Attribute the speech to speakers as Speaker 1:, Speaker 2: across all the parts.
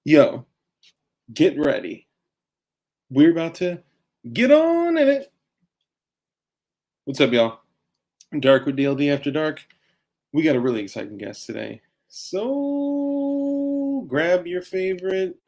Speaker 1: Yo, get ready. We're about to get on in it. What's up, y'all? Dark with DLD After Dark. We got a really exciting guest today. So grab your favorite.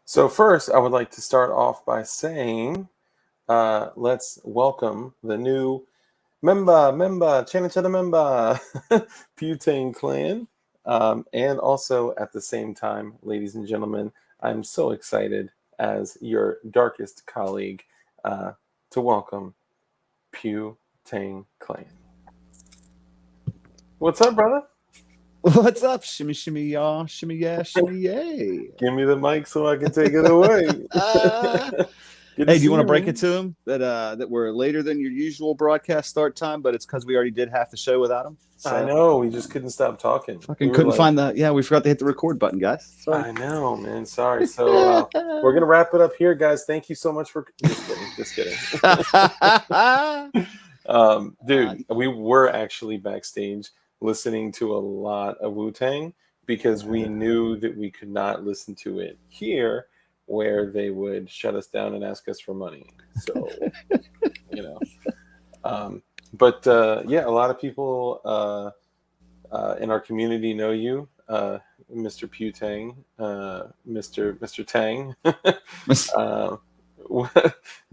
Speaker 1: So first, I would like to start off by saying, let's welcome the new member, channel to the member, Pew Tang clan. And also at the same time, ladies and gentlemen, I'm so excited as your darkest colleague to welcome Pew Tang clan. What's up, brother?
Speaker 2: What's up? Shimmy, shimmy, y'all. Shimmy, yeah, shimmy, yay.
Speaker 1: Give me the mic so I can take it away.
Speaker 2: Hey, do you want to break it to him that we're later than your usual broadcast start time, but it's because we already did half the show without him?
Speaker 1: So, I know. We just couldn't stop talking.
Speaker 2: Fucking couldn't find the... Yeah, we forgot to hit the record button, guys. Sorry.
Speaker 1: I know, man. Sorry. So we're going to wrap it up here, guys. Thank you so much for... Just kidding. Dude, we were actually backstage listening to a lot of Wu-Tang because we knew that we could not listen to it here where they would shut us down and ask us for money. So, you know. But yeah, a lot of people in our community know you, Mr. Pew Tang, Mr. Tang.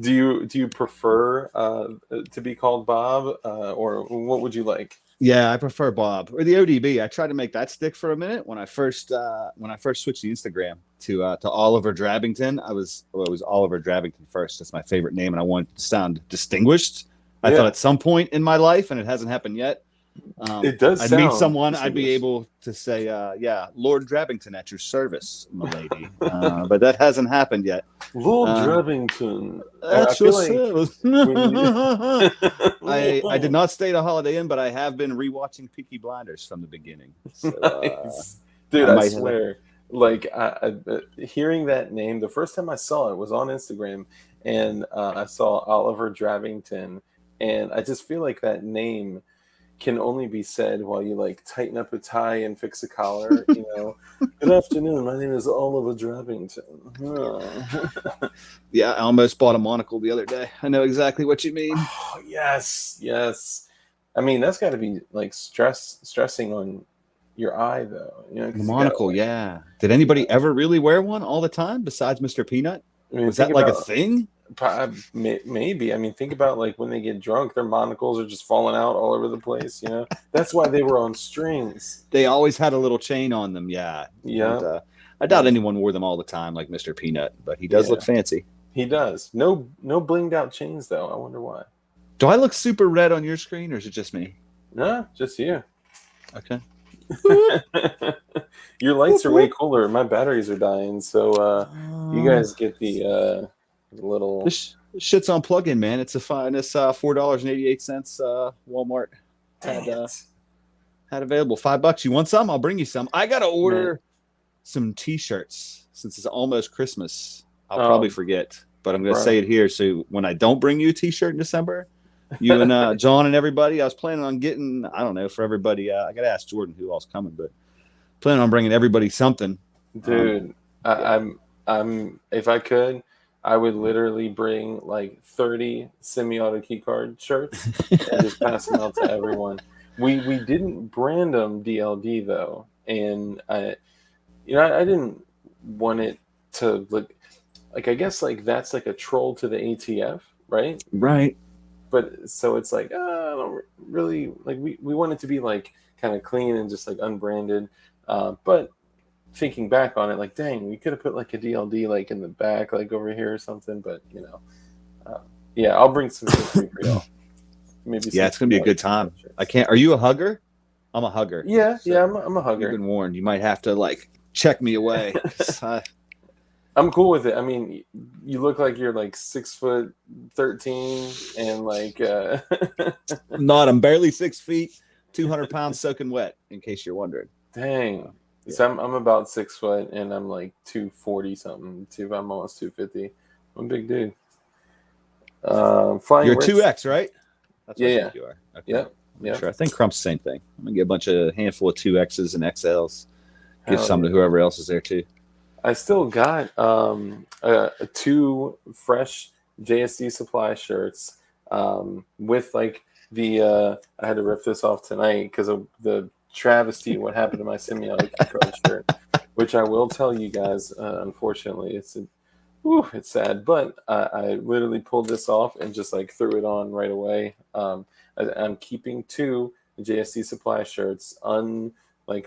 Speaker 1: Do you prefer to be called Bob, or what would you like?
Speaker 2: Yeah, I prefer Bob or the ODB. I tried to make that stick for a minute when I first switched the Instagram to Oliver Drabington. It was Oliver Drabington first. That's my favorite name, and I wanted to sound distinguished. I thought at some point in my life, and it hasn't happened yet.
Speaker 1: It does.
Speaker 2: I'd meet someone. I'd be able to say, "Yeah, Lord Drabington at your service, my lady." But that hasn't happened yet.
Speaker 1: Lord Drabington.
Speaker 2: That's your service. I did not stay at a Holiday Inn, but I have been rewatching Peaky Blinders from the beginning. So,
Speaker 1: nice. Dude, I swear, like hearing that name, the first time I saw it was on Instagram, and I saw Oliver Drabington, and I just feel like that name can only be said while you like tighten up a tie and fix a collar, you know. Good afternoon, my name is Oliver Drabington.
Speaker 2: Yeah, I almost bought a monocle the other day. I know exactly what you mean.
Speaker 1: Oh, yes. I mean, that's got to be like stressing on your eye, though. You know,
Speaker 2: the monocle, yeah. Did anybody ever really wear one all the time besides Mr. Peanut? I mean, was that like a thing?
Speaker 1: Maybe. I mean, think about like when they get drunk, their monocles are just falling out all over the place. You know, that's why they were on strings.
Speaker 2: They always had a little chain on them. Yeah. And, I doubt anyone wore them all the time, like Mr. Peanut, but he does look fancy.
Speaker 1: He does. No blinged out chains though. I wonder why.
Speaker 2: Do I look super red on your screen, or is it just me?
Speaker 1: No, just you.
Speaker 2: Okay.
Speaker 1: Your lights are way cooler. My batteries are dying, so you guys get the little.
Speaker 2: This shit's on plug-in, man. It's $4.88. Walmart had available. $5. You want some? I'll bring you some. I gotta order some T-shirts since it's almost Christmas. I'll probably forget, but I'm gonna say it here. So when I don't bring you a T-shirt in December, you and John and everybody, I was planning on getting. I don't know for everybody. I gotta ask Jordan who else coming, but planning on bringing everybody something.
Speaker 1: Dude, I'm if I could, I would literally bring like 30 semi-auto keycard shirts and just pass them out to everyone. We didn't brand them DLD though, and I didn't want it to look like, I guess like that's like a troll to the ATF, right?
Speaker 2: Right.
Speaker 1: But so it's like I don't really like we want it to be like kind of clean and just like unbranded, but thinking back on it, like, dang, we could have put like a DLD like in the back, like over here or something. But you know, I'll bring some for y'all. Maybe.
Speaker 2: Yeah, it's gonna be a good time. I can't. Are you a hugger? I'm a hugger.
Speaker 1: Yeah, so I'm a hugger.
Speaker 2: You've been warned. You might have to like check me away.
Speaker 1: I'm cool with it. I mean, you look like you're like 6'13" and like
Speaker 2: I'm not. I'm barely 6 feet, 200 pounds soaking wet. In case you're wondering.
Speaker 1: dang.
Speaker 2: Yeah.
Speaker 1: So I'm about 6 foot and I'm like 240 something. I'm almost 250. I'm a big dude. Flying
Speaker 2: You're
Speaker 1: Rich.
Speaker 2: 2X, right? That's what I
Speaker 1: Yeah.
Speaker 2: think you are. Okay.
Speaker 1: Yep.
Speaker 2: Sure. I think Crump's the same thing. I'm gonna get a handful of 2Xs and XLs. Give
Speaker 1: Hell
Speaker 2: some to
Speaker 1: yeah.
Speaker 2: whoever else is there too.
Speaker 1: I still got 2 fresh JSD supply shirts with like I had to rip this off tonight because of the travesty of what happened to my semiotic card shirt, which I will tell you guys. Unfortunately, it's sad, but I literally pulled this off and just like threw it on right away. I'm keeping 2 JSD supply shirts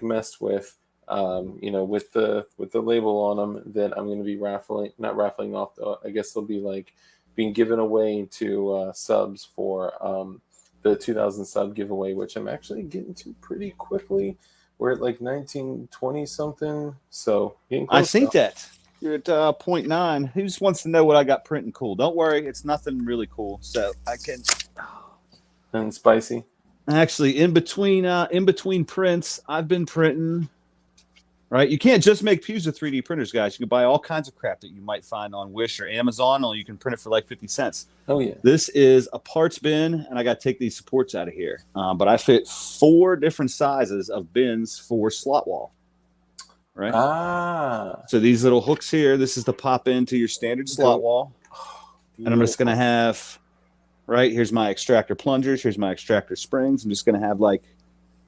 Speaker 1: messed with. With the label on them that I'm going to be not raffling off. I guess they'll be like being given away to subs for the 2000 sub giveaway, which I'm actually getting to pretty quickly. We're at like 1920 something, so getting close.
Speaker 2: I seen that. You're at 0.9. Who just wants to know what I got printing cool? Don't worry, it's nothing really cool. So I can.
Speaker 1: And spicy.
Speaker 2: Actually, in between prints, I've been printing. Right, you can't just make pews with 3D printers, guys. You can buy all kinds of crap that you might find on Wish or Amazon, or you can print it for like 50 cents.
Speaker 1: Oh yeah.
Speaker 2: This is a parts bin, and I got to take these supports out of here. But I fit 4 different sizes of bins for slot wall. Right. So these little hooks here. This is to pop into your standard slot wall, and I'm just gonna have. Right, here's my extractor plungers. Here's my extractor springs. I'm just gonna have like.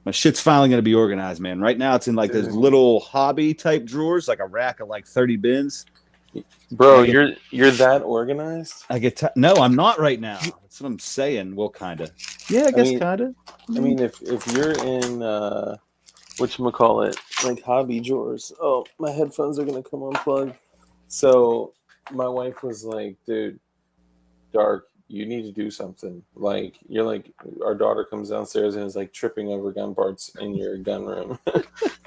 Speaker 2: My shit's finally going to be organized, man. Right now, it's in like those little hobby type drawers, like a rack of like 30 bins.
Speaker 1: Bro, you're that organized?
Speaker 2: No, I'm not right now. That's what I'm saying. Well, kind of. Yeah, I guess kind of.
Speaker 1: I mean, if you're in whatchamacallit, like hobby drawers. Oh, my headphones are going to come unplugged. So my wife was like, dude, Dark, you need to do something. Like, you're like, our daughter comes downstairs and is like tripping over gun parts in your gun room.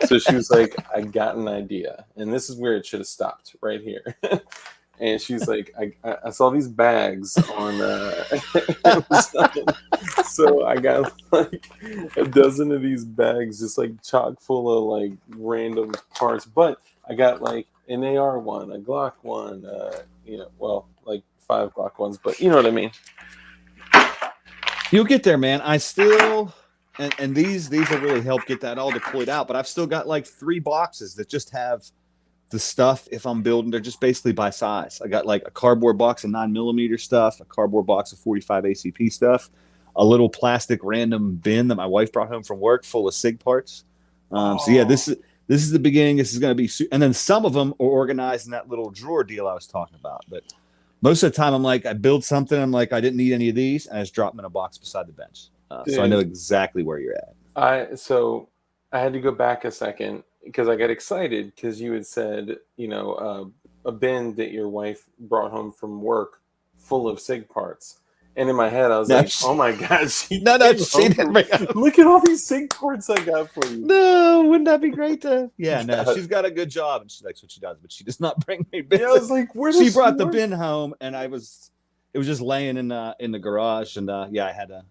Speaker 1: So she was like, I got an idea. And this is where it should have stopped, right here. And she's like, I saw these bags on Amazon. So I got like a dozen of these bags just like chock full of like random parts. But I got like an AR one, a Glock one, like 5 Glock ones, but you know what I mean.
Speaker 2: You'll get there, man. I still and these will really help get that all deployed out, but I've still got like 3 boxes that just have the stuff. If I'm building, they're just basically by size. I got like a cardboard box of 9mm stuff, a cardboard box of 45 ACP stuff, a little plastic random bin that my wife brought home from work full of SIG parts. So yeah, this is the beginning. This is going to be, and then some of them are organized in that little drawer deal I was talking about. But most of the time, I'm like, I build something. I'm like, I didn't need any of these, and I just drop them in a box beside the bench. So I know exactly where you're at.
Speaker 1: So I had to go back a second because I got excited because you had said, a bin that your wife brought home from work full of SIG parts. And in my head, I was oh my God, she didn't bring up. Look at all these SIG parts I got for you.
Speaker 2: No, wouldn't that be great to? Yeah, no, she's got a good job and she likes what she does, but she does not bring me bins.
Speaker 1: Yeah, I was like, where does
Speaker 2: she brought the bin home, and it was just laying in the garage, and I had a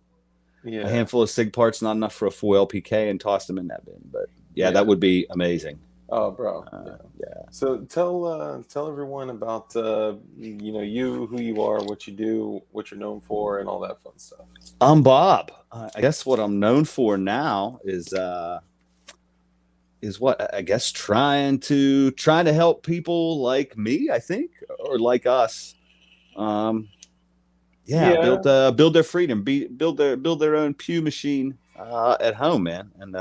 Speaker 2: handful of SIG parts, not enough for a full LPK, and tossed them in that bin. But yeah, that would be amazing.
Speaker 1: Oh, bro. Yeah. So tell everyone about you, who you are, what you do, what you're known for, and all that fun stuff.
Speaker 2: I'm Bob. I guess what I'm known for now is what I guess trying to help people like me, I think, or like us. Build their freedom, build their own pew machine at home, man. And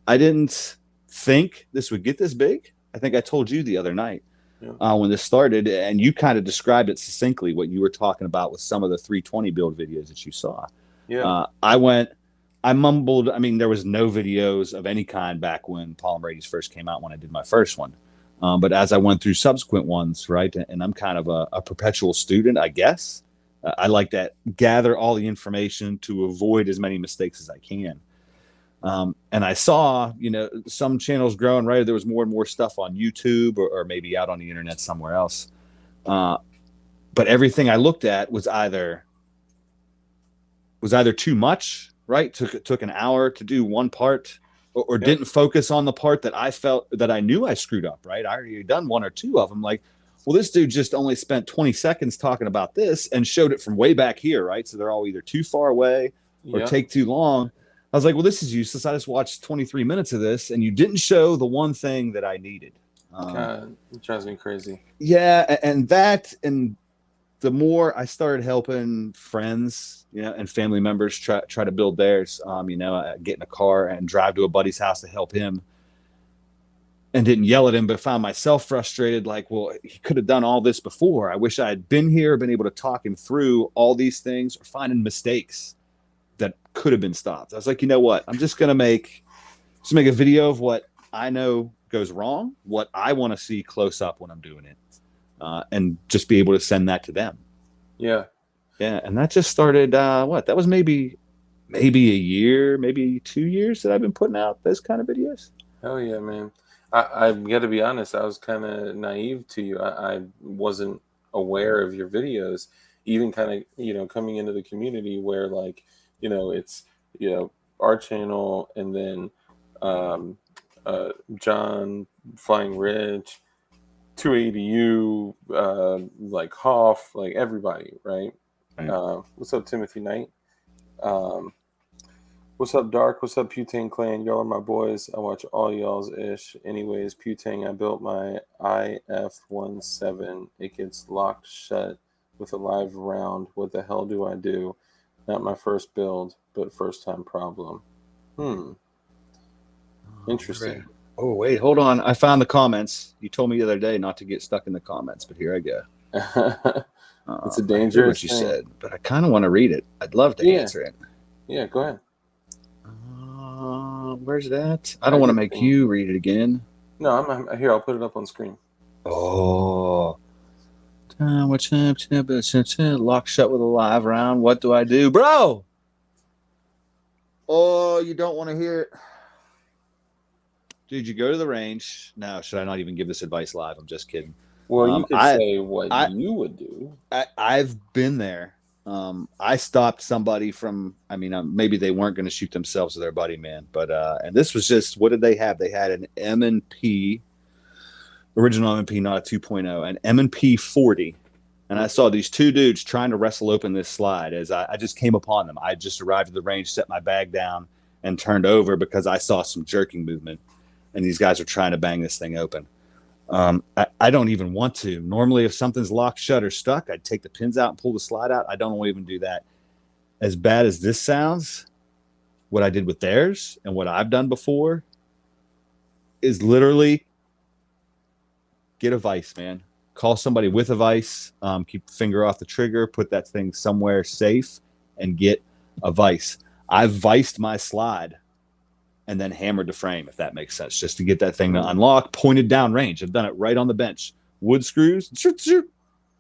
Speaker 2: I didn't think this would get this big. I think I told you the other night when this started, and you kind of described it succinctly, what you were talking about with some of the 320 build videos that you saw. I mumbled. I mean, there was no videos of any kind back when Polymerades first came out, when I did my first one. But as I went through subsequent ones, right, and I'm kind of a perpetual student, I guess. I like to gather all the information to avoid as many mistakes as I can. And I saw, some channels growing, right? There was more and more stuff on YouTube or maybe out on the internet somewhere else. But everything I looked at was either too much, right? Took an hour to do one part, or didn't focus on the part that I felt that I knew I screwed up, right? I already done one or two of them. Like, well, this dude just only spent 20 seconds talking about this and showed it from way back here, right? So they're all either too far away or take too long. I was like, well, this is useless. I just watched 23 minutes of this, and you didn't show the one thing that I needed.
Speaker 1: God, it drives me crazy.
Speaker 2: Yeah, and the more I started helping friends, and family members try to build theirs, get in a car and drive to a buddy's house to help him, and didn't yell at him, but found myself frustrated. Like, well, he could have done all this before. I wish I had been here, been able to talk him through all these things, or finding mistakes that could have been stopped. I was like, you know what? I'm just gonna make a video of what I know goes wrong, what I want to see close up when I'm doing it. And just be able to send that to them. Yeah. And that just started, that was maybe a year, maybe 2 years that I've been putting out those kind of videos.
Speaker 1: Oh yeah, man. I've got to be honest, I was kind of naive to you. I wasn't aware of your videos, even kind of, coming into the community where it's, our channel and then John, Flying Rich, 280U, like Hoff, like everybody, right? What's up, Timothy Knight? What's up, Dark? What's up, Pew Tang Clan? Y'all are my boys. I watch all y'all's ish. Anyways, Pew Tang, I built my IF-17. It gets locked shut with a live round. What the hell do I do? Not my first build, but first time problem. Interesting.
Speaker 2: Oh, wait, hold on. I found the comments. You told me the other day not to get stuck in the comments, but here I go.
Speaker 1: It's a dangerous
Speaker 2: what you said, but I kind of want to read it. I'd love to answer it.
Speaker 1: Yeah, go ahead.
Speaker 2: Where's that? I don't want to make you read it again.
Speaker 1: No, I'm here. I'll put it up on screen.
Speaker 2: Oh. Lock shut with a live round. What do I do? Bro! Oh, you don't want to hear it. Dude, you go to the range. No, should I not even give this advice live? I'm just kidding.
Speaker 1: Well, you could say what you would do.
Speaker 2: I've been there. I stopped somebody from, maybe they weren't going to shoot themselves or their buddy, man. But, and this was just, what did they have? They had an M&P, original M&P, not a 2.0, an M&P 40. And I saw these two dudes trying to wrestle open this slide as I just came upon them. I just arrived at the range, set my bag down, and turned over because I saw some jerking movement. And these guys are trying to bang this thing open. I don't even want to. Normally, if something's locked shut or stuck, I'd take the pins out and pull the slide out. I don't even do that. As bad as this sounds, what I did with theirs and what I've done before is literally get a vise, man. Call somebody with a vise, keep the finger off the trigger, put that thing somewhere safe, and get a vise. I've viced my slide and then hammered the frame, if that makes sense, just to get that thing to unlock, pointed down range. I've done it right on the bench. Wood screws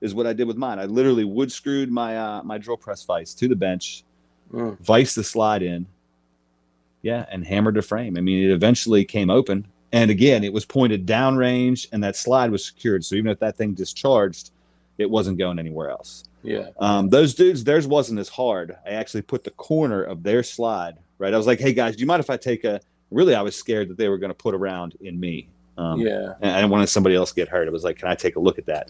Speaker 2: is what I did with mine. I literally wood screwed my drill press vise to the bench, viced the slide in, and hammered the frame. It eventually came open. And again, it was pointed down range, and that slide was secured. So even if that thing discharged, it wasn't going anywhere else.
Speaker 1: Yeah.
Speaker 2: Those dudes, theirs wasn't as hard. I actually put the corner of their slide, right? I was like, hey, guys, do you mind if I take really, I was scared that they were going to put a round in me. And I didn't want somebody else get hurt. It was like, can I take a look at that?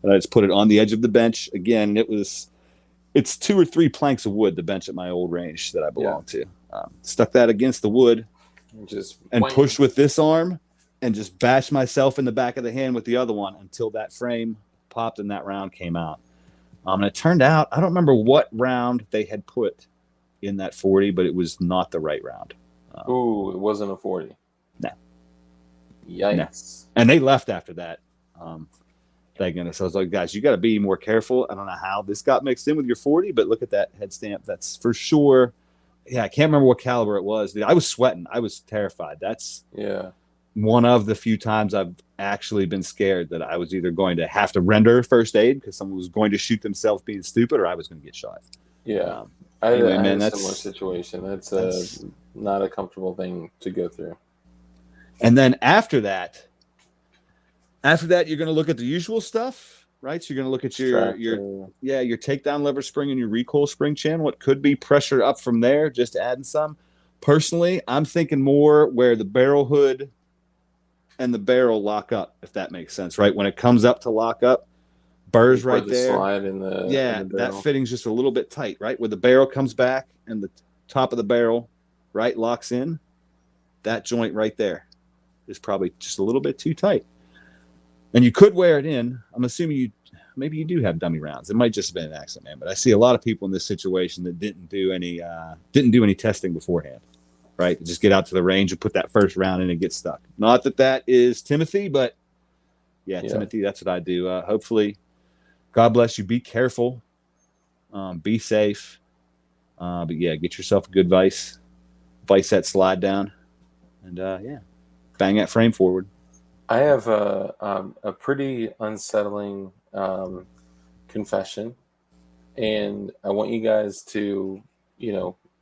Speaker 2: And I just put it on the edge of the bench. Again, it's 2 or 3 planks of wood, the bench at my old range that I belong to. Stuck that against the wood. And pushed with this arm and just bashed myself in the back of the hand with the other one until that frame popped and that round came out. And it turned out, I don't remember what round they had put in that 40, but it was not the right round.
Speaker 1: It wasn't a 40.
Speaker 2: No.
Speaker 1: Yikes.
Speaker 2: No. And they left after that. Thank goodness. I was like, guys, you got to be more careful. I don't know how this got mixed in with your 40, but look at that head stamp. That's for sure. Yeah, I can't remember what caliber it was. Dude, I was sweating. I was terrified. That's one of the few times I've actually been scared that I was either going to have to render first aid because someone was going to shoot themselves being stupid or I was going to get shot.
Speaker 1: Yeah.
Speaker 2: Anyway,
Speaker 1: I had
Speaker 2: man,
Speaker 1: a similar
Speaker 2: that's
Speaker 1: situation. That's
Speaker 2: that's.
Speaker 1: not a comfortable thing to go through.
Speaker 2: And then after that, you're going to look at the usual stuff, right? So you're going to look at
Speaker 1: Extractor.
Speaker 2: your takedown lever spring and your recoil spring channel. What could be pressure up from there, just adding some. Personally, I'm thinking more where the barrel hood and the barrel lock up, if that makes sense, right? When it comes up to lock up, burrs
Speaker 1: Where
Speaker 2: right
Speaker 1: the
Speaker 2: there.
Speaker 1: slide in
Speaker 2: Yeah,
Speaker 1: the
Speaker 2: that
Speaker 1: barrel.
Speaker 2: fitting's just a little bit tight, right? Where the barrel comes back and the top of the barrel, right, locks in. That joint right there is probably just a little bit too tight. And you could wear it in. I'm assuming maybe you do have dummy rounds. It might just have been an accident, man. But I see a lot of people in this situation that didn't do any testing beforehand, right? They just get out to the range and put that first round in and get stuck. Not that is Timothy, but yeah, Timothy, that's what I do. Hopefully, God bless you. Be careful. Be safe. But yeah, get yourself a good vice that slide down, and bang that frame forward.
Speaker 1: I have a pretty unsettling confession, and I want you guys to,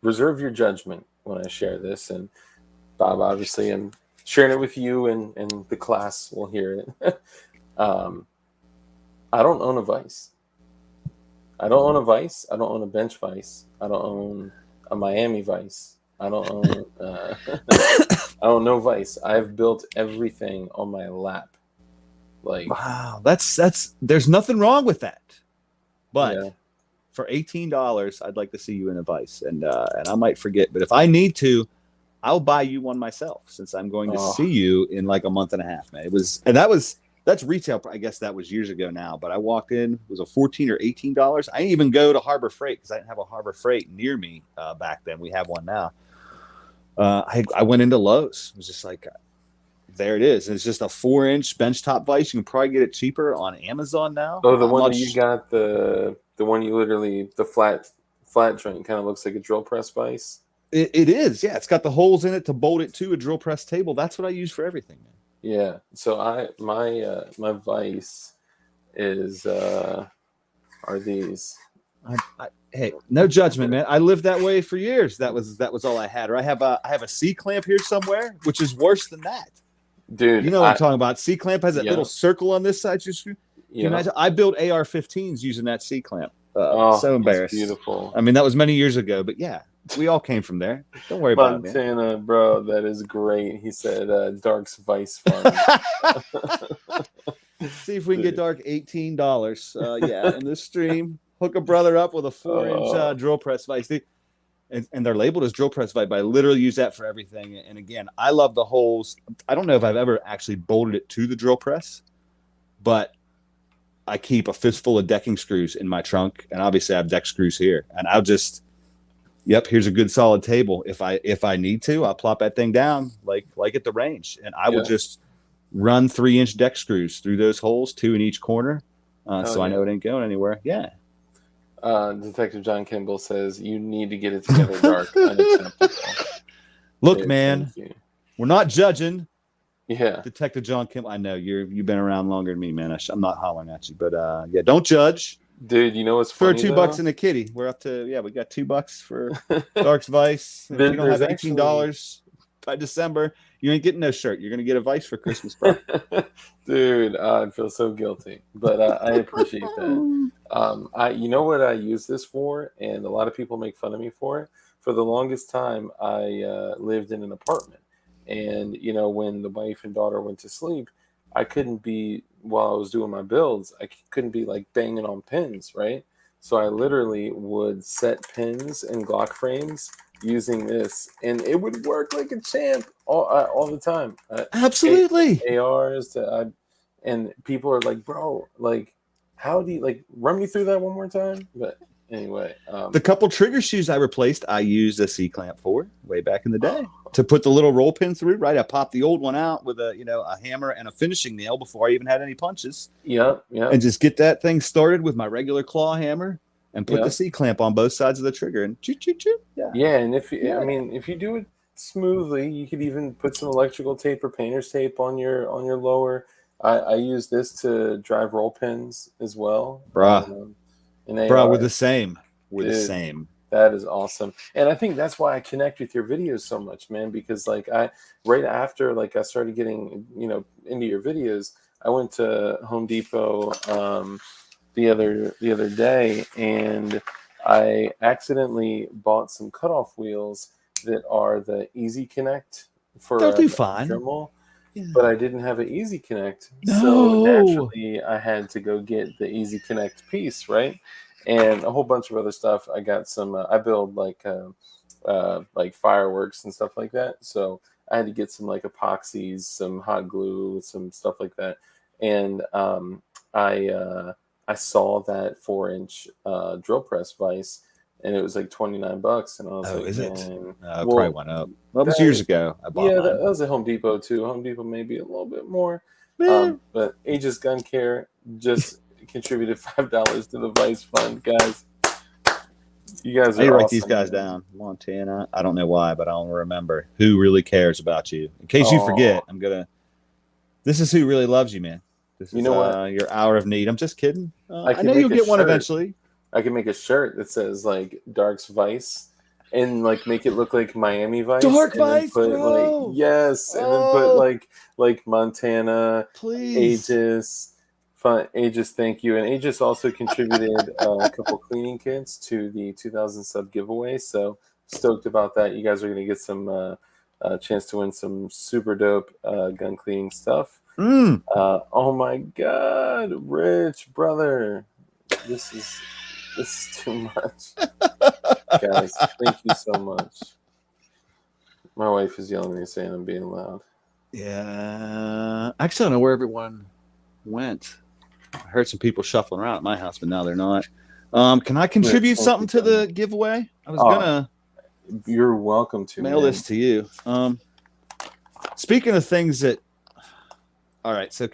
Speaker 1: reserve your judgment when I share this. And Bob, obviously, I'm sharing it with you, and the class will hear it. I don't own a vice. I don't own a vice. I don't own a bench vice. I don't own a Miami vice. I don't own. I don't know vice. I've built everything on my lap. Like,
Speaker 2: wow, that's there's nothing wrong with that. But
Speaker 1: yeah.
Speaker 2: for $18, I'd like to see you in a vice, and I might forget, but if I need to, I'll buy you one myself, since I'm going to see you in like a month and a half, man. That's retail. I guess that was years ago now, but I walked in, it was a $14 or $18. I didn't even go to Harbor Freight because I didn't have a Harbor Freight near me back then. We have one now. I went into Lowe's. It was just like, there it is. And it's just a 4-inch benchtop vise. You can probably get it cheaper on Amazon now.
Speaker 1: Oh, the one that you got, the one you literally, the flat joint kind of looks like a drill press vise.
Speaker 2: It is, yeah. It's got the holes in it to bolt it to a drill press table. That's what I use for everything, man.
Speaker 1: Yeah. So my vice is are these.
Speaker 2: Hey, no judgment, man. I lived that way for years. That was all I had. Or I have a C clamp here somewhere, which is worse than that.
Speaker 1: Dude,
Speaker 2: you know what I'm talking about. C clamp has that little circle on this side. I built AR-15s using that C clamp. So embarrassed.
Speaker 1: Beautiful.
Speaker 2: I mean, that was many years ago, but yeah, we all came from there. Don't worry about it, man.
Speaker 1: Montana, bro, that is great. He said, Dark's Vice Fund.
Speaker 2: See if we can get Dark $18. Yeah, in this stream, hook a brother up with a 4-inch drill press vise. And they're labeled as drill press vise, but I literally use that for everything. And again, I love the holes. I don't know if I've ever actually bolted it to the drill press, but I keep a fistful of decking screws in my trunk, and obviously I have deck screws here. And I'll just, here's a good solid table. If I need to, I'll plop that thing down like at the range, and I will just run 3-inch deck screws through those holes, 2 in each corner, so I know it ain't going anywhere. Yeah.
Speaker 1: Detective John Kimball says, you need to get it together, Dark. Unacceptable.
Speaker 2: Look, man, we're not judging.
Speaker 1: Yeah.
Speaker 2: Detective John Kimball, I know you've been around longer than me, man. I'm not hollering at you, but don't judge.
Speaker 1: Dude, you know what's funny?
Speaker 2: For $2 in a kitty. We're up to, we got $2 for Dark's Vice. If you don't have $18 by December, you ain't getting no shirt. You're going to get a Vice for Christmas, bro.
Speaker 1: Dude, I'd feel so guilty, but I appreciate that. You know what I use this for, and a lot of people make fun of me for it. For the longest time, I lived in an apartment, and when the wife and daughter went to sleep, I couldn't be, while I was doing my builds, I couldn't be like banging on pins, right? So I literally would set pins in Glock frames using this, and it would work like a champ all the time.
Speaker 2: Absolutely.
Speaker 1: ARs, and people are like, bro, like, how do you, run me through that one more time? But anyway,
Speaker 2: the couple trigger shoes I replaced, I used a C clamp for way back in the day to put the little roll pin through. Right, I popped the old one out with a hammer and a finishing nail before I even had any punches.
Speaker 1: Yep.
Speaker 2: And just get that thing started with my regular claw hammer and put the C clamp on both sides of the trigger and choo choo choo.
Speaker 1: Yeah, and if you do it smoothly, you could even put some electrical tape or painter's tape on your lower. I use this to drive roll pins as well.
Speaker 2: Bruh, we're the same. We're the same.
Speaker 1: That is awesome. And I think that's why I connect with your videos so much, man, because like right after like I started getting, into your videos, I went to Home Depot the other day, and I accidentally bought some cutoff wheels that are the Easy Connect
Speaker 2: They'll
Speaker 1: for
Speaker 2: do
Speaker 1: a
Speaker 2: fine.
Speaker 1: Dremel,
Speaker 2: Yeah.
Speaker 1: but I didn't have an Easy Connect. So
Speaker 2: No.
Speaker 1: naturally, I had to go get the Easy Connect piece, right? And a whole bunch of other stuff. I got some. I build like fireworks and stuff like that. So I had to get some like epoxies, some hot glue, some stuff like that. And I uh, I saw that 4-inch drill press vise, and it was like $29, and I was
Speaker 2: Oh,
Speaker 1: like,
Speaker 2: is it?
Speaker 1: man,
Speaker 2: No, it probably
Speaker 1: well,
Speaker 2: went up. Well, it was years
Speaker 1: that
Speaker 2: ago. I bought
Speaker 1: yeah, that
Speaker 2: mine.
Speaker 1: was at Home Depot too. Home Depot maybe a little bit more,
Speaker 2: Eh.
Speaker 1: but Aegis Gun Care just contributed $5 to the Vice Fund, guys. You guys
Speaker 2: I need
Speaker 1: are
Speaker 2: to write these
Speaker 1: awesome,
Speaker 2: guys
Speaker 1: man.
Speaker 2: down. Montana. I don't know why, but I don't remember who really cares about you. In case you
Speaker 1: Oh,
Speaker 2: forget, this is who really loves you, man. This
Speaker 1: you
Speaker 2: is
Speaker 1: know what?
Speaker 2: your hour of need. I'm just kidding.
Speaker 1: I
Speaker 2: I
Speaker 1: can
Speaker 2: know you'll
Speaker 1: make a
Speaker 2: get one
Speaker 1: shirt.
Speaker 2: eventually.
Speaker 1: I can make a shirt that says like Dark's Vice, and like make it look like Miami Vice,
Speaker 2: Dark
Speaker 1: and then
Speaker 2: Vice,
Speaker 1: put like
Speaker 2: bro.
Speaker 1: yes, and then put
Speaker 2: Oh,
Speaker 1: like Montana,
Speaker 2: please.
Speaker 1: Aegis, Aegis, thank you. And Aegis also contributed a couple cleaning kits to the 2000 sub giveaway. So stoked about that. You guys are gonna get some chance to win some super dope gun cleaning stuff.
Speaker 2: Mm.
Speaker 1: Oh my God, Rich brother, this is too much, guys. Thank you so much. My wife is yelling at me saying I'm being loud.
Speaker 2: Yeah. Actually, I don't know where everyone went. I heard some people shuffling around at my house, but now they're not. Can I
Speaker 1: Rich,
Speaker 2: contribute
Speaker 1: thank
Speaker 2: something
Speaker 1: you,
Speaker 2: to
Speaker 1: brother.
Speaker 2: the giveaway? I was
Speaker 1: Oh,
Speaker 2: gonna
Speaker 1: you're welcome to,
Speaker 2: mail
Speaker 1: man.
Speaker 2: this to you. Speaking of things that, all right. So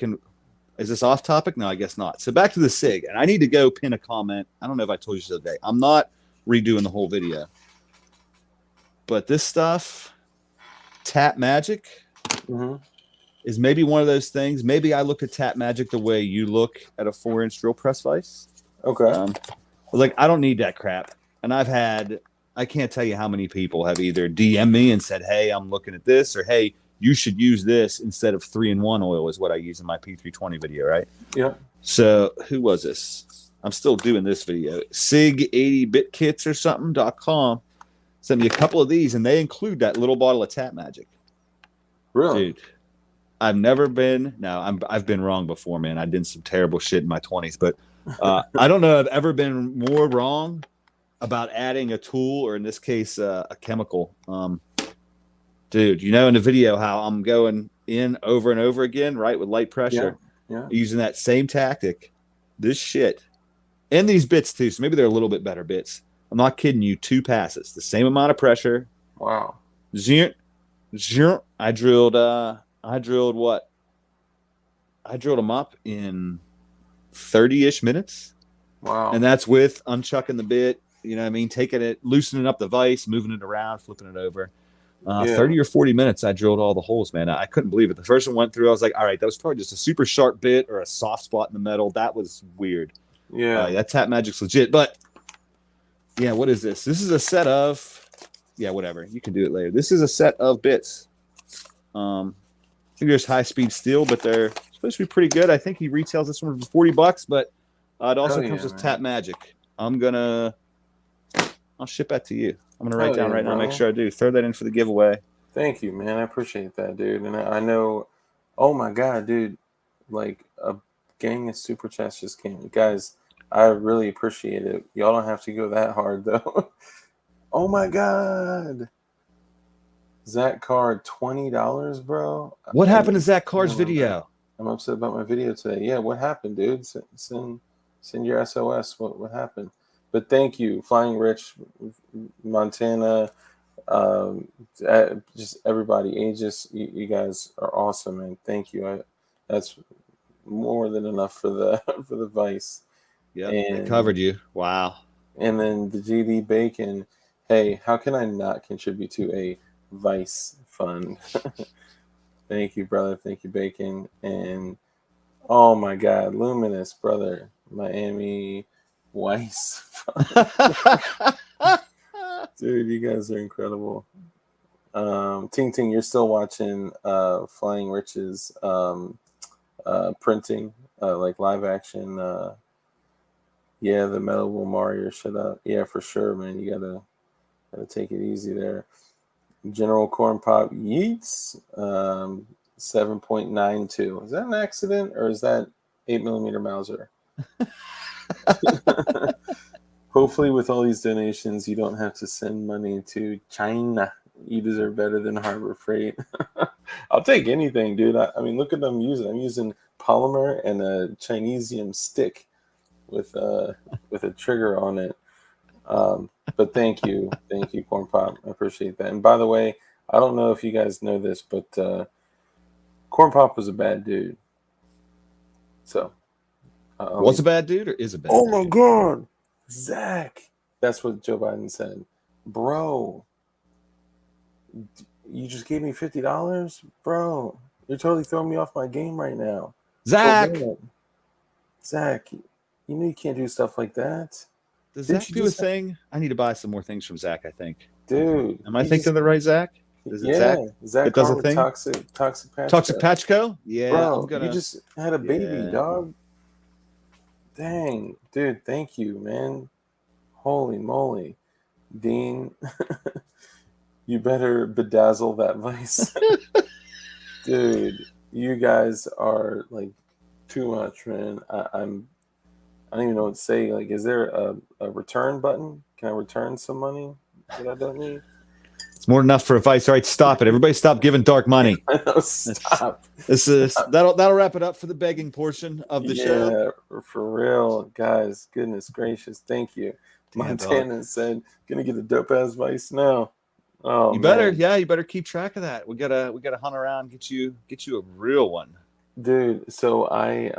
Speaker 2: is this off topic? No, I guess not. So back to the SIG, and I need to go pin a comment. I don't know if I told you the other day. I'm not redoing the whole video, but this stuff, Tap Magic,
Speaker 1: Mm-hmm.
Speaker 2: is maybe one of those things. Maybe I look at Tap Magic the way you look at a 4-inch drill press vise.
Speaker 1: Okay.
Speaker 2: Like, I don't need that crap. And I can't tell you how many people have either DM'd me and said, hey, I'm looking at this, or hey, you should use this instead of 3-in-1 oil is what I use in my P320 video, right?
Speaker 1: Yeah.
Speaker 2: So who was this? I'm still doing this video. SIG 80bitkits or something.com sent me a couple of these, and they include that little bottle of Tap Magic.
Speaker 1: Really?
Speaker 2: Dude, I've been wrong before, man. I did some terrible shit in my 20s, but I don't know if I've ever been more wrong about adding a tool, or in this case, a chemical. Dude, in the video how I'm going in over and over again, right, with light
Speaker 1: Yeah.
Speaker 2: pressure,
Speaker 1: Yeah.
Speaker 2: using that same tactic. This shit, and these bits too, so maybe they're a little bit better bits. I'm not kidding you. 2 passes, the same amount of pressure.
Speaker 1: Wow.
Speaker 2: Zero. I drilled what? I drilled them up in 30-ish minutes.
Speaker 1: Wow.
Speaker 2: And that's with unchucking the bit, you know what I mean? Taking it, loosening up the vise, moving it around, flipping it over. 30 or 40 minutes, I drilled all the holes, man. I couldn't believe it. The first one went through, I was like, all right, that was probably just a super sharp bit or a soft spot in the metal. That was weird.
Speaker 1: Yeah.
Speaker 2: That Tap Magic's legit. But, yeah, what is this? This is a set of, whatever. You can do it later. This is a set of bits. I think there's high-speed steel, but they're supposed to be pretty good. I think he retails this one for $40, but it also comes with Tap Magic. I'll ship that to you. I'm gonna write down right now. Make sure I do. Throw that in for the giveaway.
Speaker 1: Thank you, man. I appreciate that, dude. And I know, oh my God, dude, like a gang of super chats just came. Guys, I really appreciate it. Y'all don't have to go that hard though. Oh my God. Zach Card, $20, bro.
Speaker 2: What happened to Zach Card's video?
Speaker 1: I'm upset about my video today. Yeah, what happened, dude? Send your SOS. What happened? But thank you, Flying Rich, Montana, just everybody. Aegis, you guys are awesome, man. Thank you. That's more than enough for the for the Vice.
Speaker 2: Yeah, it covered you. Wow.
Speaker 1: And then the GD Bacon. Hey, how can I not contribute to a Vice fund? Thank you, brother. Thank you, Bacon. And oh my God, Luminous, brother, Miami Weiss. Dude, you guys are incredible. Ting Ting, you're still watching Flying Rich's printing, like live action. Yeah, the Metal will Mario shut up. Yeah, for sure, man. You gotta take it easy there. General Corn Pop Yeats, 7.92. Is that an accident or is that 8mm Mauser? Hopefully, with all these donations, you don't have to send money to China. You deserve better than Harbor Freight. I'll take anything, dude. I mean, look at them using. I'm using polymer and a Chinesium stick with a trigger on it. But thank you, Corn Pop. I appreciate that. And by the way, I don't know if you guys know this, but Corn Pop was a bad dude. So,
Speaker 2: Was a bad dude or is a bad
Speaker 1: oh
Speaker 2: dude?
Speaker 1: my God, Zach. That's what Joe Biden said. Bro, you just gave me $50? Bro, you're totally throwing me off my game right now.
Speaker 2: Zach!
Speaker 1: Zach, you know you can't do stuff like that.
Speaker 2: Does Zach do a thing? I need to buy some more things from Zach, I think.
Speaker 1: Dude.
Speaker 2: Am I thinking of the right Zach?
Speaker 1: Is it Zach? Zach
Speaker 2: does a thing?
Speaker 1: Toxic Patch
Speaker 2: Toxic Patch Co? Yeah.
Speaker 1: Bro, you just had a baby, dog. Dang. Dude, thank you, man. Holy moly. Dean, you better bedazzle that vice. Dude, you guys are like too much, man. I don't even know what to say. Like, is there a return button? Can I return some money that I don't need?
Speaker 2: It's more than enough for advice. All right, stop it. Everybody stop giving Dark money.
Speaker 1: I know, stop.
Speaker 2: That'll wrap it up for the begging portion of the show.
Speaker 1: Yeah, for real. Guys, goodness gracious. Thank you. Montana said, gonna get a dope ass vice now. Oh,
Speaker 2: you better,
Speaker 1: man.
Speaker 2: you better keep track of that. We gotta hunt around, get you a real one.
Speaker 1: Dude, so I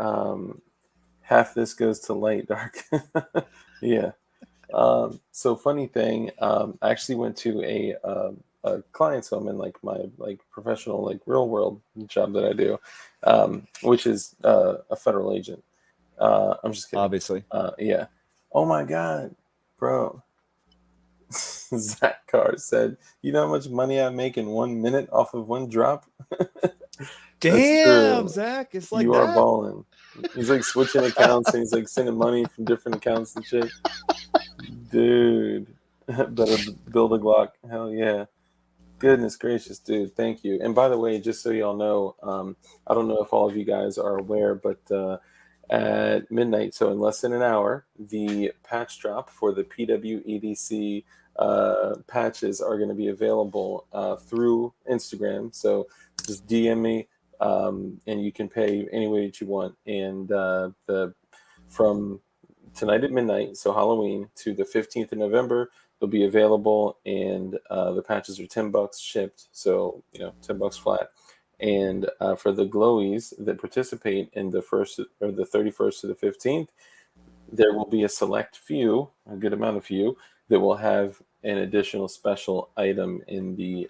Speaker 1: half this goes to light dark. Yeah. So funny thing, I actually went to a client's home in like my like professional like real world job that I do, which is a federal agent. I'm just kidding.
Speaker 2: Obviously.
Speaker 1: Yeah. Oh my God, bro. Zach Carr said, "You know how much money I make in 1 minute off of one drop?"
Speaker 2: Damn, Zach, it's like
Speaker 1: you are balling. He's like switching accounts and he's like sending money from different accounts and shit. Dude, better build a Glock. Hell yeah. Goodness gracious, dude. Thank you. And by the way, just so y'all know, I don't know if all of you guys are aware, but at midnight, so in less than an hour, the patch drop for the PWEDC patches are going to be available through Instagram. So just DM me, and you can pay any way that you want. And from tonight at midnight, so Halloween, to the 15th of November, they'll be available, and the patches are $10 shipped, so $10 flat. And for the glowies that participate in the 1st or the 31st to the 15th, there will be a select few, a good amount of few, that will have an additional special item in the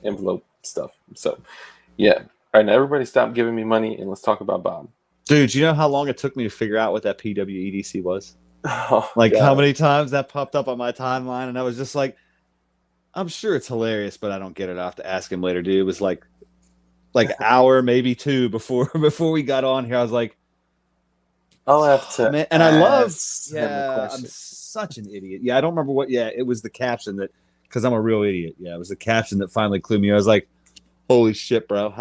Speaker 1: envelope stuff. So, yeah. All right, now everybody stop giving me money and let's talk about Bob.
Speaker 2: Dude, you know how long it took me to figure out what that PWEDC was?
Speaker 1: Oh,
Speaker 2: like
Speaker 1: God.
Speaker 2: How many times that popped up on my timeline, and I was just like, I'm sure it's hilarious, but I don't get it. I have to ask him later, dude. It was like hour, maybe two before we got on here. I was like,
Speaker 1: I'll have to.
Speaker 2: Man. And I love, I'm such an idiot. Yeah, I don't remember what. Yeah, it was the caption that, because I'm a real idiot. Yeah, it was the caption that finally clued me. I was like, holy shit, bro.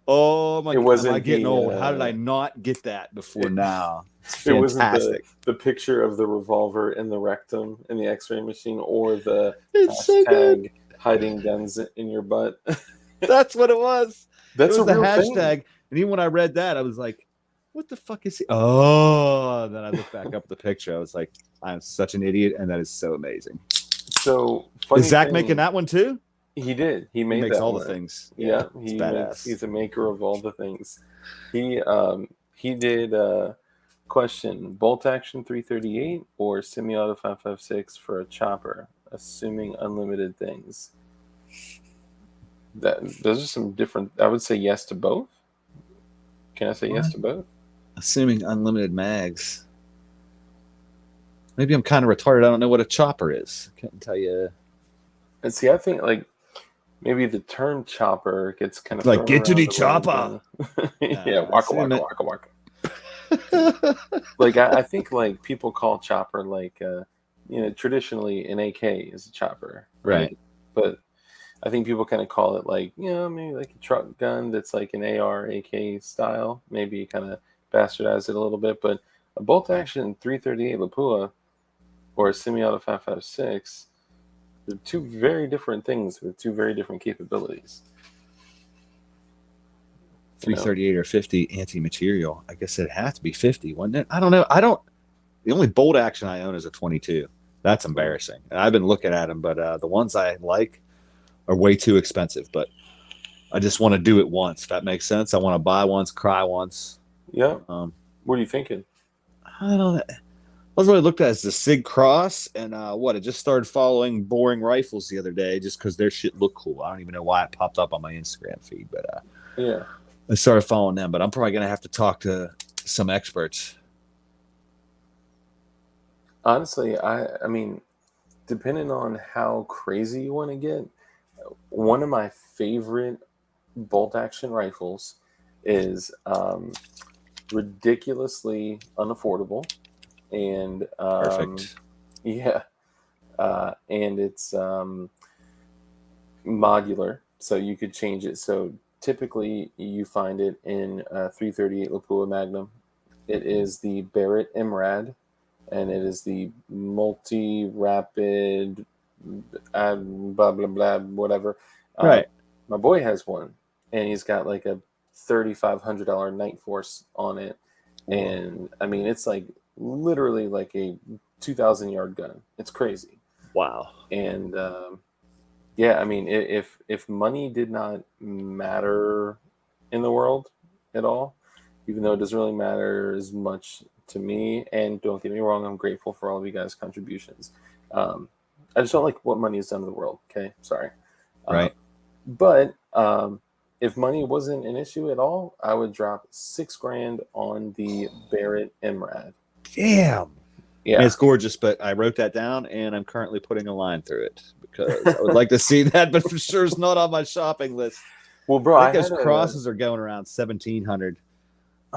Speaker 2: Oh my God, am I getting old? How did I not get that before now?
Speaker 1: It wasn't the picture of the revolver in the rectum in the X-ray machine, or the hashtag hiding guns in your butt.
Speaker 2: That's what it was.
Speaker 1: That's
Speaker 2: it was
Speaker 1: a real
Speaker 2: the hashtag.
Speaker 1: thing.
Speaker 2: And even when I read that, I was like, what the fuck is he? Oh, then I looked back up at the picture. I was like, I'm such an idiot, and that is so amazing.
Speaker 1: So
Speaker 2: is Zach making that one too?
Speaker 1: He did. He made
Speaker 2: makes
Speaker 1: that
Speaker 2: all
Speaker 1: one.
Speaker 2: the things.
Speaker 1: Yeah, he's a maker of all the things. He did question bolt action 338 or semi-auto 556 for a chopper, assuming unlimited things. Those are some different. I would say yes to both. Can I say yes to both?
Speaker 2: Assuming unlimited mags. Maybe I'm kind of retarded. I don't know what a chopper is. I can't tell you.
Speaker 1: And see, I think like maybe the term chopper gets kind of
Speaker 2: Like,
Speaker 1: thrown
Speaker 2: get to
Speaker 1: around
Speaker 2: the
Speaker 1: the wrong
Speaker 2: chopper.
Speaker 1: way.
Speaker 2: Nah,
Speaker 1: Yeah,
Speaker 2: I
Speaker 1: waka
Speaker 2: assume
Speaker 1: waka
Speaker 2: it.
Speaker 1: waka waka. Like I think like people call chopper like traditionally an AK is a chopper, right?
Speaker 2: Right.
Speaker 1: But I think people kind of call it like maybe like a truck gun that's like an AR AK style. Maybe kind of bastardize it a little bit, but a bolt
Speaker 2: Right.
Speaker 1: action 338 Lapua or a semi-auto 5.56, they're two very different things with two very different capabilities.
Speaker 2: 338 or 50 anti-material. I guess it had to be 50, wouldn't it? I don't know. The only bolt action I own is a 22. That's embarrassing. And I've been looking at them, but the ones I like are way too expensive. But I just want to do it once, if that makes sense. I want to buy once, cry once.
Speaker 1: Yeah.
Speaker 2: Um,
Speaker 1: What are you thinking?
Speaker 2: I don't know. I was really looked at as the Sig Cross, and I just started following Boring Rifles the other day just because their shit looked cool. I don't even know why it popped up on my Instagram feed, but
Speaker 1: Yeah.
Speaker 2: I started following them. But I'm probably gonna have to talk to some experts.
Speaker 1: Honestly, I mean, depending on how crazy you want to get, one of my favorite bolt action rifles is ridiculously unaffordable, and
Speaker 2: Perfect.
Speaker 1: yeah, and it's modular, so you could change it. So typically, you find it in 338 Lapua Magnum. It is the Barrett MRAD, and it is the multi-rapid, blah blah blah, whatever. Uh,
Speaker 2: Right.
Speaker 1: my boy has one, and he's got like a $3,500 Night Force on it,
Speaker 2: Whoa.
Speaker 1: and I mean it's like literally like a 2,000 yard gun. It's crazy,
Speaker 2: Wow.
Speaker 1: and yeah, I mean if money did not matter in the world at all, even though it doesn't really matter as much to me. And don't get me wrong, I'm grateful for all of you guys' contributions. Um, I just don't like what money has done to the world. Okay, sorry. Uh,
Speaker 2: Right.
Speaker 1: but if money wasn't an issue at all, I would drop 6 grand on the Barrett MRAD.
Speaker 2: Damn.
Speaker 1: Yeah.
Speaker 2: It's gorgeous, but I wrote that down and I'm currently putting a line through it because I would like to see that, but for sure it's not on my shopping list.
Speaker 1: Well, bro,
Speaker 2: I
Speaker 1: I
Speaker 2: think those
Speaker 1: had a.
Speaker 2: crosses are going around 1,700.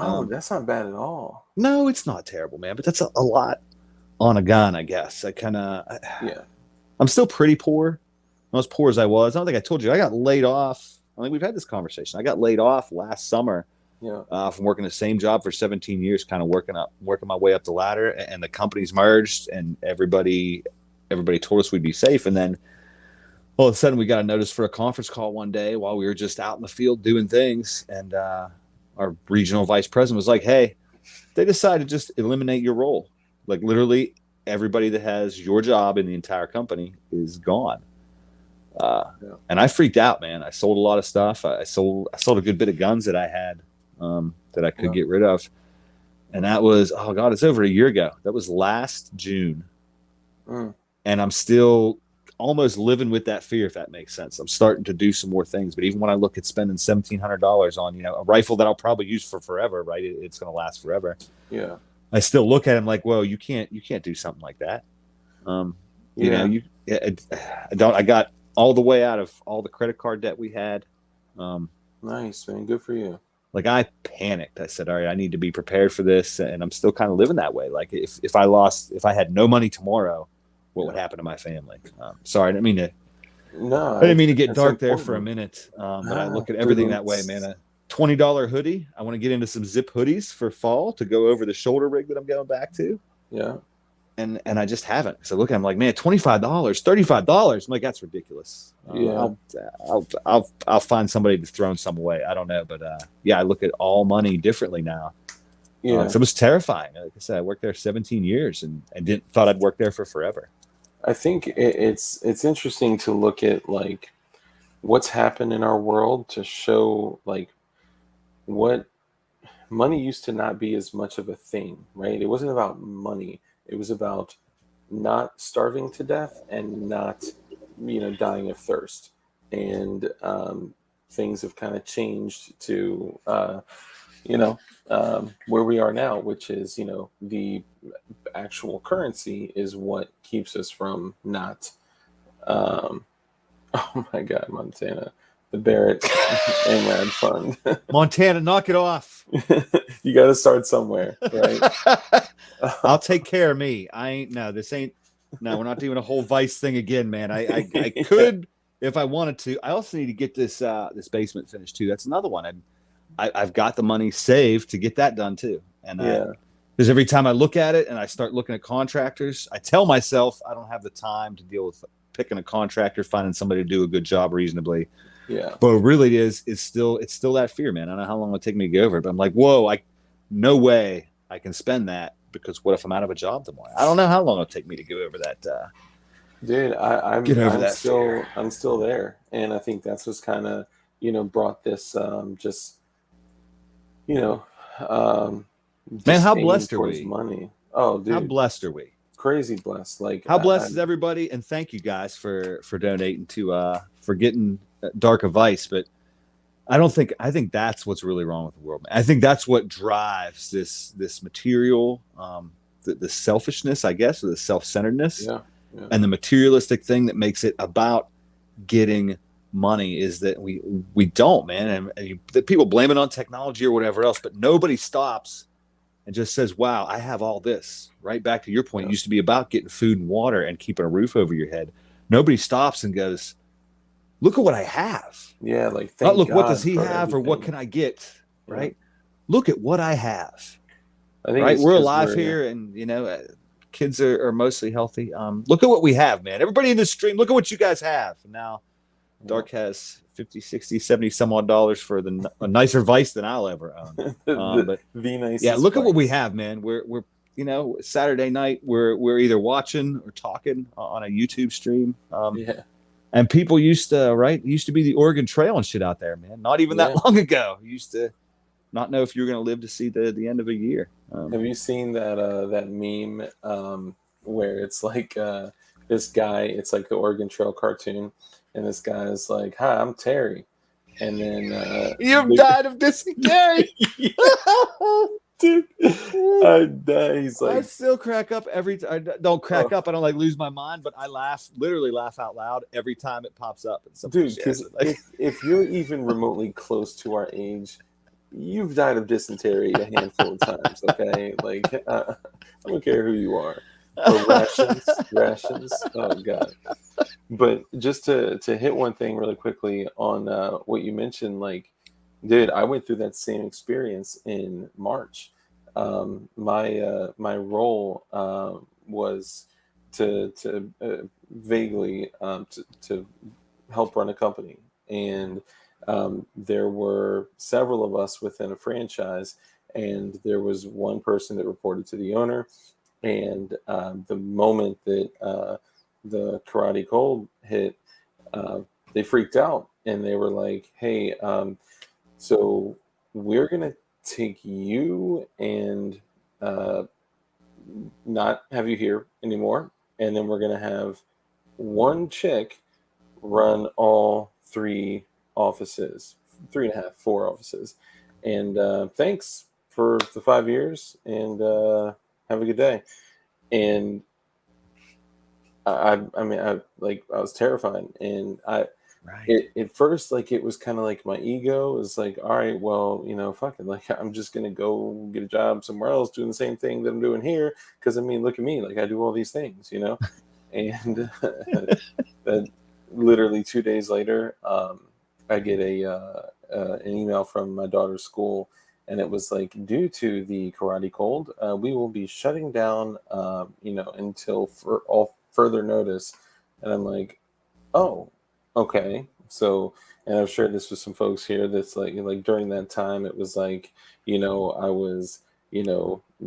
Speaker 1: Oh, that's not bad at all.
Speaker 2: No, it's not terrible, man, but that's a lot on a gun, I guess.
Speaker 1: Yeah.
Speaker 2: I'm still pretty poor, not as poor as I was. I don't think I told you. I got laid off. I think we've had this conversation. I got laid off last summer
Speaker 1: Yeah.
Speaker 2: from working the same job for 17 years, kind of working my way up the ladder. And the companies merged, and everybody told us we'd be safe. And then all of a sudden, we got a notice for a conference call one day while we were just out in the field doing things, and our regional vice president was like, "Hey, they decided to just eliminate your role. Like literally, everybody that has your job in the entire company is gone."
Speaker 1: Yeah.
Speaker 2: And I freaked out, man. I sold a lot of stuff. I sold a good bit of guns that I had that I could
Speaker 1: Yeah.
Speaker 2: get rid of. And that was, oh God, it's over a year ago. That was last June.
Speaker 1: Mm.
Speaker 2: And I'm still almost living with that fear, if that makes sense. I'm starting to do some more things. But even when I look at spending $1,700 on, a rifle that I'll probably use for forever, right? It's going to last forever.
Speaker 1: Yeah.
Speaker 2: I still look at him like, well, you can't do something like that.
Speaker 1: Yeah.
Speaker 2: I got all the way out of all the credit card debt we had.
Speaker 1: Nice, man. Good for you.
Speaker 2: Like I panicked. I said, all right, I need to be prepared for this. And I'm still kind of living that way. Like if I had no money tomorrow, what would happen to my family? Sorry,
Speaker 1: No,
Speaker 2: I didn't mean to get
Speaker 1: it's
Speaker 2: dark there for a
Speaker 1: important.
Speaker 2: minute. But I
Speaker 1: Nah,
Speaker 2: look at
Speaker 1: dude,
Speaker 2: everything that way, man. A $20 hoodie. I want to get into some zip hoodies for fall to go over the shoulder rig that I'm going back to.
Speaker 1: Yeah.
Speaker 2: And I just haven't. So look, I'm like, man, $25, $35. I'm like, that's ridiculous.
Speaker 1: Yeah.
Speaker 2: I'll find somebody to throw some away. I don't know, but yeah, I look at all money differently now.
Speaker 1: Yeah.
Speaker 2: So it was terrifying. Like I said, I worked there 17 years and thought I'd work there for forever.
Speaker 1: I think it's interesting to look at like what's happened in our world to show like what money used to not be as much of a thing, right? It wasn't about money. It was about not starving to death and not, dying of thirst. And things have kind of changed to, where we are now, which is, the actual currency is what keeps us from not, um, oh my God, Montana, the Barrett AMRAD fund.
Speaker 2: Montana, knock it off.
Speaker 1: You got to start somewhere, right?
Speaker 2: I'll take care of me. No, we're not doing a whole Vice thing again, man. I could if I wanted to. I also need to get this basement finished too. That's another one. I've got the money saved to get that done too. And
Speaker 1: Yeah.
Speaker 2: because every time I look at it and I start looking at contractors, I tell myself I don't have the time to deal with picking a contractor, finding somebody to do a good job reasonably.
Speaker 1: Yeah.
Speaker 2: But it really it's still that fear, man. I don't know how long it'll take me to get over it, but I'm like, whoa, no way I can spend that, because what if I'm out of a job tomorrow? I don't know how long it'll take me to get over that.
Speaker 1: Dude, I'm still there, and I think that's what's kind of brought this just
Speaker 2: man, how
Speaker 1: disdain
Speaker 2: blessed are
Speaker 1: towards
Speaker 2: we?
Speaker 1: money. Oh, dude,
Speaker 2: How blessed are are we?
Speaker 1: Crazy blessed. Like,
Speaker 2: how blessed is everybody? And thank you guys for donating to for getting Dark of Vice. But I think that's what's really wrong with the world, man. I think that's what drives this material, the selfishness, I guess, or the self-centeredness,
Speaker 1: yeah.
Speaker 2: and the materialistic thing that makes it about getting money is that we don't, man. And people blame it on technology or whatever else, but nobody stops and just says, wow, I have all this. Right back to your point, It used to be about getting food and water and keeping a roof over your head. Nobody stops and goes, look at what I have.
Speaker 1: Yeah, like,
Speaker 2: not look,
Speaker 1: God,
Speaker 2: what does he have
Speaker 1: everything.
Speaker 2: or what can I get, right?
Speaker 1: Yeah.
Speaker 2: Look at what I have.
Speaker 1: I think
Speaker 2: right, we're alive here, and kids are mostly healthy. Look at what we have, man. Everybody in this stream, look at what you guys have. And now Dark has 50, 60, 70 some odd dollars for a nicer Vice than I'll ever own. But
Speaker 1: the nicest
Speaker 2: yeah, look
Speaker 1: Vice.
Speaker 2: at what we have, man. We're Saturday night we're either watching or talking on a YouTube stream. And people used to be the Oregon Trail and shit out there, man. Not even that long ago. You used to not know if you were going to live to see the end of a year.
Speaker 1: Have you seen that meme where it's like this guy? It's like the Oregon Trail cartoon, and this guy is like, "Hi, I'm Terry," and then
Speaker 2: you've died of dysentery.
Speaker 1: Dude, I die. He's like,
Speaker 2: I still crack up every time. I don't crack up. I don't lose my mind, but I literally laugh out loud every time it pops up.
Speaker 1: Dude, because if you're even remotely close to our age, you've died of dysentery a handful of times, okay? Like, I don't care who you are. Or rations. Oh, God. But just to hit one thing really quickly on what you mentioned, like, dude, I went through that same experience in March. My role was to vaguely to help run a company, and there were several of us within a franchise, and there was one person that reported to the owner. And the moment that the Karate Cold hit, they freaked out, and they were like, "Hey, so we're gonna take you and not have you here anymore, and then we're gonna have one chick run all 3 offices, 3.5, 4 offices. And thanks for the 5 years, and have a good day." And I was terrified, and at first, like, it was kind of like my ego was like, all right, well, fucking, like, I'm just gonna go get a job somewhere else doing the same thing that I'm doing here, because look at me, like, I do all these things, and that literally 2 days later, I get an email from my daughter's school, and it was like, due to the Karate Cold, we will be shutting down, until for all further notice. And I'm like, oh, okay. So, and I'm sure this was some folks here that's like during that time, it was like, I was,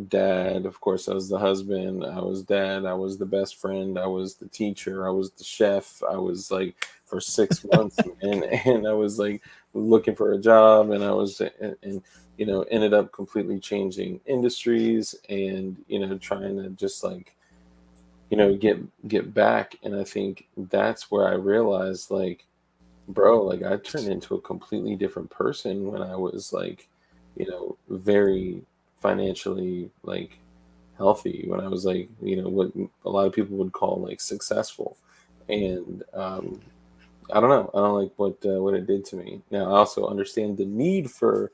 Speaker 1: dad. Of course, I was the husband. I was dad. I was the best friend. I was the teacher. I was the chef. I was like for 6 months, and I was like looking for a job, and I was, and ended up completely changing industries, and trying to just like get back. And I think that's where I realized, like, bro, like, I turned into a completely different person when I was like very financially like healthy when I was like, what a lot of people would call like successful. And I don't know. I don't like what it did to me. Now I also understand the need for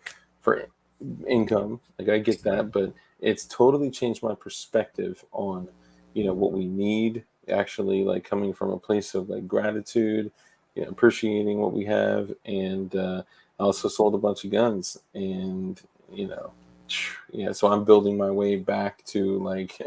Speaker 1: income. Like I get that, but it's totally changed my perspective on, what we need actually, like coming from a place of like gratitude, appreciating what we have. And I also sold a bunch of guns, and you know, yeah, so I'm building my way back to like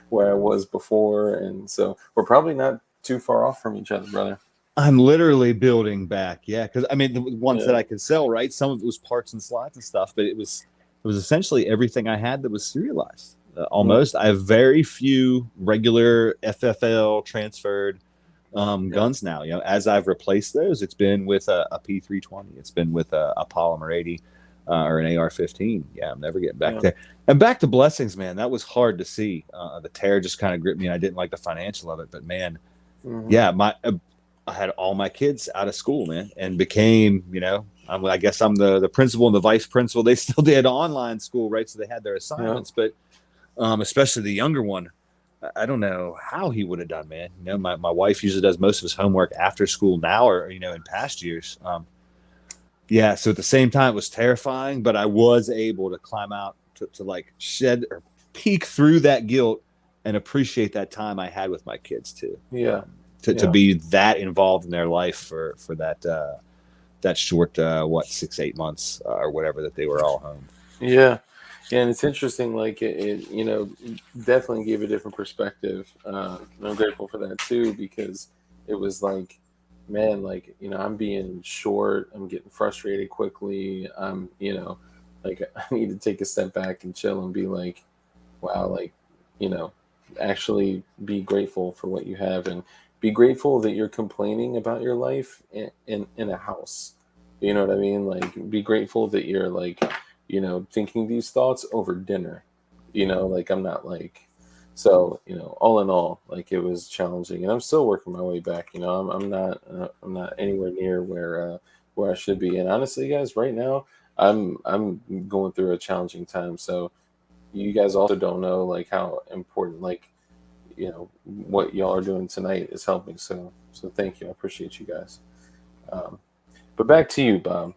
Speaker 1: where I was before. And so we're probably not too far off from each other, brother.
Speaker 2: I'm literally building back. Yeah, because I mean, the ones that
Speaker 1: Yeah.
Speaker 2: I could sell, right? Some of it was parts and slots and stuff, but it was essentially everything I had that was serialized.
Speaker 1: Yeah.
Speaker 2: Almost, I have very few regular FFL transferred
Speaker 1: Yeah.
Speaker 2: guns now. As I've replaced those, it's been with a P320. It's been with a Polymer 80 or an AR-15. Yeah, I'm never getting back
Speaker 1: Yeah.
Speaker 2: there. And back to blessings, man. That was hard to see. The tear just kind of gripped me, and I didn't like the financial of it. But man,
Speaker 1: Hmm.
Speaker 2: yeah, I had all my kids out of school, man, and became, I guess I'm the principal and the vice principal. They still did online school, right? So they had their
Speaker 1: Yeah.
Speaker 2: assignments, but especially the younger one, I don't know how he would have done, man. My wife usually does most of his homework after school now, or in past years. Yeah, so at the same time, it was terrifying, but I was able to climb out to like shed or peek through that guilt and appreciate that time I had with my kids too.
Speaker 1: Yeah.
Speaker 2: To
Speaker 1: Yeah.
Speaker 2: be that involved in their life for that short 6-8 months or whatever that they were all home.
Speaker 1: Yeah. Yeah, and it's interesting. Like definitely gave a different perspective. And I'm grateful for that too, because it was like, man, like I'm being short. I'm getting frustrated quickly. Like I need to take a step back and chill and be like, wow, like you know, actually be grateful for what you have, and be grateful that you're complaining about your life in a house. You know what I mean? Like, be grateful that you're like, thinking these thoughts over dinner. Like I'm not like, so all in all, like it was challenging, and I'm still working my way back. I'm not anywhere near where I should be. And honestly, guys, right now I'm going through a challenging time. So you guys also don't know like how important like what y'all are doing tonight is helping. So thank you. I appreciate you guys. Um, but back to you, Bob.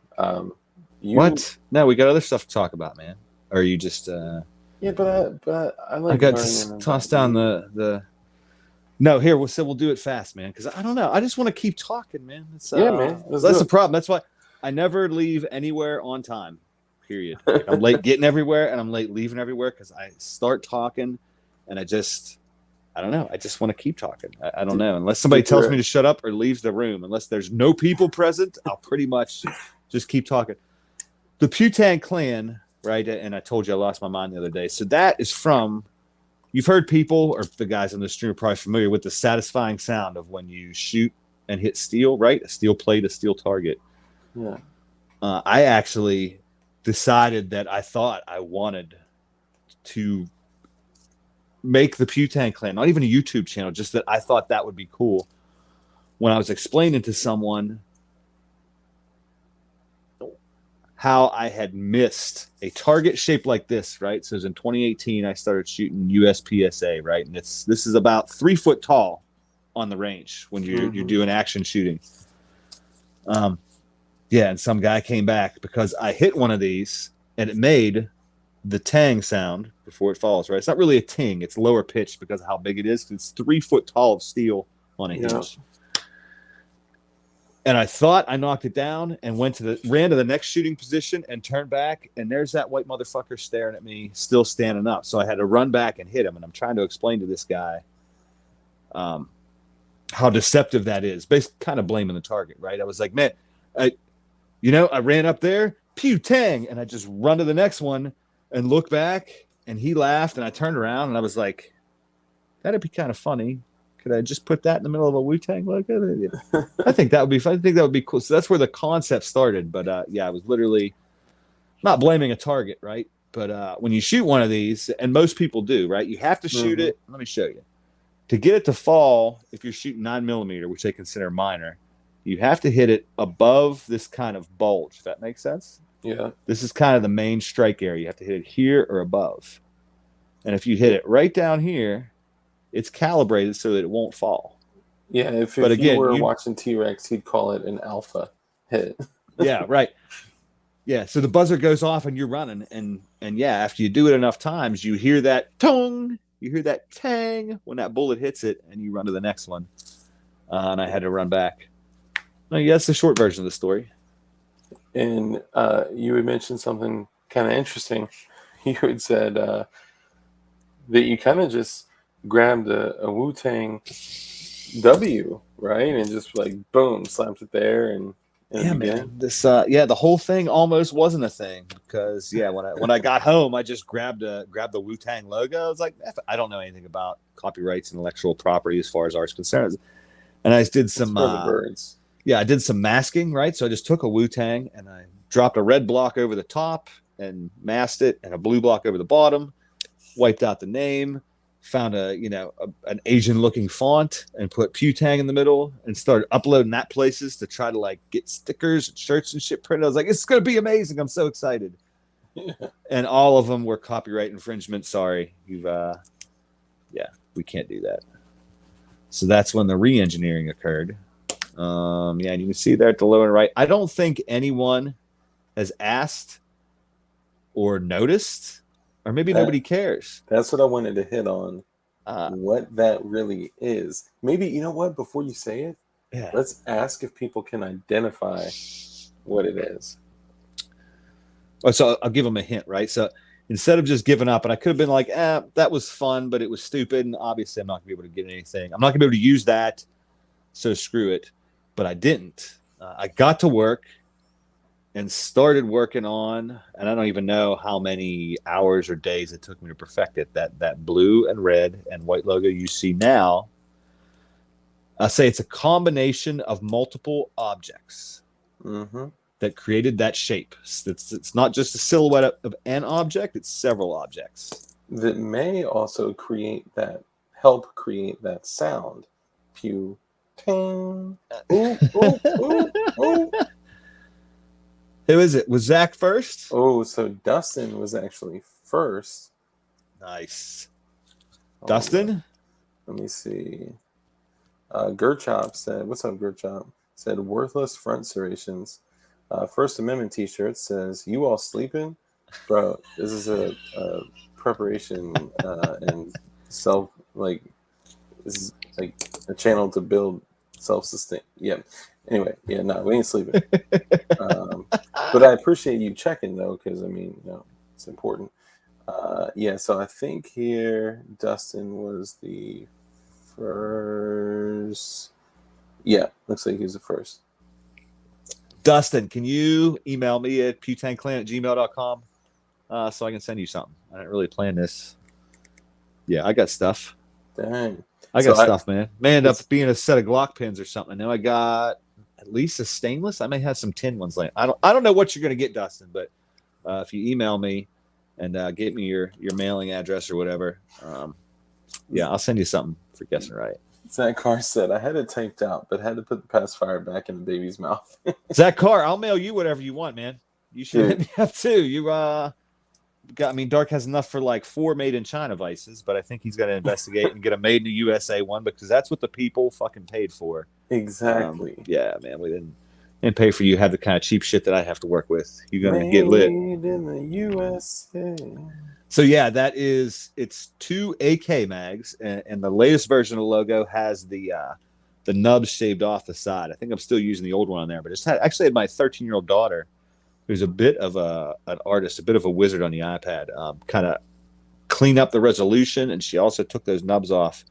Speaker 1: You
Speaker 2: What? No, we got other stuff to talk about, man. Or are you just
Speaker 1: Yeah, but I
Speaker 2: I
Speaker 1: like
Speaker 2: got
Speaker 1: learning
Speaker 2: to toss
Speaker 1: about
Speaker 2: down
Speaker 1: you.
Speaker 2: the no, here we'll do it fast, man, because I don't know. I just want to keep talking, man. It's
Speaker 1: Yeah, man, let's
Speaker 2: that's
Speaker 1: do
Speaker 2: the
Speaker 1: it.
Speaker 2: problem. That's why I never leave anywhere on time. Period. Like I'm late getting everywhere and I'm late leaving everywhere because I start talking and I don't know. I just want to keep talking. I don't
Speaker 1: Did,
Speaker 2: know. Unless somebody
Speaker 1: did
Speaker 2: tells me
Speaker 1: your
Speaker 2: to shut up or leaves the room, unless there's no people present, I'll pretty much just keep talking. The Pew Tang clan, right? And I told you I lost my mind the other day. So that is from, you've heard people, or the guys on the stream are probably familiar with the satisfying sound of when you shoot and hit steel, right? A steel plate, a steel target.
Speaker 1: Yeah.
Speaker 2: I actually decided that I thought I wanted to make the Pew Tang clan, not even a YouTube channel, just that I thought that would be cool. When I was explaining to someone how I had missed a target shaped like this, right? So it was in 2018, I started shooting USPSA, right? And this is about 3 foot tall on the range when you're
Speaker 1: Hmm.
Speaker 2: doing action shooting. Yeah, and some guy came back because I hit one of these and it made the tang sound before it falls, right? It's not really a ting, it's lower pitched because of how big it is. It's 3 foot tall of steel on a
Speaker 1: Yeah.
Speaker 2: hinge. And I thought I knocked it down and ran to the next shooting position and turned back, and there's that white motherfucker staring at me, still standing up. So I had to run back and hit him, and I'm trying to explain to this guy how deceptive that is. Basically, kind of blaming the target, right? I was like, man, I ran up there, Pew Tang, and I just run to the next one and look back, and he laughed, and I turned around, and I was like, that'd be kind of funny. Could I just put that in the middle of a Wu-Tang logo? I think that would be fun. I think that would be cool. So that's where the concept started. But yeah, I was literally not blaming a target, right? But when you shoot one of these, and most people do, right? You have to shoot
Speaker 1: Hmm.
Speaker 2: it. Let me show you. To get it to fall, if you're shooting 9mm, which they consider minor, you have to hit it above this kind of bulge. If that makes sense.
Speaker 1: Yeah.
Speaker 2: This is kind of the main strike area. You have to hit it here or above. And if you hit it right down here, it's calibrated so that it won't fall.
Speaker 1: Yeah, if
Speaker 2: But
Speaker 1: you
Speaker 2: again,
Speaker 1: were watching T-Rex, he'd call it an alpha hit.
Speaker 2: yeah, right. Yeah, so the buzzer goes off and you're running, and yeah, after you do it enough times, you hear that tong, you hear that tang when that bullet hits it, and you run to the next one. And I had to run back. No, yeah, that's the short version of the story.
Speaker 1: And you had mentioned something kind of interesting. You had said that you kind of just grabbed a Wu-Tang W, right? And just like boom, slapped it there and
Speaker 2: Yeah,
Speaker 1: began.
Speaker 2: man. This the whole thing almost wasn't a thing because when I got home, I just grabbed the Wu-Tang logo. I was like, I don't know anything about copyrights and intellectual property as far as art's concerned. And I did some
Speaker 1: for the birds.
Speaker 2: Yeah, I did some masking, right? So I just took a Wu-Tang and I dropped a red block over the top and masked it, and a blue block over the bottom, wiped out the name, found an Asian looking font and put Pew Tang in the middle and started uploading that places to try to like get stickers and shirts and shit printed. I was like, it's going to be amazing. I'm so excited. Yeah. And all of them were copyright infringement. Sorry. We can't do that. So that's when the re-engineering occurred. And you can see there at the lower right, I don't think anyone has asked or noticed, or maybe nobody cares.
Speaker 1: That's what I wanted to hit on. What that really is. Maybe, you know what, before you say it, let's ask if people can identify what it is.
Speaker 2: Oh, so I'll give them a hint, right? So instead of just giving up, and I could have been like, that was fun, but it was stupid, and obviously I'm not going to be able to get anything. I'm not going to be able to use that, so screw it. But I didn't. I got to work and started working on, and I don't even know how many hours or days it took me to perfect it. That blue and red and white logo you see now, I say it's a combination of multiple objects that created that shape. It's not just a silhouette of an object, it's several objects.
Speaker 1: That may also help create that sound. Pew Tang. Ooh, ooh, ooh, ooh.
Speaker 2: Who is it? Was Zach first?
Speaker 1: Oh, so Dustin was actually first.
Speaker 2: Nice. Dustin?
Speaker 1: Let me see. Gerchop said, what's up, Gerchop? Said, worthless front serrations. First Amendment t-shirt says, you all sleeping? Bro, this is a preparation and self, like, this is like a channel to build self-sustain. Yeah. Anyway, no, we ain't sleeping. But I appreciate you checking, though, because, I mean, it's important. So I think here Dustin was the first. Yeah, looks like he's the first.
Speaker 2: Dustin, can you email me at pewtangclan@gmail.com so I can send you something? I didn't really plan this. Yeah, I got stuff.
Speaker 1: Dang.
Speaker 2: I got stuff, man. May end up being a set of Glock pins or something. Now I got at least a stainless. I may have some tin ones later. I don't know what you're going to get, Dustin, but if you email me and get me your mailing address or whatever, I'll send you something for guessing right.
Speaker 1: Zach Carr said, I had it typed out, but had to put the pacifier back in the baby's mouth.
Speaker 2: Zach Carr, I'll mail you whatever you want, man. You should hit me up too. You Dark has enough for like 4 made in China vices, but I think he's going to investigate and get a made in the USA one because that's what the people fucking paid for.
Speaker 1: Exactly.
Speaker 2: Yeah, man, we didn't pay for you to have the kind of cheap shit that I have to work with. You're going to get lit.
Speaker 1: Made in the USA.
Speaker 2: So yeah, it's 2 AK mags, and the latest version of the logo has the nubs shaved off the side. I think I'm still using the old one on there, but actually had my 13-year-old daughter, who's a bit of an artist, a bit of a wizard on the iPad, kind of clean up the resolution, and she also took those nubs off.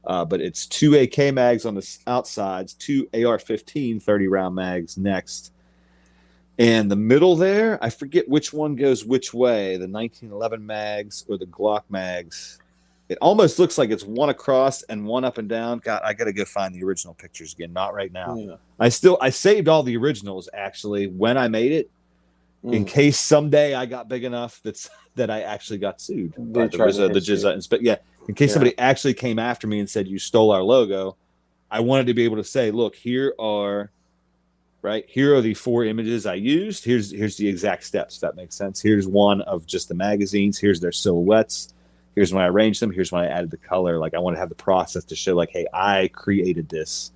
Speaker 2: But it's 2 AK mags on the outsides, 2 AR-15 30-round mags next. And the middle there, I forget which one goes which way, the 1911 mags or the Glock mags. It almost looks like it's one across and one up and down. God, I got to go find the original pictures again. Not right now. Yeah. I saved all the originals, actually, when I made it, in case someday I got big enough that I actually got sued by the Jizza. But in case somebody actually came after me and said, you stole our logo, I wanted to be able to say, look, here are right? Here are the 4 images I used. Here's the exact steps, if that makes sense. Here's one of just the magazines. Here's their silhouettes. Here's when I arranged them. Here's when I added the color. Like, I want to have the process to show, like, hey, I created this,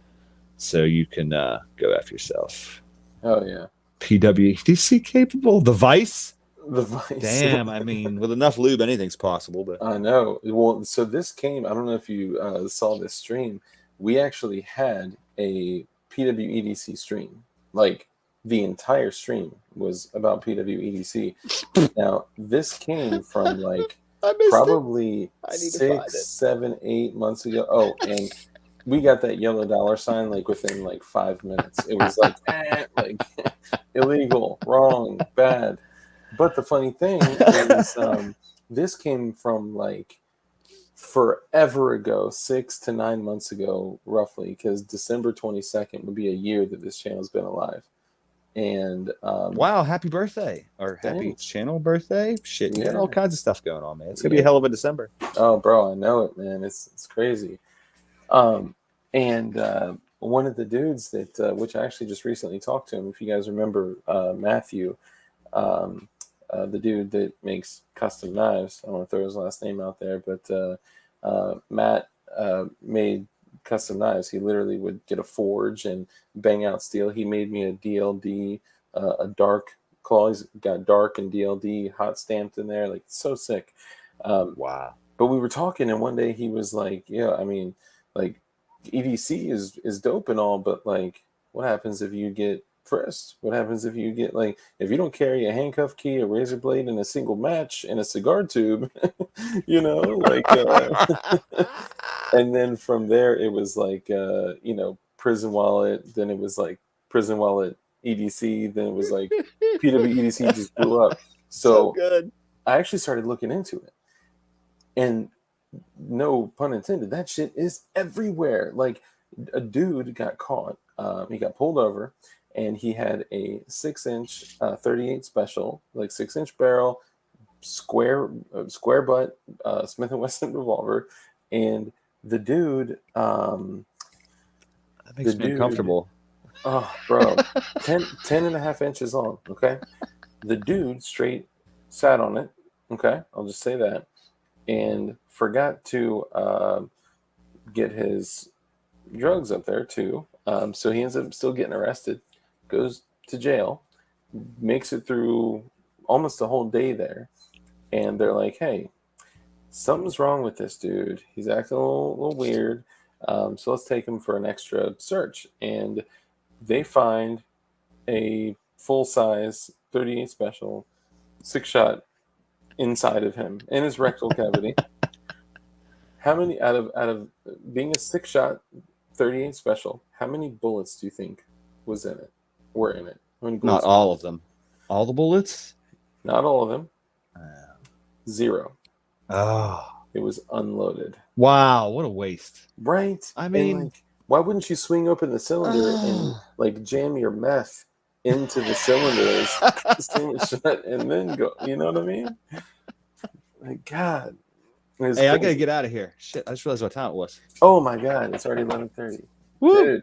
Speaker 2: so you can go after yourself.
Speaker 1: Oh yeah.
Speaker 2: PWDC capable. The Vice.
Speaker 1: The Vice.
Speaker 2: Damn, I mean, with enough lube, anything's possible. But
Speaker 1: I know. Well, so this came. I don't know if you saw this stream. We actually had a PWEDC stream. Like, the entire stream was about PWEDC. Now, this came from like probably 6, 7, 8 months ago. Oh, and we got that yellow dollar sign like within like 5 minutes. It was like, like illegal, wrong, bad. But the funny thing is, this came from like forever ago, 6 to 9 months ago, roughly, because December 22nd would be a year that this channel's been alive. And
Speaker 2: wow, happy birthday, or happy
Speaker 1: thanks.
Speaker 2: channel birthday. Shit, you got all kinds of stuff going on, man. It's gonna be
Speaker 1: Yeah.
Speaker 2: a hell of a December.
Speaker 1: Oh, bro, I know it, man. It's crazy. And one of the dudes that, which I actually just recently talked to him, if you guys remember Matthew, the dude that makes custom knives. I don't want to throw his last name out there, but Matt made custom knives. He literally would get a forge and bang out steel. He made me a DLD, a dark claw. He's got dark and DLD hot stamped in there. Like, so sick.
Speaker 2: Wow.
Speaker 1: But we were talking, and one day he was like, yeah, I mean, like, EDC is dope and all, but like, what happens if you get frisked? What happens if you get, like, if you don't carry a handcuff key, a razor blade, and a single match, and a cigar tube, you know, like, and then from there it was like, you know, prison wallet. Then it was like prison wallet EDC. Then it was like PWEDC just blew up. So
Speaker 2: good.
Speaker 1: I actually started looking into it, and no pun intended, that shit is everywhere. Like, a dude got caught. He got pulled over, and he had a 6-inch 38 special, like 6-inch barrel, square butt Smith & Wesson revolver, and the dude,
Speaker 2: That makes me uncomfortable.
Speaker 1: Oh, bro, 10 and a half inches long. Okay, the dude straight sat on it. Okay, I'll just say that, and forgot to get his drugs up there too. So he ends up still getting arrested, goes to jail, makes it through almost a whole day there, and they're like, hey, something's wrong with this dude. He's acting a little weird. So let's take him for an extra search. And they find a full-size 38 special 6-shot inside of him in his rectal cavity. How many out of being a 6-shot 38 special, how many bullets do you think were in it? How many bullets?
Speaker 2: Not all of them. All the bullets?
Speaker 1: Not all of them. 0.
Speaker 2: Oh.
Speaker 1: It was unloaded.
Speaker 2: Wow, what a waste.
Speaker 1: Right?
Speaker 2: I mean,
Speaker 1: and like, why wouldn't you swing open the cylinder and like jam your meth into the cylinders, shut, and then go? You know what I mean? Like, God.
Speaker 2: Hey, I gotta get out of here. Shit, I just realized what time it was.
Speaker 1: Oh my God, it's already 11:30. Dude.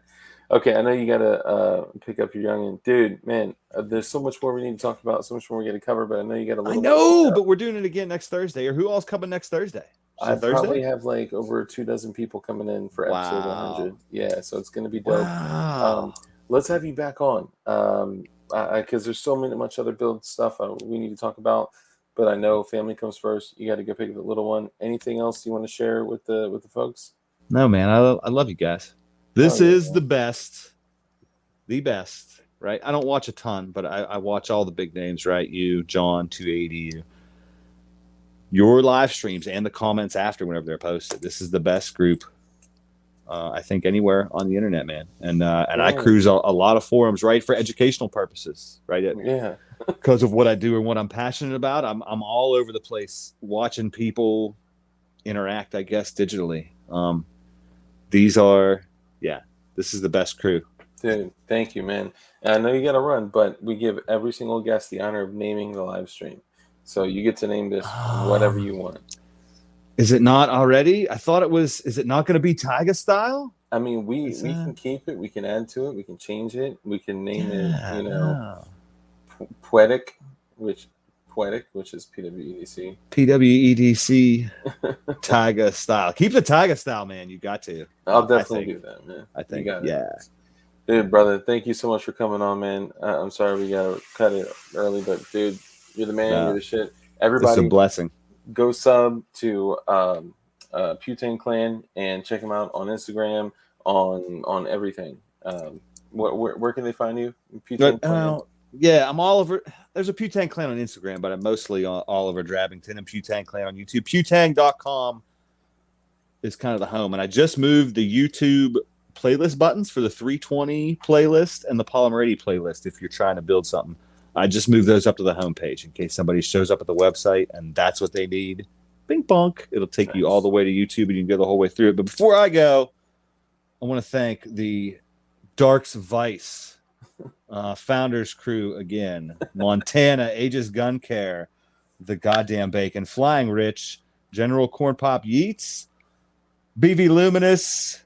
Speaker 1: Okay, I know you gotta pick up your youngin'. Dude, man, there's so much more we need to talk about, so much more we gotta cover, but I know you got a little.
Speaker 2: I know, but we're doing it again next Thursday. Or who else coming next Thursday?
Speaker 1: I probably have like over 24 people coming in for episode 100. Yeah, so it's gonna be dope.
Speaker 2: Wow.
Speaker 1: Let's have you back on, because there's so much other build stuff we need to talk about. But I know family comes first. You got to go pick up the little one. Anything else you want to share with the folks?
Speaker 2: No, man. I love you guys. This is the best, right? I don't watch a ton, but I watch all the big names, right? You, John, 280, your live streams and the comments after whenever they're posted. This is the best group, I think, anywhere on the internet, man. And I cruise a lot of forums, right, for educational purposes, right?
Speaker 1: Yeah.
Speaker 2: Because of what I do and what I'm passionate about, I'm all over the place watching people interact, I guess, digitally. This is the best crew.
Speaker 1: Dude, thank you, man. And I know you got to run, but we give every single guest the honor of naming the live stream. So you get to name this whatever you want.
Speaker 2: Is it not already? I thought it was. Is it not going to be Tyga style?
Speaker 1: I mean, we
Speaker 2: It's,
Speaker 1: we can keep it. We can add to it. We can change it. We can name it,
Speaker 2: yeah, no.
Speaker 1: poetic, which which is PWEDC.
Speaker 2: PWEDC Tyga style. Keep the Tyga style, man. You got to.
Speaker 1: I'll
Speaker 2: I
Speaker 1: definitely
Speaker 2: think.
Speaker 1: do that, man.
Speaker 2: I
Speaker 1: You
Speaker 2: think.
Speaker 1: got it,
Speaker 2: Yeah.
Speaker 1: dude, brother. Thank you so much for coming on, man. I'm sorry we gotta cut it early, but dude, you're the man. You're
Speaker 2: No.
Speaker 1: the shit.
Speaker 2: It's a
Speaker 1: Everybody,
Speaker 2: blessing.
Speaker 1: go sub to Pew Tang Clan and check them out on Instagram, on everything. Where can they find you? Pew Tang
Speaker 2: But
Speaker 1: Clan.
Speaker 2: yeah, I'm Oliver. There's a Pew Tang Clan on Instagram, but I'm mostly on Oliver Drabington and Pew Tang Clan on YouTube. PewTang.com is kind of the home. And I just moved the YouTube playlist buttons for the 320 playlist and the Polymer 80 playlist if you're trying to build something. I just moved those up to the homepage in case somebody shows up at the website and that's what they need. Bing bonk. It'll take you all the way to YouTube and you can go the whole way through it. But before I go, I want to thank the Dark's Vice founders crew again. Montana, Aegis Gun Care, The Goddamn Bacon, Flying Rich, General Corn Pop Yeats, BV Luminous,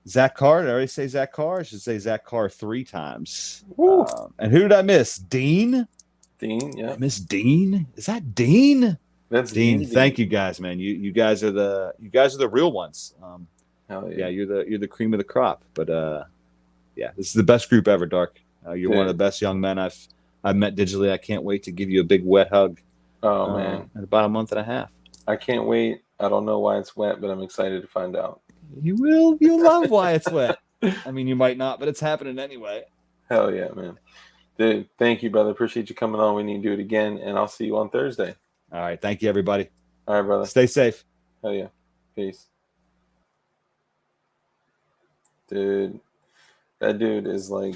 Speaker 2: Zach Carr. Did I already say Zach Carr? I should say Zach Carr 3 times. And who did I miss? Dean?
Speaker 1: Dean, yeah.
Speaker 2: I miss Dean? Is that Dean?
Speaker 1: That's
Speaker 2: Dean. Thank you guys, man. You guys are the real ones.
Speaker 1: Hell
Speaker 2: yeah, you're the cream of the crop. But yeah, this is the best group ever, Dark. You're one of the best young men I've met digitally. I can't wait to give you a big wet hug.
Speaker 1: Oh man,
Speaker 2: in about a month and a half.
Speaker 1: I can't wait. I don't know why it's wet, but I'm excited to find out.
Speaker 2: You will. You'll love why it's wet. I mean, you might not, but it's happening anyway.
Speaker 1: Hell yeah, man. Dude, thank you, brother. Appreciate you coming on. We need to do it again, and I'll see you on Thursday.
Speaker 2: All right. Thank you, everybody.
Speaker 1: All right, brother.
Speaker 2: Stay safe.
Speaker 1: Hell yeah. Peace. Dude, that dude is like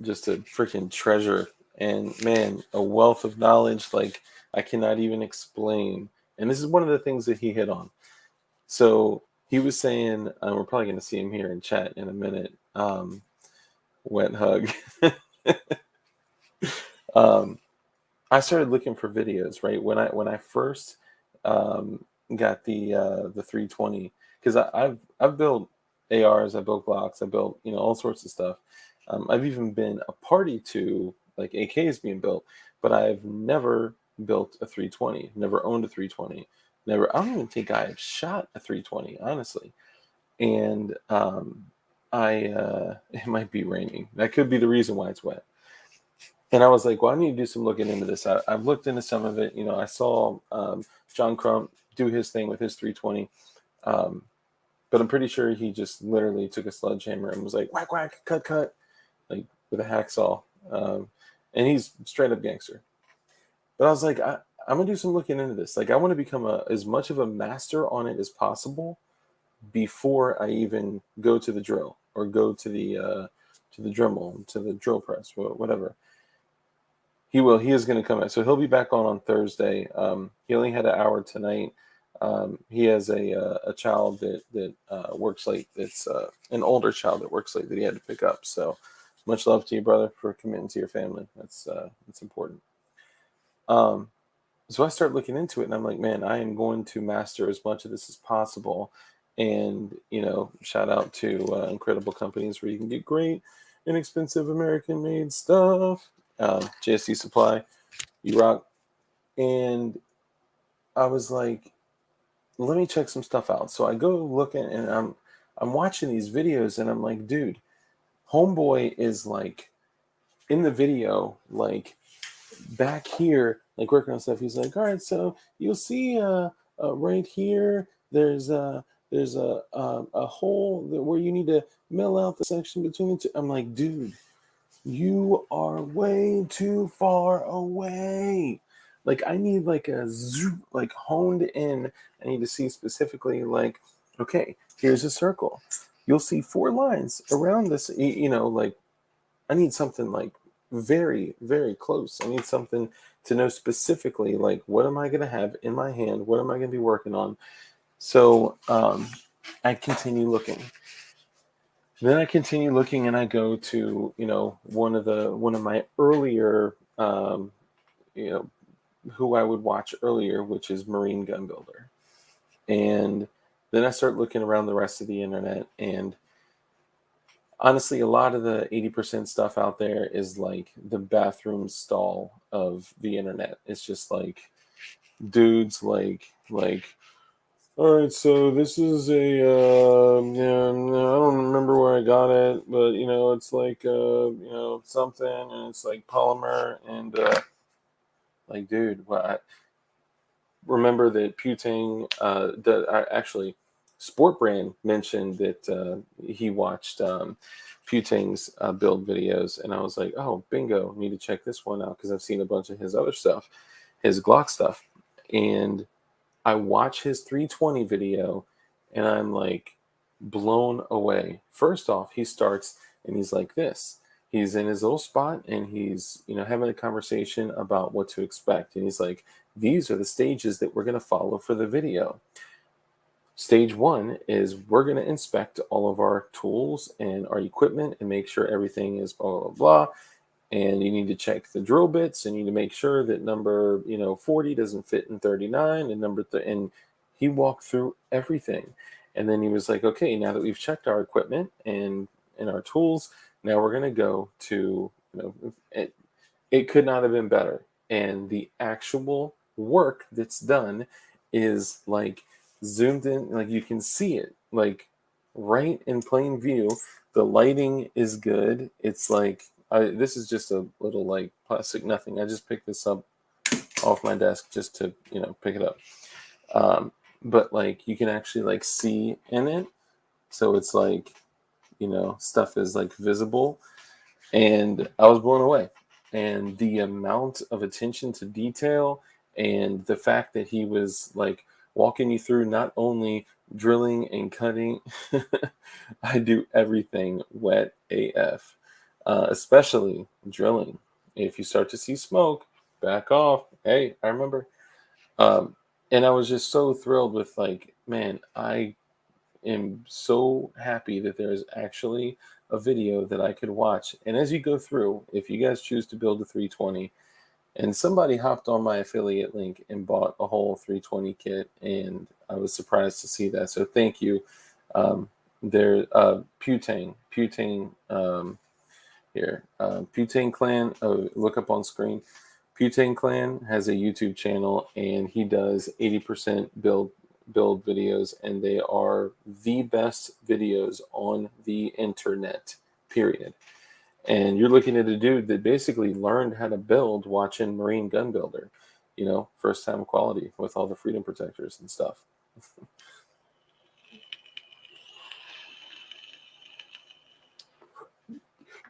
Speaker 1: just a freaking treasure. And man, a wealth of knowledge like I cannot even explain. And this is one of the things that he hit on. So he was saying, we're probably going to see him here in chat in a minute. Wet hug. I started looking for videos, right? When I first got the 320, because I've built ARs, I built Glocks, I built all sorts of stuff. I've even been a party to like AKs being built, but I've never built a 320, never owned a 320, never. I don't even think I've shot a 320, honestly. And it might be raining. That could be the reason why it's wet. And I was like, well, I need to do some looking into this. I've looked into some of it. I saw John Crump do his thing with his 320. But I'm pretty sure he just literally took a sledgehammer and was like, whack, whack, cut, cut, like with a hacksaw. And he's straight up gangster. But I was like, I'm going to do some looking into this. Like, I want to become as much of a master on it as possible before I even go to the drill or go to the Dremel, to the drill press, whatever. He is going to come out. So he'll be back on Thursday. He only had an hour tonight. He has a child that works late. It's an older child that works late that he had to pick up. So much love to you, brother, for committing to your family. That's important. So I start looking into it, and I'm like, man, I am going to master as much of this as possible. And shout out to incredible companies where you can get great, inexpensive American-made stuff. JSC Supply, you rock. And I was like, let me check some stuff out. So I go looking, and I'm watching these videos, and I'm like, dude, homeboy is like in the video, like back here, like working on stuff. He's like, all right, so you'll see right here, there's a hole where you need to mill out the section between the two. I'm like, dude, you are way too far away. Like, I need like a zoom, like honed in. I need to see specifically, like, okay, here's a circle. You'll see 4 lines around this, like, I need something like very, very close. I need something to know specifically, like, what am I going to have in my hand? What am I going to be working on? So I continue looking. Then I continue looking, and I go to one of my earlier who I would watch earlier, which is Marine Gun Builder, and Then I start looking around the rest of the internet, and honestly, a lot of the 80% stuff out there is like the bathroom stall of the internet. It's just like dudes like all right, so this is a yeah, no, I don't remember where I got it, but it's like something, and it's like polymer, and like, dude, what? Remember that Pew Tang, actually, Sport Brand mentioned that he watched Pew Tang's build videos, and I was like, oh, bingo, need to check this one out because I've seen a bunch of his other stuff, his Glock stuff, and I watch his 320 video, and I'm like blown away. First off, he starts and he's like this. He's in his little spot and he's, having a conversation about what to expect. And he's like, these are the stages that we're going to follow for the video. Stage one is we're going to inspect all of our tools and our equipment and make sure everything is blah, blah, blah. And you need to check the drill bits, and you need to make sure that number 40 doesn't fit in 39, and and he walked through everything. And then he was like, okay, now that we've checked our equipment and our tools, now we're going to go to it could not have been better. And the actual work that's done is like zoomed in, like you can see it like right in plain view. The lighting is good. It's like this is just a little like plastic nothing. I just picked this up off my desk just to pick it up. But like you can actually like see in it, so it's like stuff is like visible, and I was blown away. And the amount of attention to detail, and the fact that he was like walking you through not only drilling and cutting, I do everything wet AF, especially drilling. If you start to see smoke, back off. Hey, I remember. Um, and I was just so thrilled with like, man, I am so happy that there's actually a video that I could watch. And as you go through, if you guys choose to build a 320, and somebody hopped on my affiliate link and bought a whole 320 kit, and I was surprised to see that. So thank you. There, Pew Tang, here, Pew Tang Clan. Oh, look up on screen. Pew Tang Clan has a YouTube channel, and he does 80% build videos, and they are the best videos on the internet, period. And you're looking at a dude that basically learned how to build watching Marine Gun Builder, first time quality with all the freedom protectors and stuff.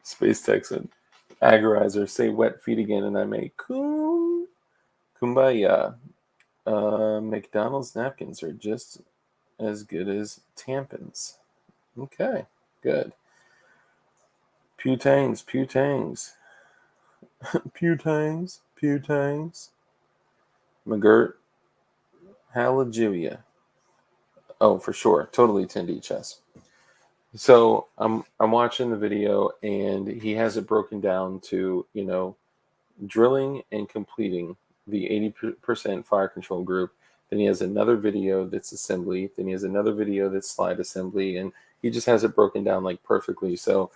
Speaker 1: Space Texan Agorizer, say wet feet again, and I make kumbaya. McDonald's napkins are just as good as tampons. Okay, good. Pew Tangs, Pew Tangs. Pew Tangs, Pew Tangs. McGirt, Hallelujah. Oh, for sure. Totally 10D chess. So I'm watching the video, and he has it broken down to, drilling and completing the 80% fire control group. Then he has another video that's assembly. Then he has another video that's slide assembly, and he just has it broken down like perfectly. So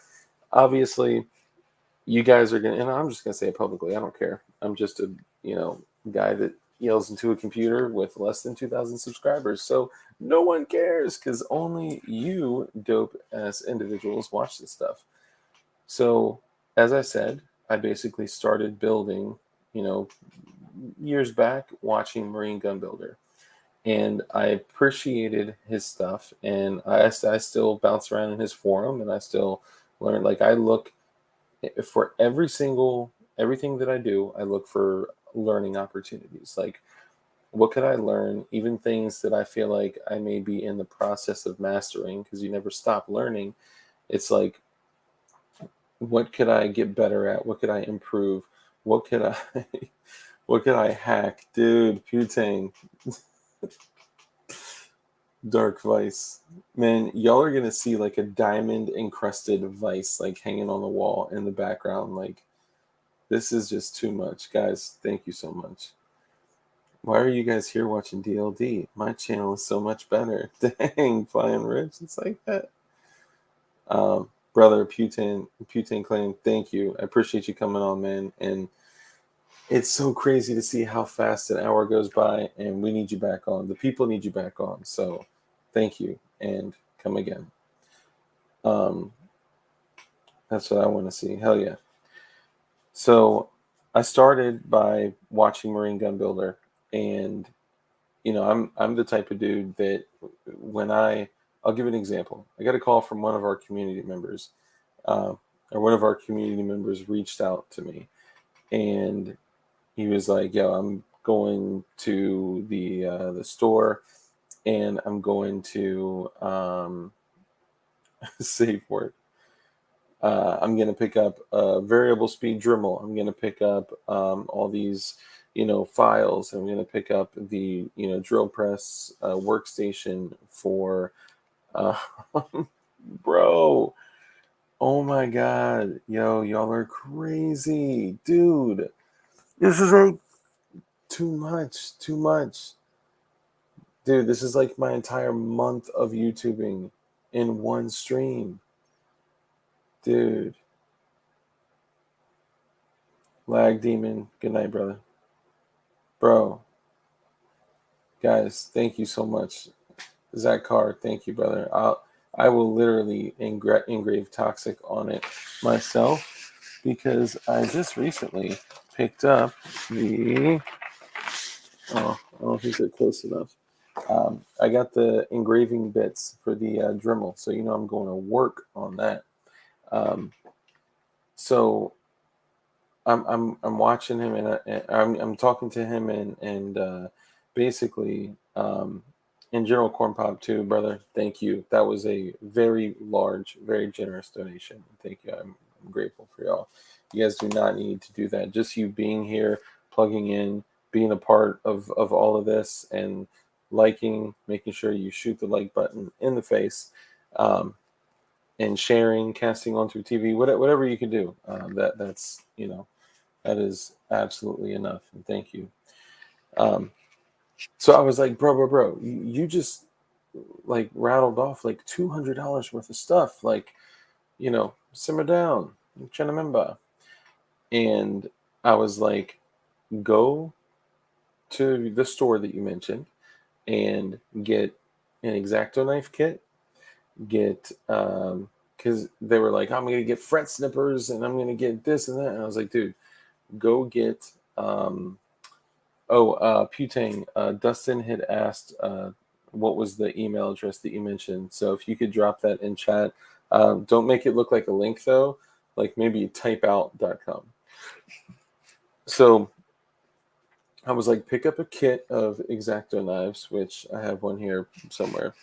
Speaker 1: obviously you guys are gonna, and I'm just gonna say it publicly. I don't care. I'm just a guy that yells into a computer with less than 2,000 subscribers. So no one cares because only you dope ass individuals watch this stuff. So as I said, I basically started building, years back watching Marine Gun Builder, and I appreciated his stuff, and I still bounce around in his forum, and I still learn. Like I look for everything that I do, I look for learning opportunities. Like, what could I learn? Even things that I feel like I may be in the process of mastering, because you never stop learning. It's like, what could I get better at? What could I improve? What could I what could I hack? Dude, Pew Tang. Dark Vice. Man, y'all are gonna see like a diamond encrusted vice like hanging on the wall in the background. Like, this is just too much. Guys, thank you so much. Why are you guys here watching DLD? My channel is so much better. Dang, Flying Rich, it's like that. Brother Pew Tang Clan, thank you. I appreciate you coming on, man. And it's so crazy to see how fast an hour goes by, and we need you back on. The people need you back on. So thank you, and come again. That's what I want to see. Hell yeah. So I started by watching Marine Gun Builder, and I'm the type of dude that when I'll give an example. I got a call from one of our community members, or one of our community members reached out to me, and he was like, "Yo, I'm going to the store, and I'm going to safe word. I'm going to pick up a variable speed Dremel. I'm going to pick up all these, files. I'm going to pick up the, drill press workstation for, uh, bro. Oh my God. Yo, y'all are crazy. Dude, this is like too much, too much. Dude, this is like my entire month of YouTubing in one stream. Dude. Lag Demon, good night, brother. Bro, guys, thank you so much. Zach Carr, thank you, brother. I will literally engrave Toxic on it myself because I just recently picked up the. Oh, I don't think they're close enough. I got the engraving bits for the Dremel, so I'm going to work on that. So I'm watching him, and I'm talking to him, and basically, in General Corn Pop too, brother. Thank you. That was a very large, very generous donation. Thank you. I'm grateful for y'all. You guys do not need to do that. Just you being here, plugging in, being a part of all of this, and liking, making sure you shoot the like button in the face. And sharing, casting onto TV, whatever you can do. That's that is absolutely enough. And thank you. So I was like, bro, you just like rattled off like $200 worth of stuff. Like, simmer down. I'm trying to remember. And I was like, go to the store that you mentioned and get an X-Acto knife kit. Get because they were like, I'm gonna get fret snippers and I'm gonna get this and that. And I was like, dude, go get Pew Tang. Dustin had asked what was the email address that you mentioned. So if you could drop that in chat. Don't make it look like a link though. Like maybe typeout.com. So I was like, pick up a kit of X-Acto knives, which I have one here somewhere,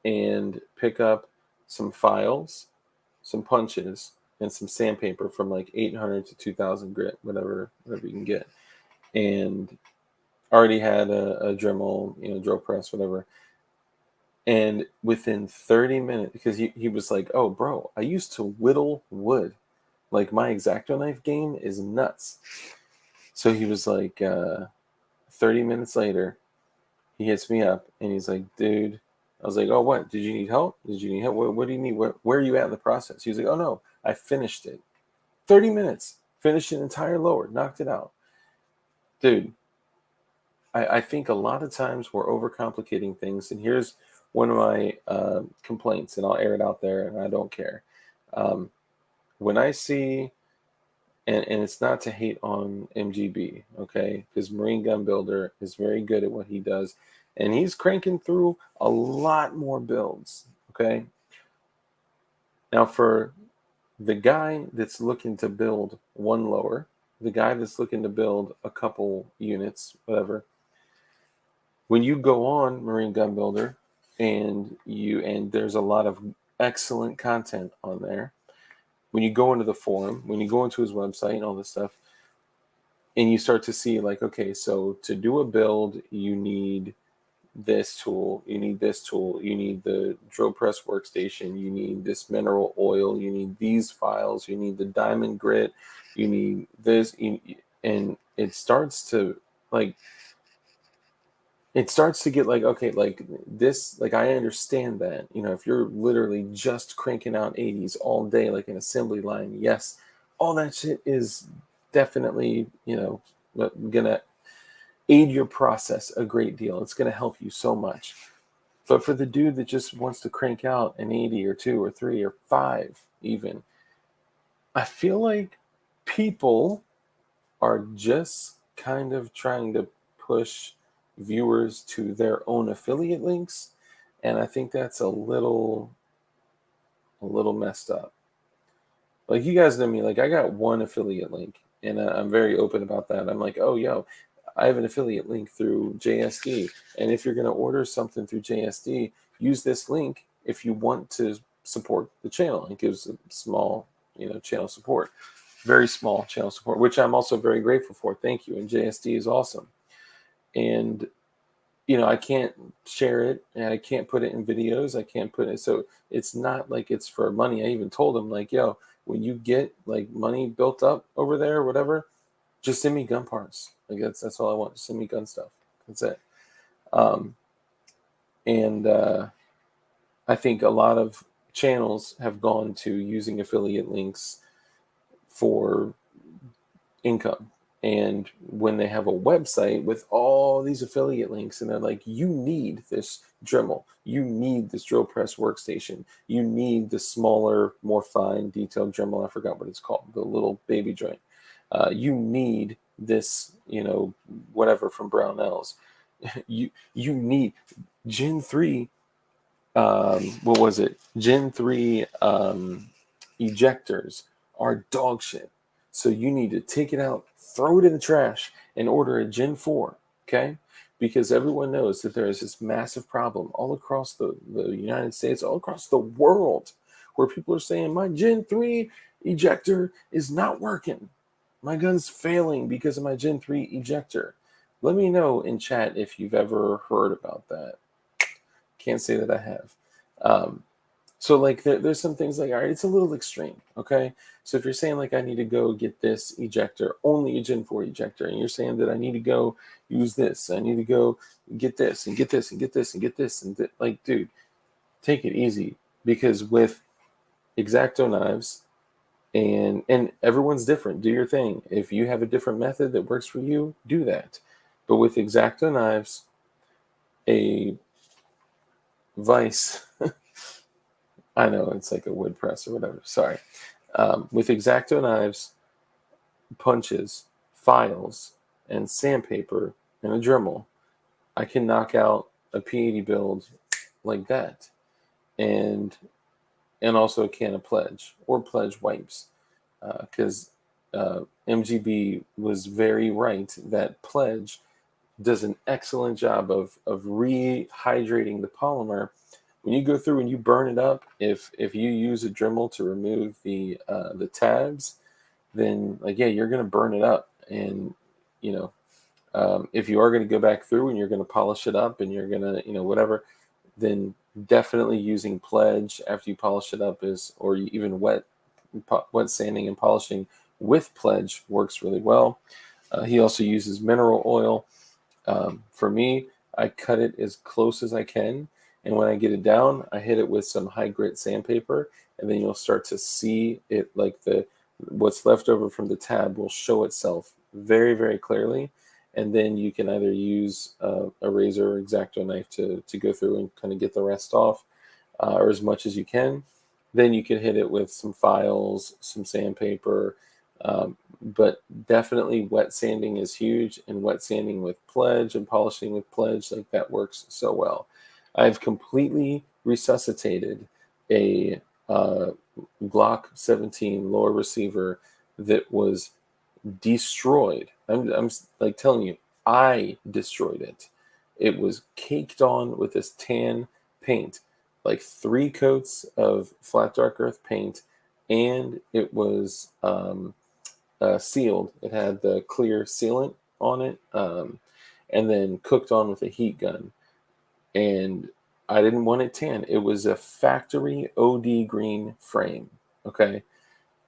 Speaker 1: and pick up some files, some punches, and some sandpaper from like 800 to 2000 grit, whatever you can get. And already had a Dremel, drill press, whatever. And within 30 minutes, because he was like, oh, bro, I used to whittle wood. Like my X-Acto knife game is nuts. So he was like, 30 minutes later, he hits me up and he's like, dude, I was like, oh, what? Did you need help? Did you need help? What do you need? Where are you at in the process? He was like, oh, no, I finished it. 30 minutes. Finished an entire lower. Knocked it out. Dude, I think a lot of times we're overcomplicating things. And here's one of my complaints, and I'll air it out there, and I don't care. When I see, and it's not to hate on MGB, okay? Because Marine Gun Builder is very good at what he does. And he's cranking through a lot more builds, okay? Now, for the guy that's looking to build one lower, the guy that's looking to build a couple units, whatever, when you go on Marine Gun Builder and there's a lot of excellent content on there, when you go into the forum, when you go into his website and all this stuff, and you start to see like, okay, so to do a build, you need this tool, you need this tool, you need the drill press workstation, you need this mineral oil, you need these files, you need the diamond grit, you need this, and it starts to like it starts to get like, okay, like this, like I understand that, if you're literally just cranking out 80s all day, like an assembly line, yes, all that shit is definitely, gonna aid your process a great deal. It's gonna help you so much. But for the dude that just wants to crank out an 80 or two or three or five, even, I feel like people are just kind of trying to push viewers to their own affiliate links, and I think that's a little messed up. Like, you guys know me, like I got one affiliate link, and I'm very open about that. I'm like, oh yo, I have an affiliate link through JSD, and if you're going to order something through JSD, use this link if you want to support the channel. It gives a small, channel support, very small channel support, which I'm also very grateful for. Thank you. And JSD is awesome. And I can't share it, and I can't put it in videos. I can't put it, so it's not like it's for money. I even told him, like, yo, when you get like money built up over there or whatever, just send me gun parts. Like, that's all I want. Just send me gun stuff. That's it. Um, and I think a lot of channels have gone to using affiliate links for income. And when they have a website with all these affiliate links, and they're like, you need this Dremel, you need this drill press workstation, you need the smaller, more fine, detailed Dremel. I forgot what it's called, the little baby joint. You need this, whatever from Brownells. You need Gen 3. What was it? Gen 3 ejectors are dog shit. So you need to take it out, throw it in the trash, and order a Gen 4, okay? Because everyone knows that there is this massive problem all across the United States, all across the world, where people are saying, my Gen 3 ejector is not working. My gun's failing because of my Gen 3 ejector. Let me know in chat if you've ever heard about that. Can't say that I have. So like there's some things like, all right, it's a little extreme, okay? So if you're saying like I need to go get this ejector, only a Gen 4 ejector, and you're saying that I need to go use this, I need to go get this and get this and get this and get this and like, dude, take it easy, because with X-Acto knives, and everyone's different. Do your thing. If you have a different method that works for you, do that. But with X-Acto knives, a vise. I know it's like a wood press or whatever. Sorry. With X-Acto knives, punches, files, and sandpaper and a Dremel, I can knock out a P80 build like that, and also a can of Pledge or Pledge wipes, because MGB was very right that Pledge does an excellent job of rehydrating the polymer. When you go through and you burn it up, if you use a Dremel to remove the tabs, then like, yeah, you're gonna burn it up. And if you are going to go back through and you're going to polish it up and you're going to whatever, then definitely using Pledge after you polish it up or even wet sanding and polishing with Pledge works really well. He also uses mineral oil. For me, I cut it as close as I can, and when I get it down, I hit it with some high grit sandpaper, and then you'll start to see it, like what's left over from the tab will show itself very, very clearly. And then you can either use a razor or X-Acto knife to go through and kind of get the rest off, or as much as you can. Then you can hit it with some files, some sandpaper, but definitely wet sanding is huge, and wet sanding with Pledge and polishing with Pledge, like that works so well. I've completely resuscitated a Glock 17 lower receiver that was destroyed. I'm like telling you, I destroyed it. It was caked on with this tan paint, like 3 coats of flat dark earth paint, and it was sealed. It had the clear sealant on it, and then cooked on with a heat gun. And I didn't want it tan. It was a factory OD green frame. Okay.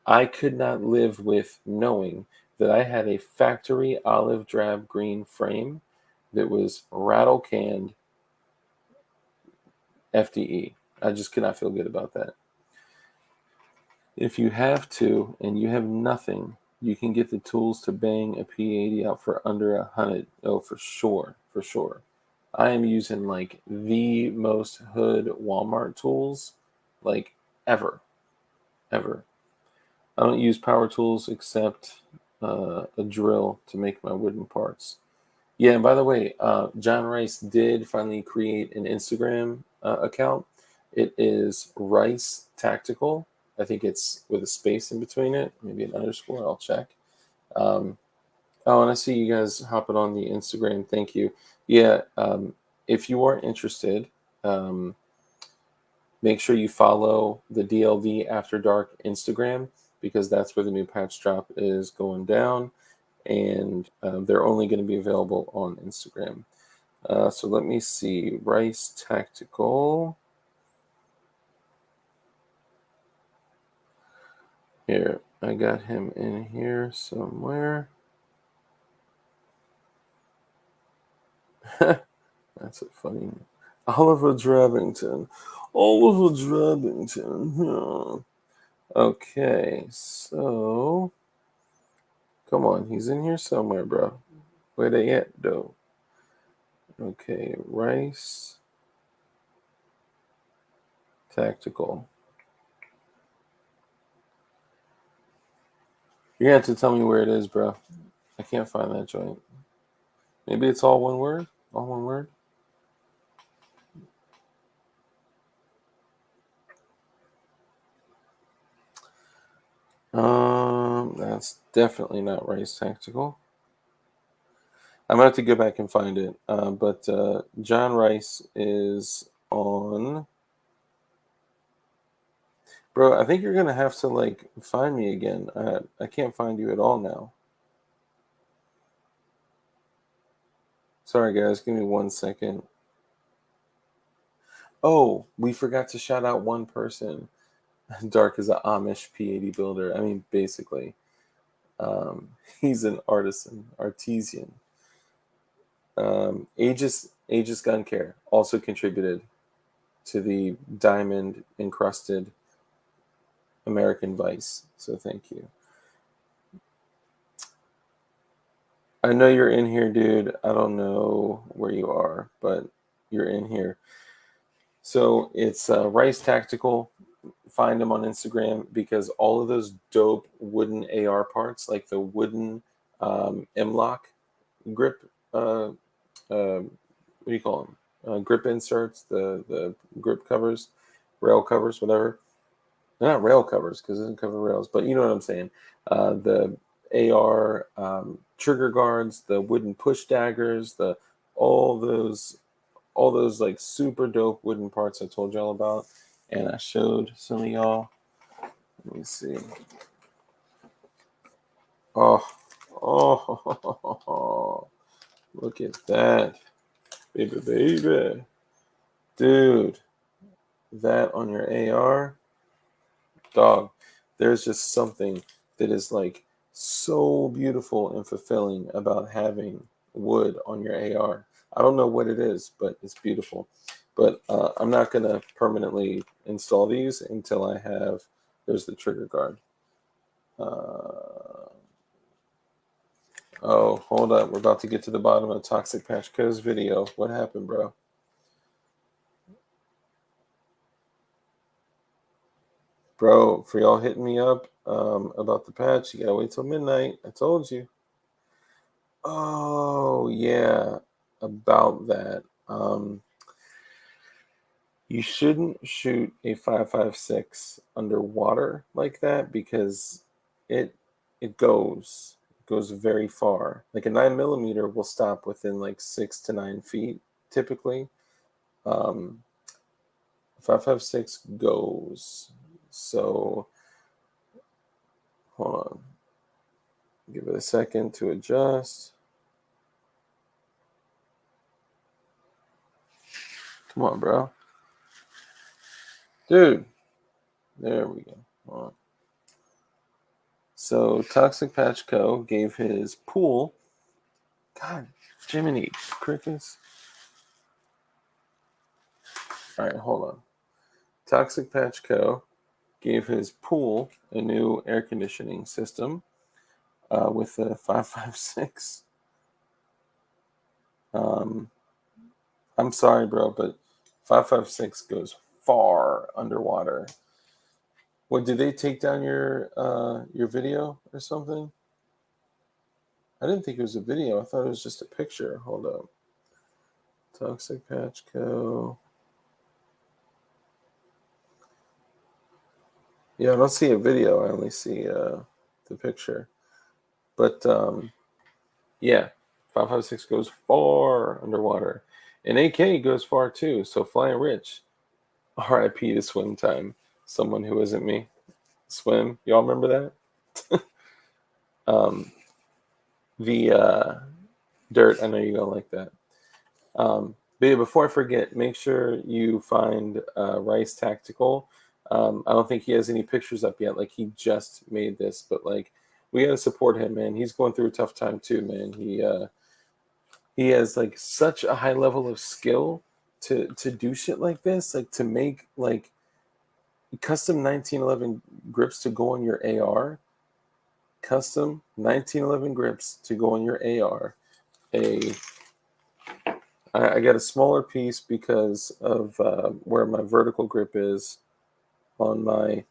Speaker 1: I could not live with knowing that I had a factory olive drab green frame that was rattle canned FDE. I just could not feel good about that. If you have to and you have nothing, you can get the tools to bang a P80 out for under 100. Oh, for sure, for sure. I am using like the most hood Walmart tools like ever, ever. I don't use power tools except a drill to make my wooden parts. Yeah, and by the way, John Rice did finally create an Instagram account. It is Rice Tactical. I think it's with a space in between it, maybe an underscore. I'll check. Um, oh, and I see you guys hopping on the Instagram. Thank you. Yeah, if you are interested, um, make sure you follow the DLD After Dark Instagram because that's where the new patch drop is going down, and they're only going to be available on Instagram. So let me see. Rice Tactical. Here, I got him in here somewhere. That's a funny name. Oliver Drabington. Oliver Drabington. Yeah. Okay, so come on, he's in here somewhere, bro. Where they at, though? Okay, Rice Tactical. You're gonna have to tell me where it is, bro. I can't find that joint. Maybe it's all one word? All one word? That's definitely not Rice Tactical. I'm gonna have to go back and find it. But John Rice is on. Bro, I think you're gonna have to like find me again. I can't find you at all now. Sorry guys, give me 1 second. Oh, we forgot to shout out one person. Dark is an Amish P80 builder. I mean, basically, he's an artisan. Aegis Gun Care also contributed to the diamond encrusted American Vice. So thank you. I know you're in here, dude. I don't know where you are, but you're in here. So it's Rice Tactical. Find him on Instagram because all of those dope wooden AR parts, like the wooden M-lock grip, what do you call them? Grip inserts, the grip covers, rail covers, whatever. They're not rail covers because it doesn't cover rails, but you know what I'm saying. The AR trigger guards, the wooden push daggers, the all those all those like super dope wooden parts I told y'all about, and I showed some of y'all. Let me see. Oh, oh, look at that, baby, dude. That on your AR, dog. There's just something that is like so beautiful and fulfilling about having wood on your AR. I don't know what it is, but it's beautiful. But I'm not going to permanently install these until I have, there's the trigger guard. Oh, hold up. We're about to get to the bottom of Toxic Patch Co's video. What happened, bro? Bro, for y'all hitting me up about the patch, you gotta wait till midnight. I told you. Oh, yeah, about that. You shouldn't shoot a 5.56 underwater like that because it goes very far. Like a 9mm will stop within like 6 to 9 feet typically. 5.56 goes. So hold on. Give it a second to adjust. Come on, bro. Dude. There we go. Hold on. So Toxic Patch Co. gave his pool God, Jiminy Crickets. All right, hold on. Toxic Patch Co. gave his pool a new air conditioning system with a 556. I'm sorry, bro, but 556 goes far underwater. What, did they take down your video or something? I didn't think it was a video. I thought it was just a picture. Hold up. Toxic Patch Co. Yeah, I don't see a video. I only see the picture. But yeah, 556 goes far underwater. And AK goes far too. So Flying Rich, RIP to swim time. Someone who isn't me. Swim. Y'all remember that? The dirt. I know you're going to like that. But yeah, before I forget, make sure you find Rice Tactical. I don't think he has any pictures up yet. Like, he just made this, but like, we gotta support him, man. He's going through a tough time too, man. He has like such a high level of skill to do shit like this, like to make like custom 1911 grips to go on your AR. Custom 1911 grips to go on your AR. I got a smaller piece because of where my vertical grip is on my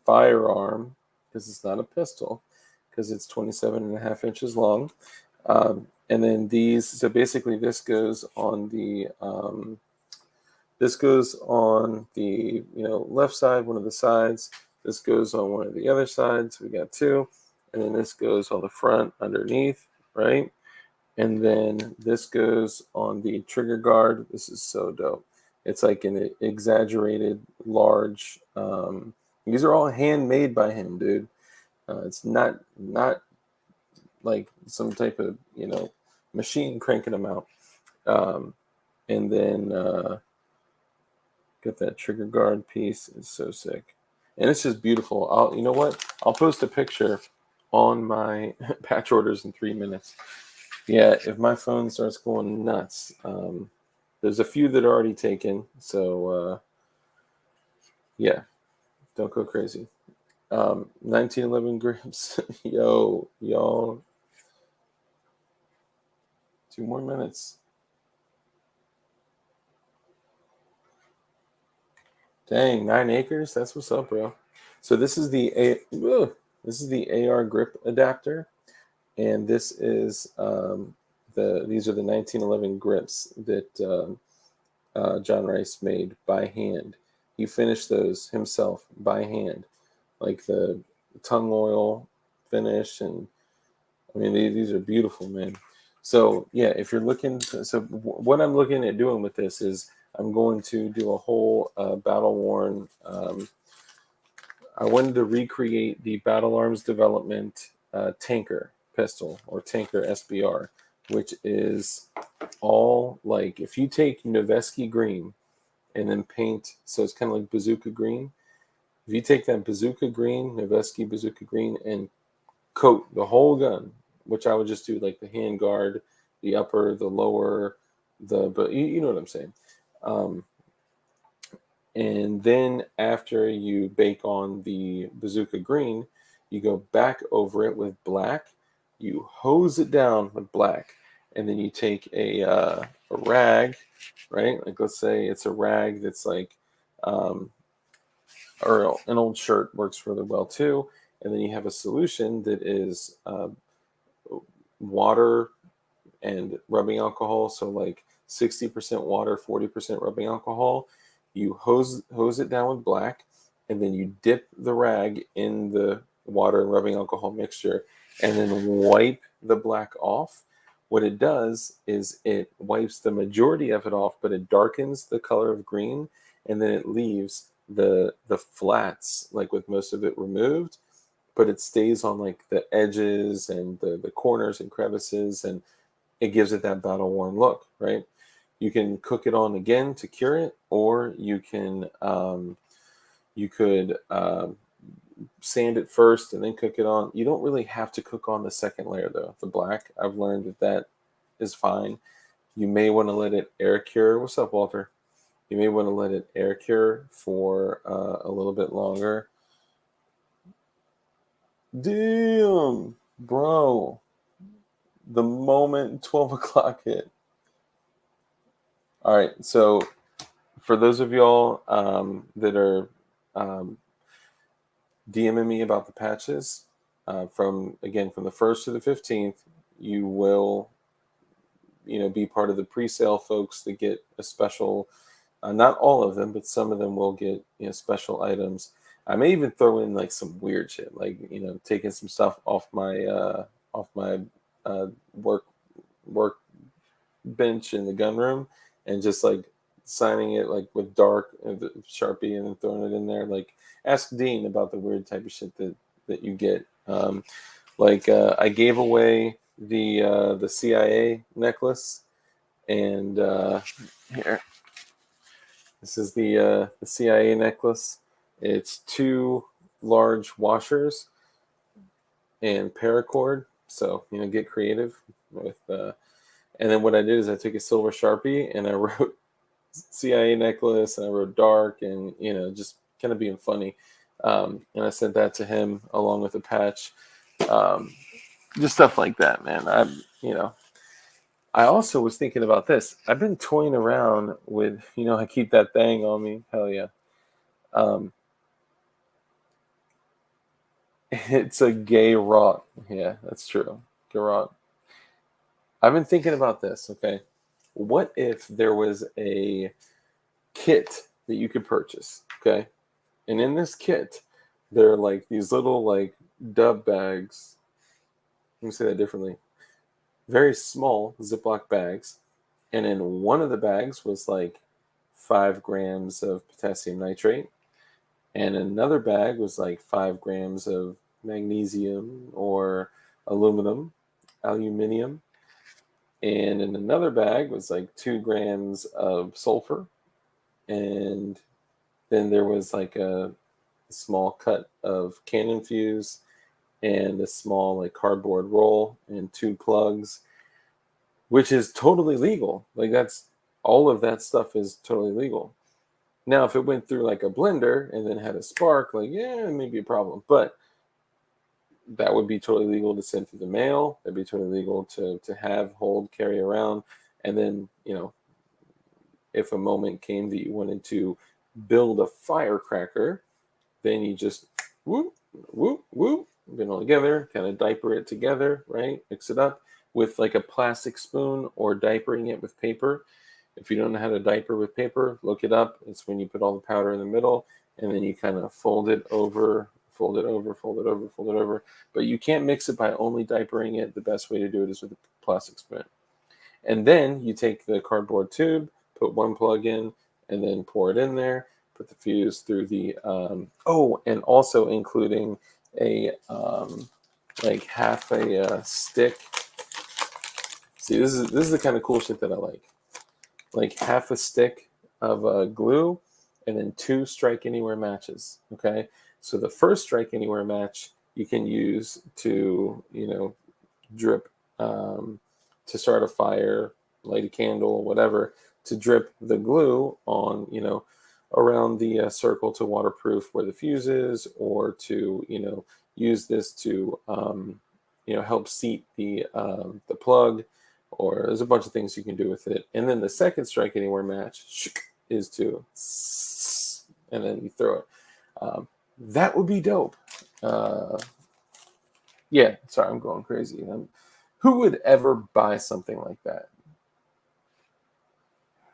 Speaker 1: firearm, because it's not a pistol, because it's 27.5 inches long. And then these, so basically this goes on the left side, one of the sides. This goes on one of the other sides. We got two, and then this goes on the front underneath, right? And then this goes on the trigger guard. This is so dope. It's like an exaggerated large. These are all handmade by him, dude. It's not like some type of machine cranking them out. And then got that trigger guard piece. It's so sick, and it's just beautiful. You know what? I'll post a picture on my patch orders in 3 minutes. Yeah, if my phone starts going nuts, there's a few that are already taken. So yeah, don't go crazy. 1911 grips. Yo, y'all. 2 more minutes. Dang, 9 acres. That's what's up, bro. So this is the AR grip adapter, and this is these are the 1911 grips that John Rice made by hand. He finished those himself by hand, like the tongue oil finish, and I mean these are beautiful, man. So yeah, if you're looking, what I'm looking at doing with this is I'm going to do a whole battle worn. I wanted to recreate the Battle Arms Development tanker pistol, or tanker SBR, which is all like, if you take Noveski green and then paint, so it's kind of like bazooka green. If you take that bazooka green, Noveski bazooka green, and coat the whole gun, which I would just do like the hand guard, the upper, the lower, but you know what I'm saying. And then after you bake on the bazooka green, you go back over it with black. You hose it down with black, and then you take a rag, right? Like, let's say it's a rag that's like, or an old shirt works really well too. And then you have a solution that is water and rubbing alcohol. So like 60% water, 40% rubbing alcohol. You hose it down with black, and then you dip the rag in the water and rubbing alcohol mixture, and then wipe the black off. What it does is it wipes the majority of it off, but it darkens the color of green, and then it leaves the flats, like with most of it removed, but it stays on like the edges and the corners and crevices, and it gives it that battle worn look, right? You can cook it on again to cure it, or you can you could sand it first and then cook it on. You don't really have to cook on the second layer though. The black, I've learned that is fine. You may want to let it air cure. What's up, Walter? You may want to let it air cure for a little bit longer. Damn, bro. The moment 12 o'clock hit. All right, so for those of y'all that are DMing me about the patches, from the 1st to the 15th, you will, be part of the pre-sale folks that get a special. Not all of them, but some of them will get special items. I may even throw in like some weird shit, like taking some stuff off my work bench in the gun room, and just like signing it like with dark Sharpie and then throwing it in there. Like, ask Dean about the weird type of shit that you get. I gave away the CIA necklace, and here. This is the CIA necklace. It's 2 large washers and paracord. So get creative with. And then what I did is I took a silver Sharpie and I wrote CIA necklace, and I wrote dark, and just kind of being funny. And I sent that to him along with a patch. Just stuff like that, man. I also was thinking about this. I've been toying around with, I keep that thing on me. Hell yeah. It's a gay rock. Yeah, that's true. Gay rock. I've been thinking about this, okay? What if there was a kit that you could purchase, okay? And in this kit, there are like these little like dub bags. Let me say that differently. Very small Ziploc bags, and in one of the bags was like 5 grams of potassium nitrate, and another bag was like 5 grams of magnesium or aluminium, and in another bag was like 2 grams of sulfur, and then there was like a small cut of cannon fuse and a small like cardboard roll and 2 plugs, which is totally legal. Like, that's all of that stuff is totally legal. Now, if it went through like a blender and then had a spark, like, yeah, it may be a problem, but that would be totally legal to send through the mail. That'd be totally legal to have, hold, carry around. And then, if a moment came that you wanted to build a firecracker, then you just whoop, whoop, whoop, get it all together, kind of diaper it together, right? Mix it up with like a plastic spoon, or diapering it with paper. If you don't know how to diaper with paper, look it up. It's when you put all the powder in the middle, and then you kind of fold it over, fold it over, fold it over, fold it over. But you can't mix it by only diapering it. The best way to do it is with a plastic spoon. And then you take the cardboard tube, put 1 plug in, and then pour it in there. Put the fuse through the and also including a like half a stick. See, this is the kind of cool shit that I like. Like half a stick of glue, and then 2 strike anywhere matches. Okay, so the first strike anywhere match you can use to drip to start a fire, light a candle, whatever, to drip the glue on around the circle to waterproof where the fuse is, or to use this to help seat the plug, or there's a bunch of things you can do with it. And then the second strike anywhere match is to, and then you throw it. That would be dope. Yeah, sorry, I'm going crazy. Who would ever buy something like that?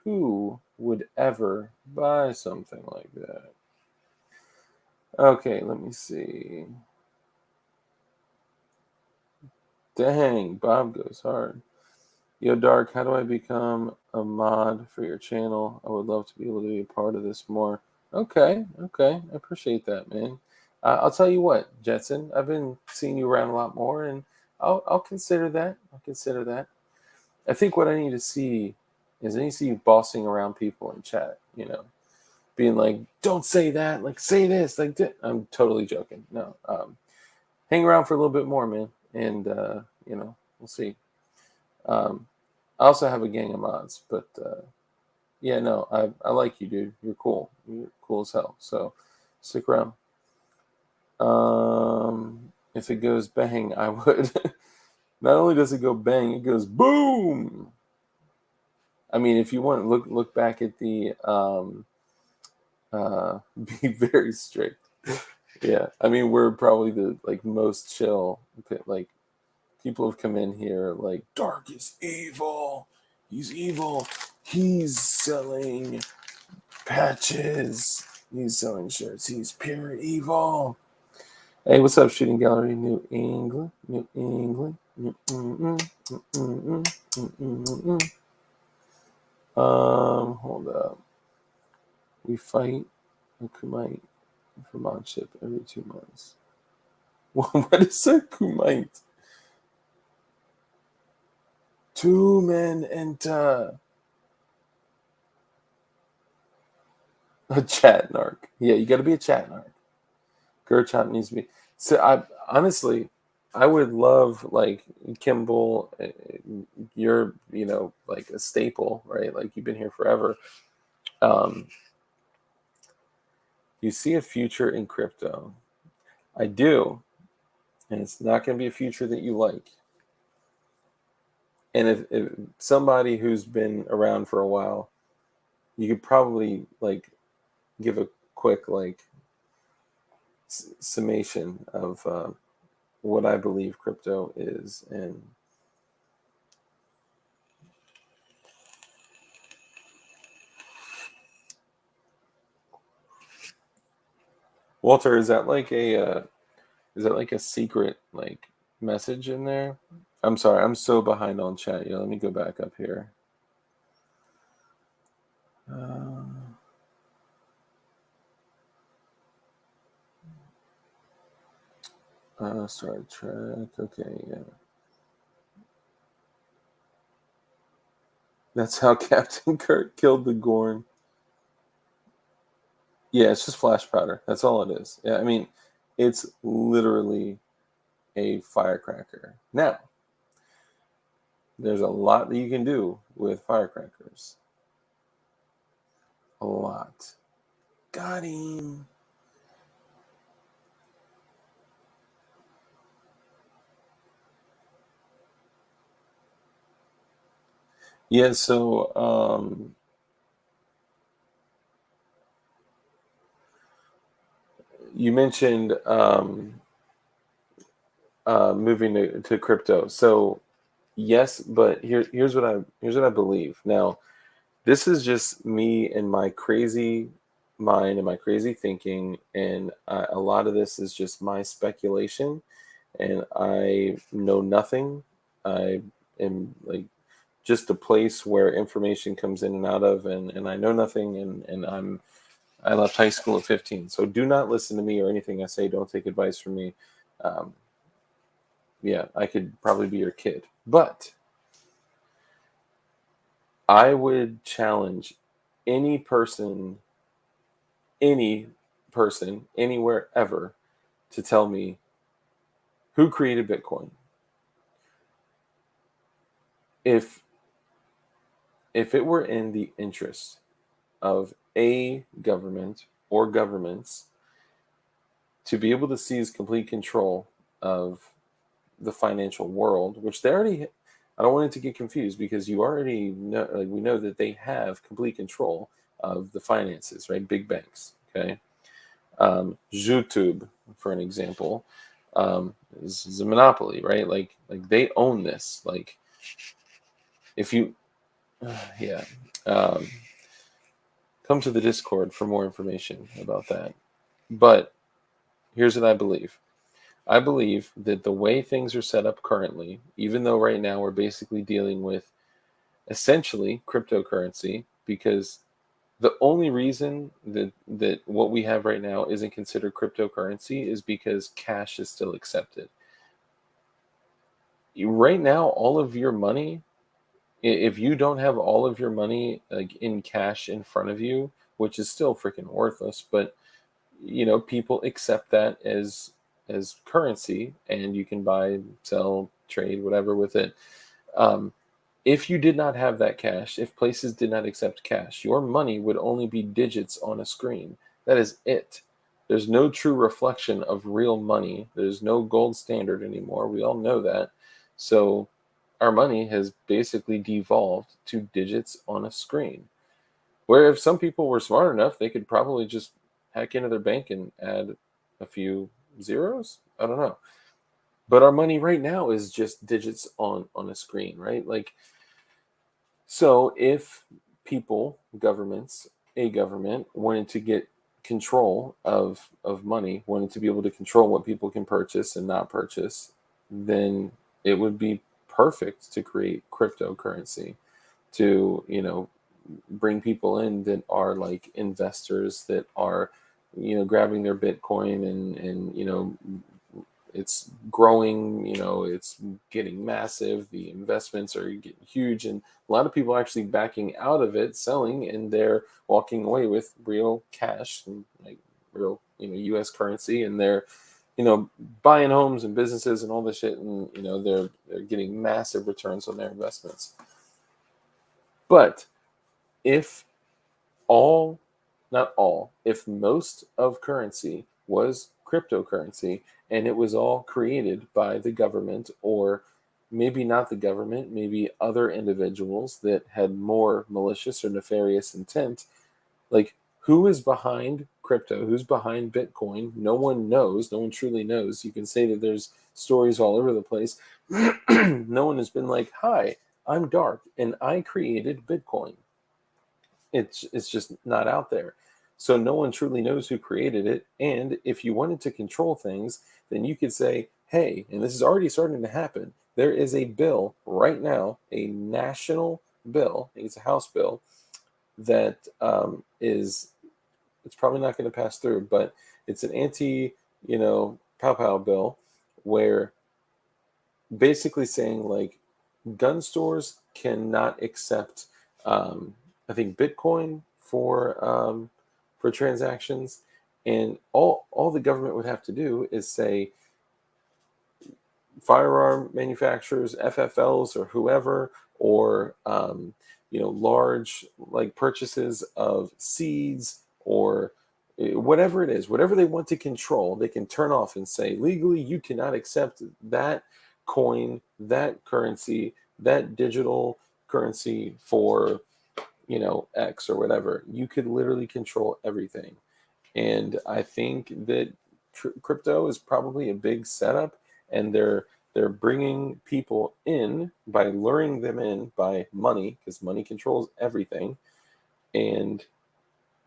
Speaker 1: Who would ever buy something like that? Okay, let me see. Dang, Bob goes hard. Yo, Dark, how do I become a mod for your channel? I would love to be able to be a part of this more. Okay, I appreciate that, man. I'll tell you what, Jetson, I've been seeing you around a lot more, and I'll consider that. I think what I need to see is I need to see you bossing around people in chat, being like, don't say that, like, say this, like, I'm totally joking. No, hang around for a little bit more, man, and we'll see. I also have a gang of mods, but yeah, no, I like you, dude. You're cool. You're cool as hell. So stick around. If it goes bang, I would. Not only does it go bang, it goes boom. I mean, if you want, look back at the be very strict. Yeah, I mean, we're probably the like most chill. Like people have come in here like Dark is evil. He's evil. He's selling patches. He's selling shirts. He's pure evil. Hey, what's up, Shooting Gallery, New England, New England. Hold up. We fight a Kumite for mod ship every 2 months. What is a Kumite? 2 men enter. A chat narc. Yeah, you got to be a chat narc. Gurchat needs to be. So I honestly, I would love like Kimball. You're like a staple, right? Like you've been here forever. You see a future in crypto. I do, and it's not going to be a future that you like. And if somebody who's been around for a while, you could probably like give a quick like summation of what I believe crypto is. And Walter, is that like a secret like message in there? I'm sorry, I'm so behind on chat. Yeah, let me go back up here. Star Trek. Okay, yeah. That's how Captain Kirk killed the Gorn. Yeah, it's just flash powder. That's all it is. Yeah, I mean, it's literally a firecracker. Now, there's a lot that you can do with firecrackers. A lot. Got him. Yeah, so you mentioned moving to crypto. So yes, but here's what I believe. Now, this is just me and my crazy mind and my crazy thinking, and a lot of this is just my speculation, and I know nothing. I am like just a place where information comes in and out of, and I know nothing, and I left high school at 15. So do not listen to me or anything I say. Don't take advice from me. Um, yeah, I could probably be your kid, but I would challenge any person, any person, anywhere ever, to tell me who created Bitcoin. If it were in the interest of a government or governments to be able to seize complete control of the financial world, which they already, I don't want it to get confused because you already know, like we know that they have complete control of the finances, right? Big banks, okay? YouTube, for an example, is a monopoly, right? Like they own this. Like if you, yeah, um, come to the Discord for more information about that. But here's what I believe. I believe that the way things are set up currently, even though right now we're basically dealing with essentially cryptocurrency, because the only reason that what we have right now isn't considered cryptocurrency is because cash is still accepted. Right now, all of your money, if you don't have all of your money like in cash in front of you, which is still freaking worthless, but people accept that as currency, and you can buy, sell, trade, whatever with it. Um, If you did not have that cash, if places did not accept cash, your money would only be digits on a screen. That is it. There's no true reflection of real money. There's no gold standard anymore. We all know that. So our money has basically devolved to digits on a screen. Where if some people were smart enough, they could probably just hack into their bank and add a few zeros. I don't know. But our money right now is just digits on a screen, right? Like, so if people, governments, a government wanted to get control of money, wanted to be able to control what people can purchase and not purchase, then it would be perfect to create cryptocurrency to, bring people in that are like investors that are, grabbing their Bitcoin and it's growing, it's getting massive, the investments are getting huge, and a lot of people are actually backing out of it, selling, and they're walking away with real cash and like real, US currency, and they're, buying homes and businesses and all this shit, and they're getting massive returns on their investments. But if all, not all, if most of currency was cryptocurrency and it was all created by the government, or maybe not the government, maybe other individuals that had more malicious or nefarious intent, like who is behind crypto? Who's behind Bitcoin? No one knows. No one truly knows. You can say that there's stories all over the place. No one has been like, hi, I'm Dark and I created Bitcoin. It's just not out there. So no one truly knows who created it. And if you wanted to control things, then you could say, hey, and this is already starting to happen. There is a bill right now, a national bill. I think it's a House bill that it's probably not going to pass through, but it's an anti, pow pow bill where basically saying like gun stores cannot accept, I think Bitcoin for transactions, and all the government would have to do is say firearm manufacturers, FFLs, or whoever, or large like purchases of seeds or whatever it is, whatever they want to control, they can turn off and say legally you cannot accept that coin, that currency, that digital currency for X or whatever. You could literally control everything. And I think that crypto is probably a big setup, and they're bringing people in by luring them in by money, because money controls everything, and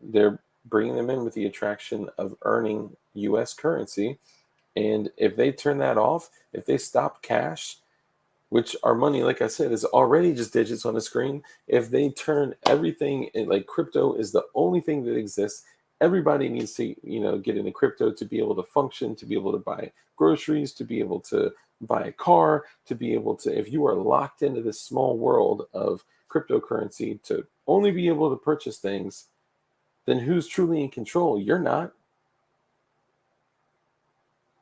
Speaker 1: they're bringing them in with the attraction of earning US currency. And if they turn that off, if they stop cash, which our money, like I said, is already just digits on a screen. If they turn everything in, like crypto is the only thing that exists, everybody needs to, get into crypto to be able to function, to be able to buy groceries, to be able to buy a car, to be able to, if you are locked into this small world of cryptocurrency to only be able to purchase things, then who's truly in control? You're not.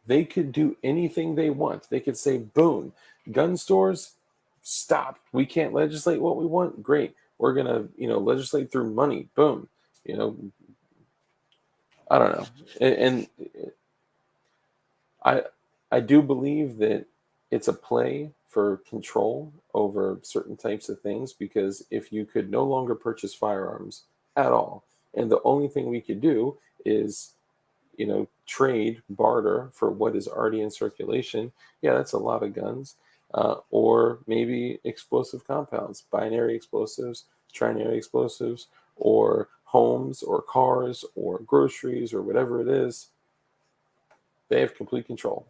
Speaker 1: They could do anything they want. They could say, boom, gun stores, stop. We can't legislate what we want. Great. We're going to, legislate through money. Boom. I don't know. And I do believe that it's a play for control over certain types of things, because if you could no longer purchase firearms at all, and the only thing we could do is trade, barter for what is already in circulation, yeah, that's a lot of guns. Or maybe explosive compounds, binary explosives, trinary explosives, or homes or cars or groceries or whatever it is. They have complete control.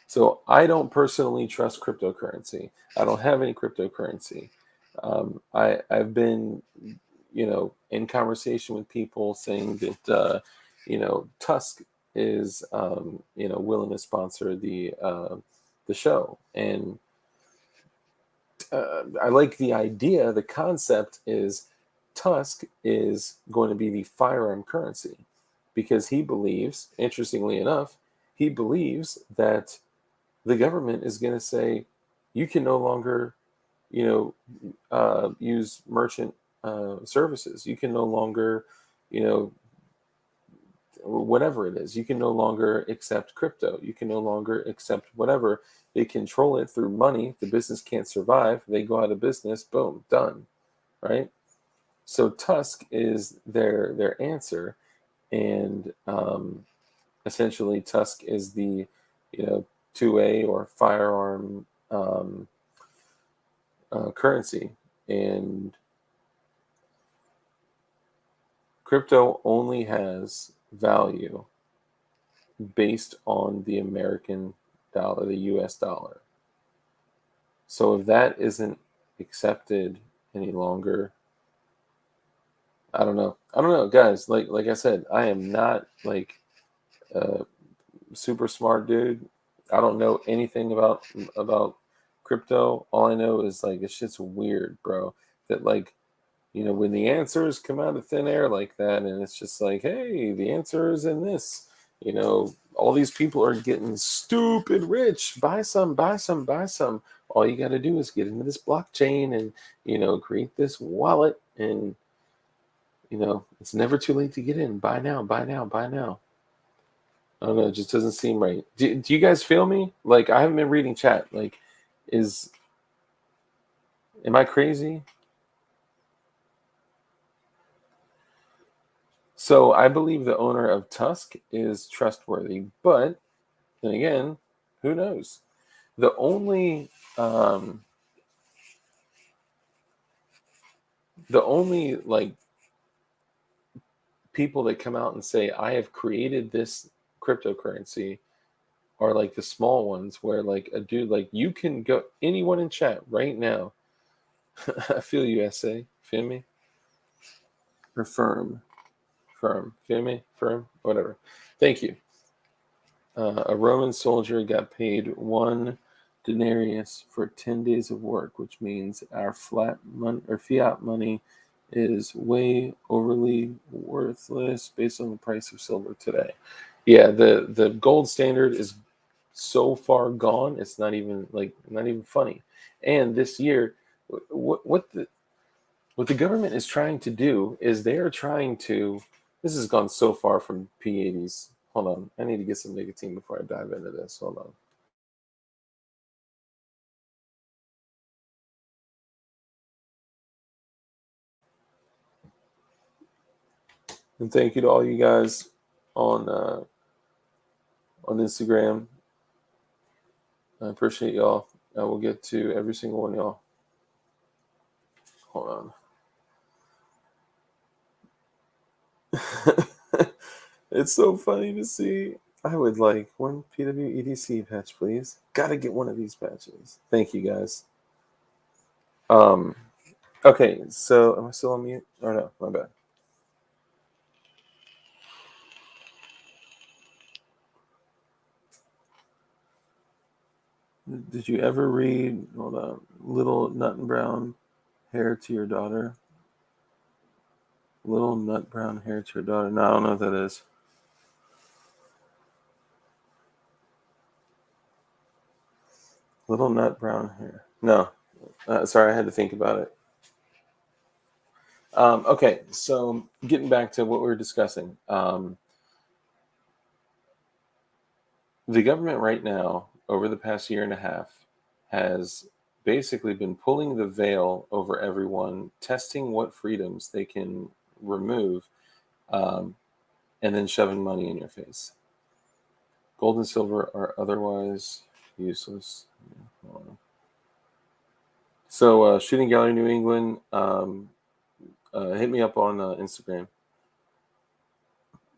Speaker 1: So I don't personally trust cryptocurrency. I don't have any cryptocurrency. I've been, in conversation with people saying that, Tusk is, willing to sponsor the show, and I like the idea. The concept is Tusk is going to be the firearm currency, because he believes, interestingly enough, he believes that the government is going to say, You can no longer, use merchant services. You can no longer, you know, whatever it is. You can no longer accept crypto. You can no longer accept whatever. They control it through money. The business can't survive. They go out of business. Boom, done. Right. So Tusk is their answer, and essentially Tusk is the 2A or firearm currency, and crypto only has value based on the American dollar, the US dollar. So if that isn't accepted any longer, I don't know. I don't know, guys. Like I said, I am not like a super smart dude. I don't know anything about crypto. All I know is like it's just weird, bro. That like when the answers come out of thin air like that, and it's just like, hey, the answer is in this. All these people are getting stupid rich. Buy some, buy some, buy some. All you got to do is get into this blockchain and, create this wallet. And, it's never too late to get in. Buy now, buy now, buy now. I don't know. It just doesn't seem right. Do you guys feel me? Like, I haven't been reading chat. Like, am I crazy? So I believe the owner of Tusk is trustworthy, but then again, who knows? The only like people that come out and say I have created this cryptocurrency are like the small ones where like a dude like you can go anyone in chat right now. I feel you, SA. Feel me? Or firm. Feel me? Firm? Whatever. Thank you. A Roman soldier got paid 1 denarius for 10 days of work, which means our flat money or fiat money is way overly worthless based on the price of silver today. Yeah, the gold standard is so far gone. It's not even funny. And this year, what the government is trying to do is they are trying to. This has gone so far from P80s. Hold on, I need to get some nicotine before I dive into this. Hold on. And thank you to all you guys on Instagram. I appreciate y'all. I will get to every single one of y'all. Hold on. It's so funny to see. I would like one PWEDC patch, please. Gotta get one of these patches. Thank you, guys. Okay, so am I still on mute? Or no, my bad. Did you ever read, hold on, Little Nut and Brown Hair to Your Daughter? Little Nut Brown Hair to Your Daughter. No, I don't know what that is. Little Nut Brown Hair. No. Sorry, I had to think about it. Okay, so getting back to what we were discussing. The government right now, over the past year and a half, has basically been pulling the veil over everyone, testing what freedoms they can remove, and then shoving money in your face. Gold and silver are otherwise useless. So, Shooting Gallery New England, hit me up on Instagram.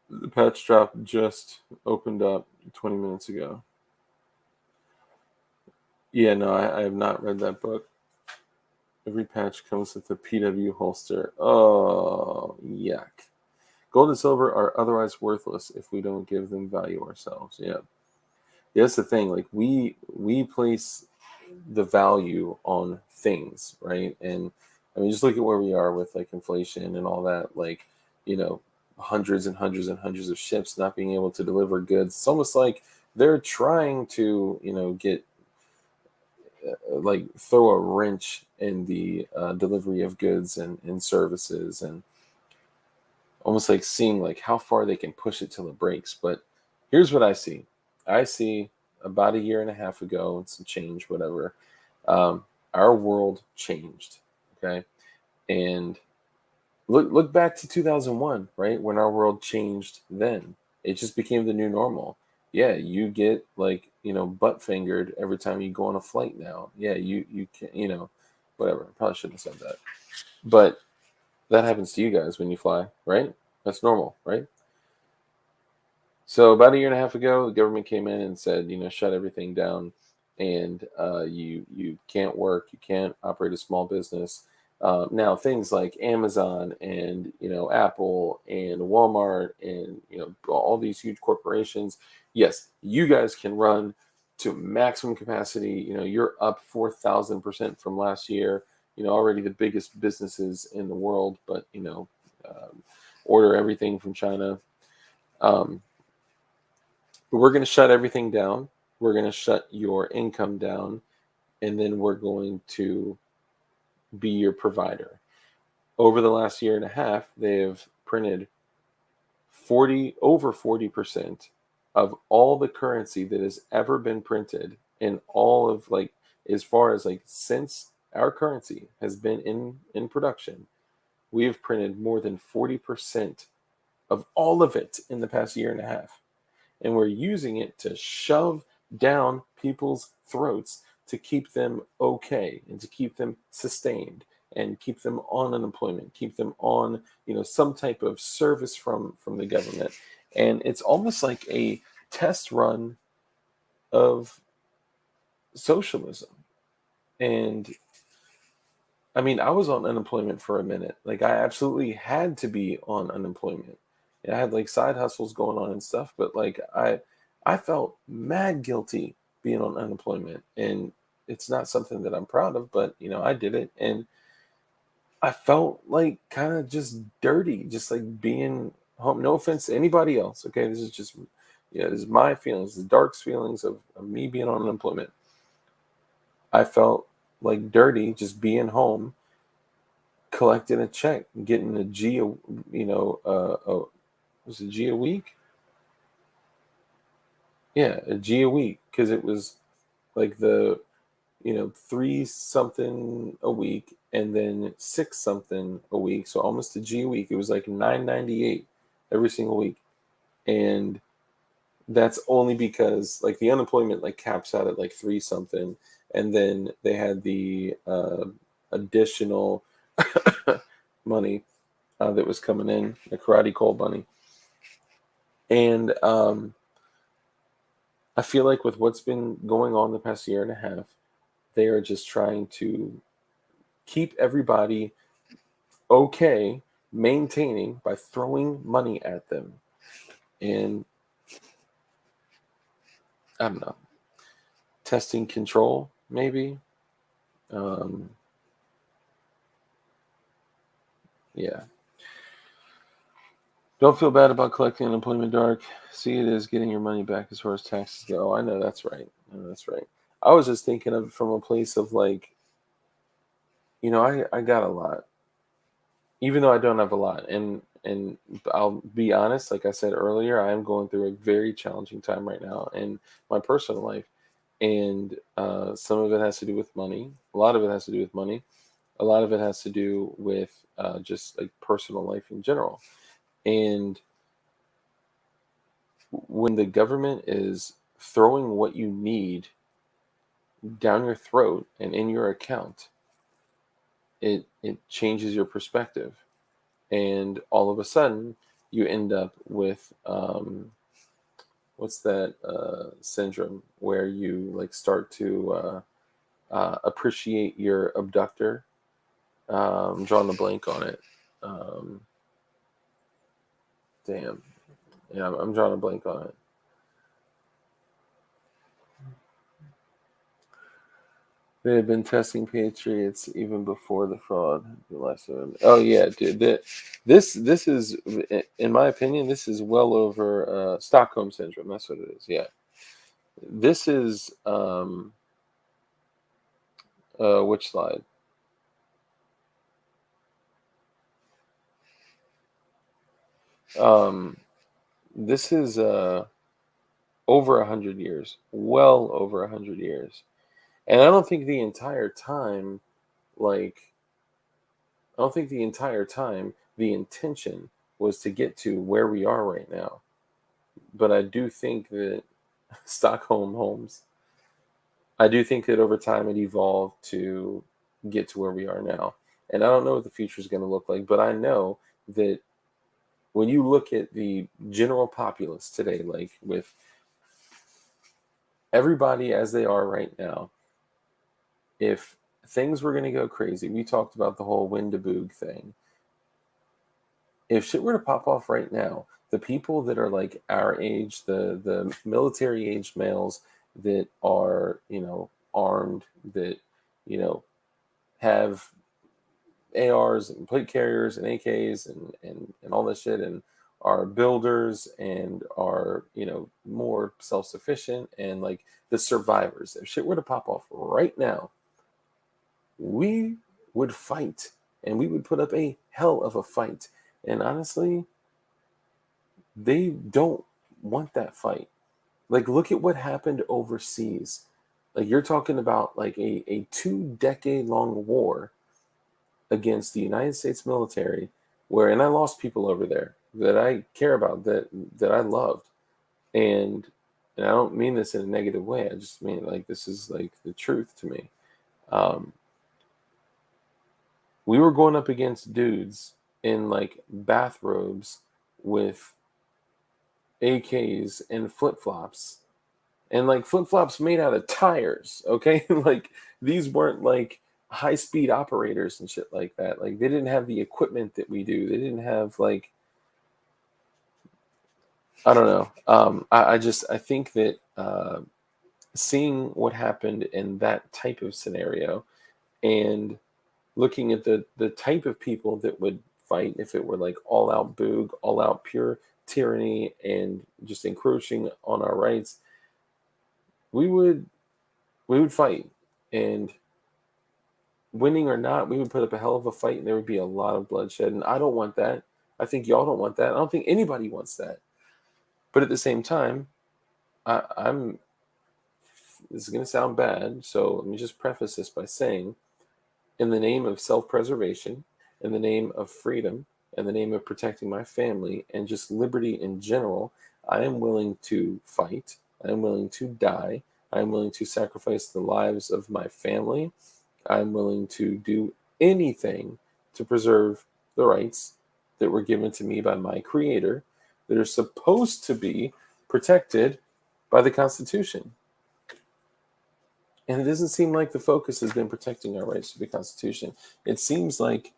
Speaker 1: The patch drop just opened up 20 minutes ago. Yeah, no, I have not read that book. Every patch comes with a PW holster. Oh, yuck. Gold and silver are otherwise worthless if we don't give them value ourselves. Yeah. That's the thing. Like we place the value on things, right? And I mean, just look at where we are with like inflation and all that. Like, hundreds and hundreds and hundreds of ships not being able to deliver goods. It's almost like they're trying to, get like throw a wrench in the delivery of goods and services, and almost like seeing like how far they can push it till it breaks. But here's what I see. I see about a year and a half ago, and some change, whatever. Um, our world changed. Okay, and look back to 2001, right? When our world changed, then it just became the new normal. Yeah, you get like, butt fingered every time you go on a flight now. Yeah, you can, whatever. I probably shouldn't have said that. But that happens to you guys when you fly, right? That's normal, right? So about a year and a half ago, the government came in and said, shut everything down, and you can't work, you can't operate a small business. Now things like Amazon and Apple and Walmart and all these huge corporations, yes, you guys can run to maximum capacity. You're up 4,000% from last year. Already the biggest businesses in the world, but um, order everything from China. Um, but we're going to shut everything down. We're going to shut your income down, and then we're going to be your provider. Over the last year and a half, they've printed over 40% of all the currency that has ever been printed in all of, like, as far as like since our currency has been in production, we have printed more than 40% of all of it in the past year and a half. And we're using it to shove down people's throats to keep them okay and to keep them sustained and keep them on unemployment, keep them on some type of service from the government. And it's almost like a test run of socialism. And I mean, I was on unemployment for a minute. Like, I absolutely had to be on unemployment. And I had like side hustles going on and stuff, but like I felt mad guilty being on unemployment. And it's not something that I'm proud of, but I did it, and I felt like kind of just dirty, just like being home. No offense to anybody else. Okay, this is just this is my feelings, the dark feelings of me being on unemployment. I felt like dirty just being home, collecting a check, getting a G, was it G a week? Yeah, a G a week, because it was like the 3 something a week and then 6 something a week, so almost a G a week. It was like 9.98 every single week, and that's only because like the unemployment like caps out at like 3 something, and then they had the additional money that was coming in, the karate cold money. And I feel like with what's been going on the past year and a half, they are just trying to keep everybody okay, maintaining by throwing money at them. And I don't know, testing control, maybe. Um, yeah. Don't feel bad about collecting unemployment, Dark. See it as getting your money back as far as taxes go. I know that's right. I know that's right. I was just thinking of it from a place of like, I got a lot, even though I don't have a lot. And I'll be honest, like I said earlier, I am going through a very challenging time right now in my personal life. And some of it has to do with money. A lot of it has to do with money. A lot of it has to do with just like personal life in general. And when the government is throwing what you need down your throat and in your account, it changes your perspective. And all of a sudden, you end up with what's that syndrome where you like start to appreciate your abductor. I'm drawing a blank on it. Um, damn, yeah, I'm drawing a blank on it. They had been testing Patriots even before the fraud. Oh yeah, dude. This is, in my opinion, this is well over Stockholm syndrome. That's what it is. Yeah, this is Which slide? This is over 100 years, well over 100 years, and I don't think the entire time, like, I don't think the entire time the intention was to get to where we are right now. But I do think that Stockholm Holmes, I do think that over time it evolved to get to where we are now. And I don't know what the future is going to look like, but I know that when you look at the general populace today, like with everybody as they are right now, if things were going to go crazy, we talked about the whole Windaboog thing. If shit were to pop off right now, the people that are like our age, the military age males that are, armed, that, you know, have ARs and plate carriers and AKs and all this shit, and are builders and are, more self-sufficient, and like the survivors, if shit were to pop off right now, we would fight, and we would put up a hell of a fight. And honestly, they don't want that fight. Like, look at what happened overseas. Like, you're talking about like a 2 decade long war against the United States military, where, and I lost people over there that I care about, that I loved. And I don't mean this in a negative way. I just mean, like, this is like the truth to me. Um, we were going up against dudes in like bathrobes with AKs and flip flops, and like flip flops made out of tires. Okay, like these weren't like high speed operators and shit like that. Like, they didn't have the equipment that we do. They didn't have, like, I don't know. I think that seeing what happened in that type of scenario, and looking at the type of people that would fight if it were like all out boog, all out pure tyranny, and just encroaching on our rights, we would fight. And winning or not, we would put up a hell of a fight, and there would be a lot of bloodshed. And I don't want that. I think y'all don't want that. I don't think anybody wants that. But at the same time, I'm. This is going to sound bad, so let me just preface this by saying, in the name of self-preservation, in the name of freedom, in the name of protecting my family and just liberty in general, I am willing to fight. I am willing to die. I am willing to sacrifice the lives of my family. I'm willing to do anything to preserve the rights that were given to me by my creator, that are supposed to be protected by the Constitution. And it doesn't seem like the focus has been protecting our rights to the Constitution. It seems like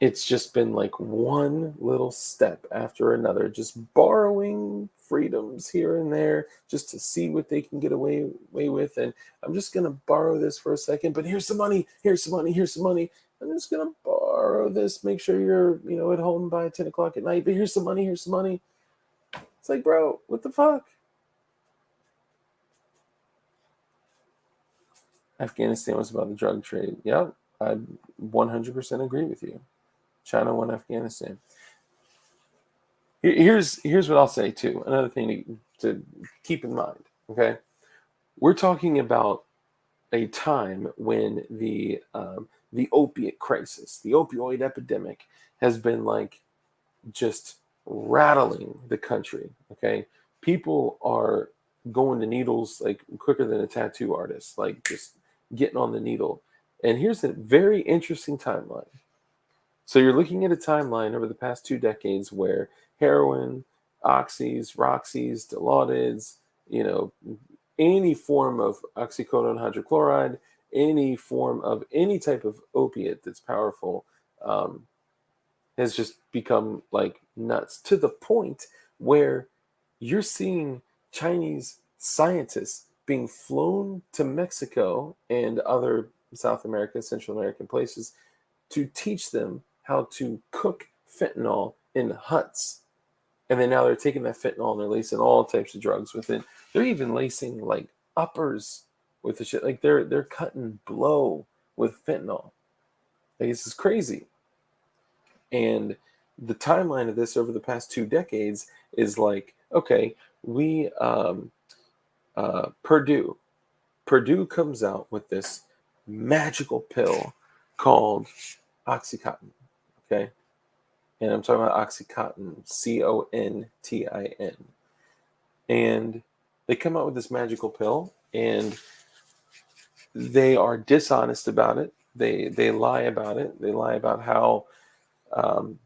Speaker 1: it's just been like one little step after another, just borrowing freedoms here and there just to see what they can get away with. And I'm just going to borrow this for a second, but here's some money, here's some money, here's some money. I'm just going to borrow this. Make sure you're, at home by 10 o'clock at night, but here's some money, here's some money. It's like, bro, what the fuck? Afghanistan was about the drug trade. Yep, I 100% agree with you. China won Afghanistan. Here's what I'll say too. Another thing to keep in mind. Okay, we're talking about a time when the opiate crisis, the opioid epidemic, has been like just rattling the country. Okay, people are going to needles like quicker than a tattoo artist, like just getting on the needle. And here's a very interesting timeline. So you're looking at a timeline over the past 2 decades where heroin, oxys, roxys, dilaudid, any form of oxycodone hydrochloride, any form of any type of opiate that's powerful, has just become like nuts, to the point where you're seeing Chinese scientists being flown to Mexico and other South America, Central American places to teach them how to cook fentanyl in huts. And then now they're taking that fentanyl and they're lacing all types of drugs with it. They're even lacing like uppers with the shit. Like they're cutting blow with fentanyl. Like this is crazy. And the timeline of this over the past 2 decades is like, okay, we Purdue comes out with this magical pill called Oxycontin. Okay, and I'm talking about Oxycontin, Contin, and they come out with this magical pill, and they are dishonest about it. They lie about it. They lie about how um,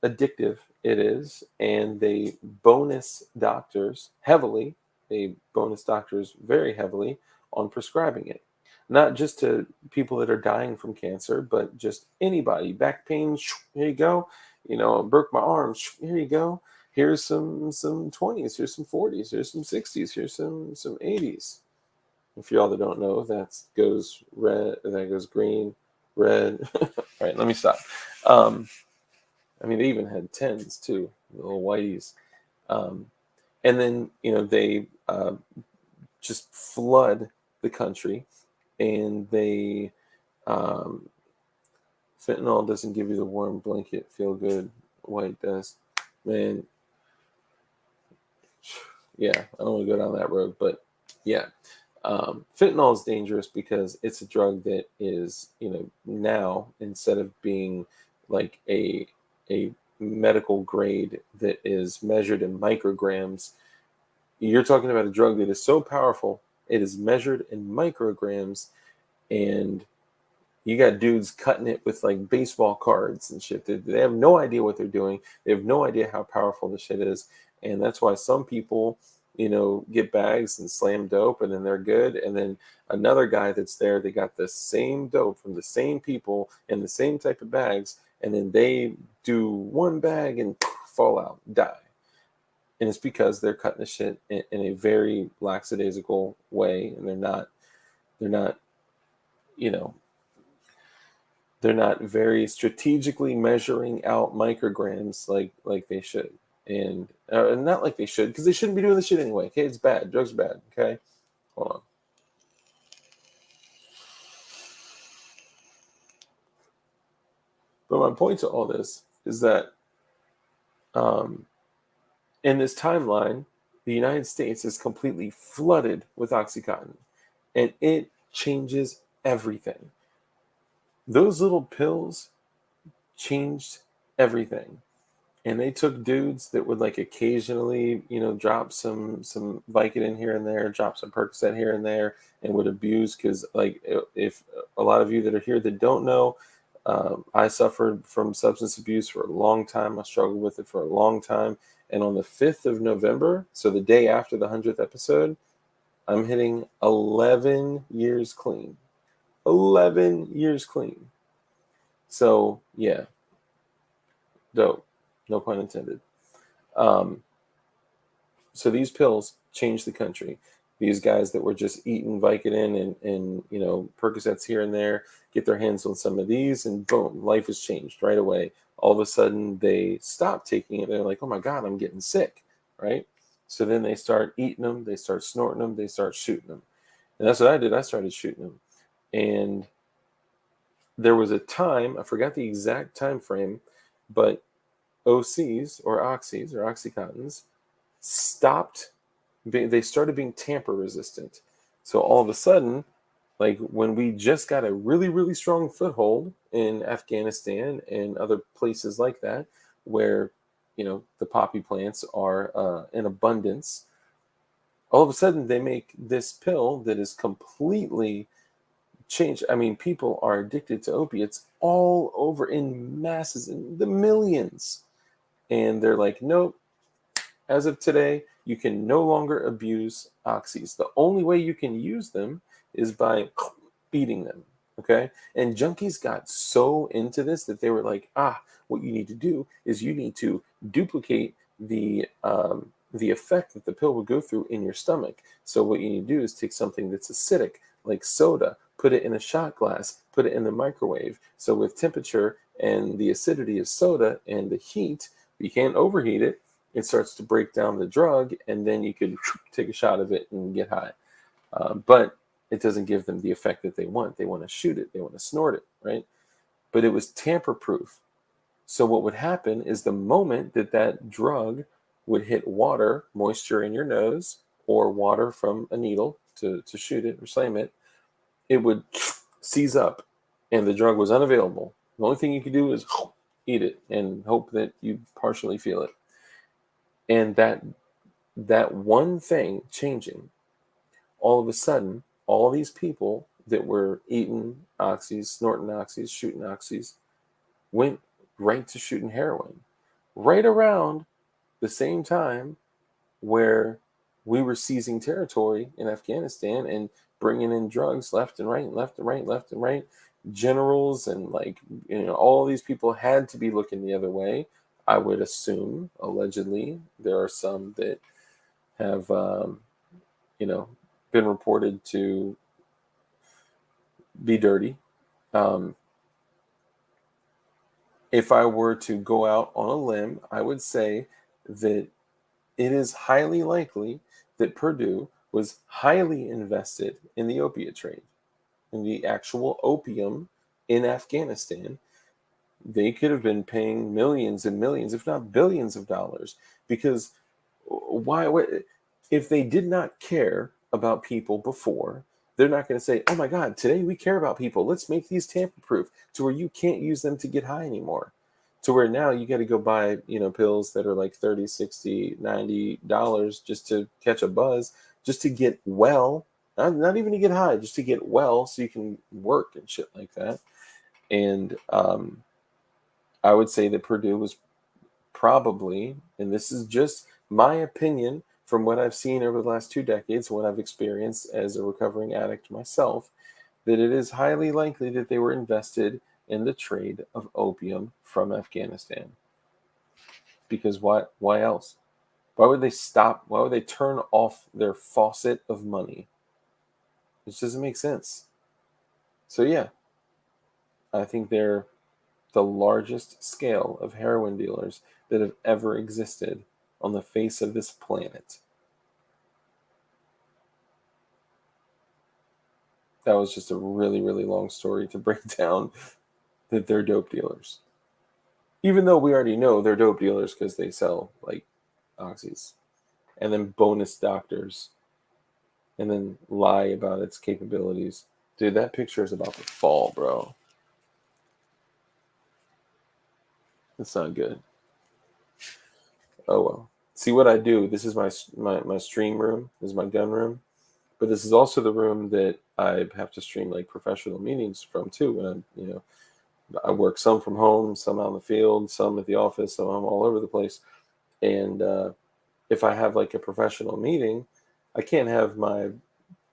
Speaker 1: addictive it is, and they bonus doctors heavily. They bonus doctors very heavily on prescribing it, not just to people that are dying from cancer, but just anybody. Back pain, here you go. You know, broke my arm, here you go. Here's some 20s. Here's some 40s. Here's some 60s. Here's some 80s. For y'all that don't know, that goes red. That goes green, red. All right, let me stop. I mean, they even had tens too, little whiteys. And then, you know, they just flood the country, and they fentanyl doesn't give you the warm blanket, feel good, white does. Man, yeah, I don't want to go down that road, but yeah. Fentanyl is dangerous because it's a drug that is, you know, now instead of being like a medical grade that is measured in micrograms, you're talking about a drug that is so powerful it is measured in micrograms, and you got dudes cutting it with like baseball cards and shit. They have no idea what they're doing. They have no idea how powerful the shit is, and that's why some people, you know, get bags and slam dope, and then they're good. And then another guy that's there, they got the same dope from the same people in the same type of bags, and then they do one bag and fall out, die. And it's because they're cutting the shit in a very lackadaisical way, and they're not, you know, they're not very strategically measuring out micrograms like they should, and not like they should, because they shouldn't be doing this shit anyway. Okay, it's bad. Drugs are bad. Okay, hold on. But my point to all this is that um, in this timeline, the United States is completely flooded with OxyContin, and it changes everything. Those little pills changed everything. And they took dudes that would like occasionally, you know, drop some Vicodin here and there, drop some Percocet here and there, and would abuse. Because like, if a lot of you that are here that don't know, I suffered from substance abuse for a long time. I struggled with it for a long time. And on the 5th of November, so the day after the 100th episode, I'm hitting 11 years clean. 11 years clean. So yeah, dope. No pun intended. Um, so these pills changed the country. These guys that were just eating Vicodin and you know, Percocets here and there get their hands on some of these, and boom, life has changed right away. All of a sudden, they stop taking it. They're like, "Oh my God, I'm getting sick," right? So then they start eating them, they start snorting them, they start shooting them, and that's what I did. I started shooting them, and there was a time, I forgot the exact time frame, but OCs or oxys or oxycontins stopped. They started being tamper resistant. So all of a sudden, like when we just got a really strong foothold in Afghanistan and other places like that, where, you know, the poppy plants are in abundance, all of a sudden they make this pill that is completely changed. I mean, people are addicted to opiates all over in masses, in the millions, and they're like, nope. As of today, you can no longer abuse oxys. The only way you can use them is by beating them. Okay. And junkies got so into this that they were like, what you need to do is you need to duplicate the effect that the pill would go through in your stomach. So what you need to do is take something that's acidic, like soda, put it in a shot glass, put it in the microwave. So with temperature and the acidity of soda and the heat, you can't overheat it. It starts to break down the drug, and then you could take a shot of it and get high. But it doesn't give them the effect that they want. They want to shoot it. They want to snort it, right? But it was tamper-proof. So what would happen is the moment that that drug would hit water, moisture in your nose, or water from a needle to shoot it or slam it, it would seize up, and the drug was unavailable. The only thing you could do is eat it and hope that you partially feel it. And that one thing changing, all of a sudden, all these people that were eating oxys, snorting oxys, shooting oxys, went right to shooting heroin. Right around the same time where we were seizing territory in Afghanistan and bringing in drugs left and right, left and right, left and right. Generals and all these people had to be looking the other way. I would assume, allegedly, there are some that have, been reported to be dirty. If I were to go out on a limb, I would say that it is highly likely that Purdue was highly invested in the opiate trade, in the actual opium in Afghanistan. They could have been paying millions and millions, if not billions of dollars, because why? If they did not care about people before, they're not going to say, oh my God, today we care about people. Let's make these tamper-proof to where you can't use them to get high anymore. To where now you got to go buy, pills that are like $30, $60, $90 just to catch a buzz, just to get well, not even to get high, just to get well so you can work and shit like that. And I would say that Purdue was probably, and this is just my opinion from what I've seen over the last 2 decades, what I've experienced as a recovering addict myself, that it is highly likely that they were invested in the trade of opium from Afghanistan. Because why else? Why would they stop? Why would they turn off their faucet of money? It doesn't make sense. So yeah, I think they're the largest scale of heroin dealers that have ever existed on the face of this planet. That was just a really, really long story to break down that they're dope dealers. Even though we already know they're dope dealers because they sell like oxys and then bonus doctors and then lie about its capabilities. Dude, that picture is about to fall, bro. It's not good. Oh well. See what I do. This is my stream room. This is my gun room. But this is also the room that I have to stream like professional meetings from too. And I work some from home, some out in the field, some at the office, so I'm all over the place. And if I have like a professional meeting, I can't have my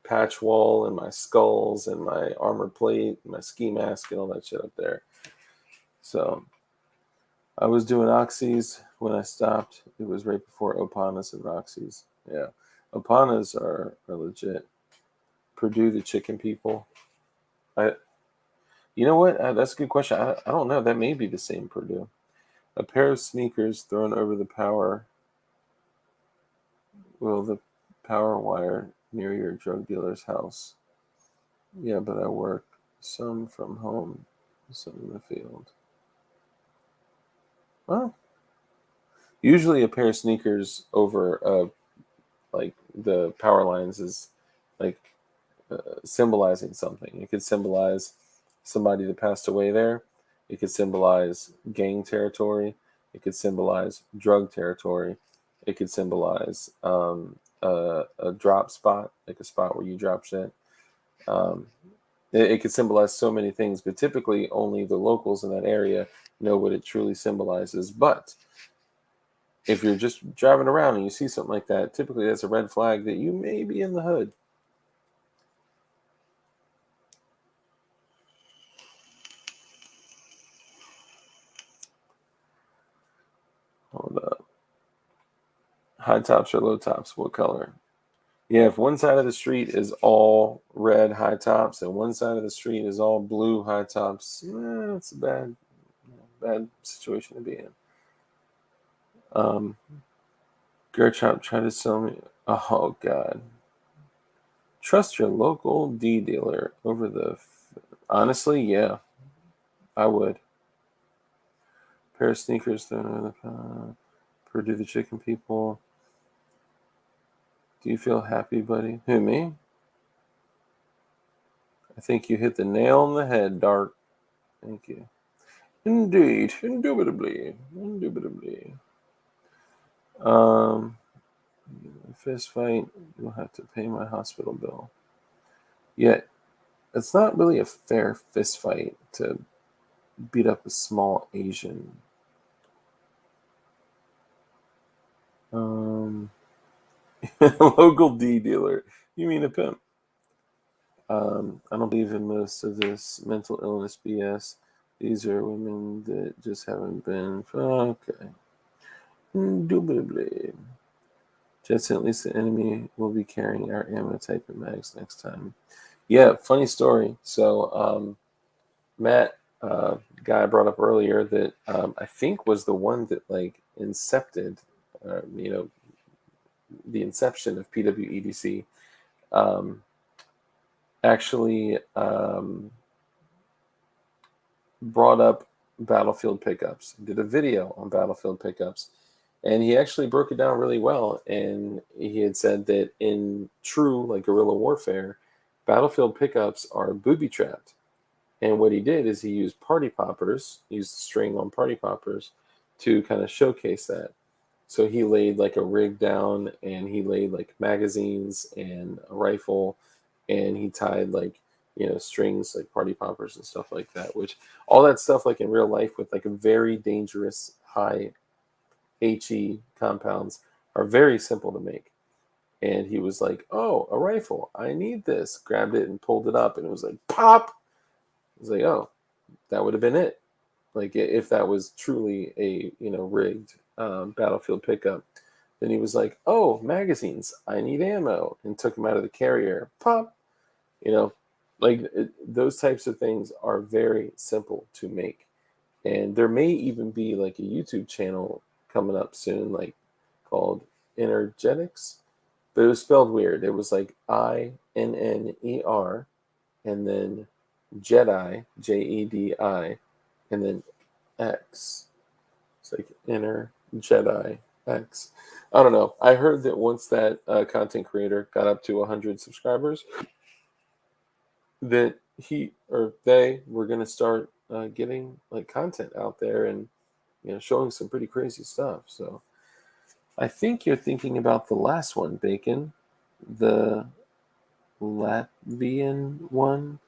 Speaker 1: patch wall and my skulls and my armor plate, and my ski mask and all that shit up there. So I was doing oxys when I stopped. It was right before Opanas and Roxy's. Yeah. Opanas are legit. Purdue, the chicken people. You know what? That's a good question. I don't know. That may be the same Purdue. A pair of sneakers thrown over the power wire near your drug dealer's house. Yeah, but I work some from home, some in the field. Well, usually a pair of sneakers over like the power lines is like symbolizing something. It could symbolize somebody that passed away there. It could symbolize gang territory. It could symbolize drug territory. It could symbolize a drop spot, like a spot where you drop shit. It could symbolize so many things, but typically only the locals in that area know what it truly symbolizes. But if you're just driving around and you see something like that, typically that's a red flag that you may be in the hood. Hold up. High tops or low tops? What color? Yeah, if one side of the street is all red high tops and one side of the street is all blue high tops, it's a bad situation to be in. Gerchop tried to sell me. Oh God. Trust your local D dealer over the. Honestly, yeah, I would. Pair of sneakers thrown over the Purdue the chicken people. Do you feel happy, buddy? Who, me? I think you hit the nail on the head, Dart. Thank you. Indeed, indubitably. Fist fight, you'll have to pay my hospital bill. Yet, it's not really a fair fist fight to beat up a small Asian. Local D dealer. You mean a pimp? I don't believe in most of this mental illness BS. These are women that just haven't been. Okay. Indubitably. Just at least the enemy will be carrying our ammo type of mags next time. Yeah, funny story. So, Matt, guy I brought up earlier that I think was the one that like incepted, the inception of PWEDC, actually brought up Battlefield pickups, did a video on Battlefield pickups, and he actually broke it down really well. And he had said that in true like guerrilla warfare, Battlefield pickups are booby trapped. And what he did is he used party poppers, used string on party poppers to kind of showcase that. So he laid like a rig down, and he laid like magazines and a rifle, and he tied like strings like party poppers and stuff like that, which all that stuff like in real life with like a very dangerous high HE compounds are very simple to make. And he was like, oh, a rifle, I need this, grabbed it and pulled it up, and it was like pop. I was like, oh, that would have been it. Like if that was truly a rigged Battlefield pickup. Then he was like, oh, magazines, I need ammo, and took them out of the carrier. Pop. Those types of things are very simple to make. And there may even be like a YouTube channel coming up soon, like called Energetics, but it was spelled weird. It was like INNER and then Jedi, JEDI, and then X. It's like Inner Jedi X. I don't know. I heard that once that content creator got up to 100 subscribers, that he or they were going to start getting like content out there and showing some pretty crazy stuff. So I think you're thinking about the last one, Bacon, the Latvian one.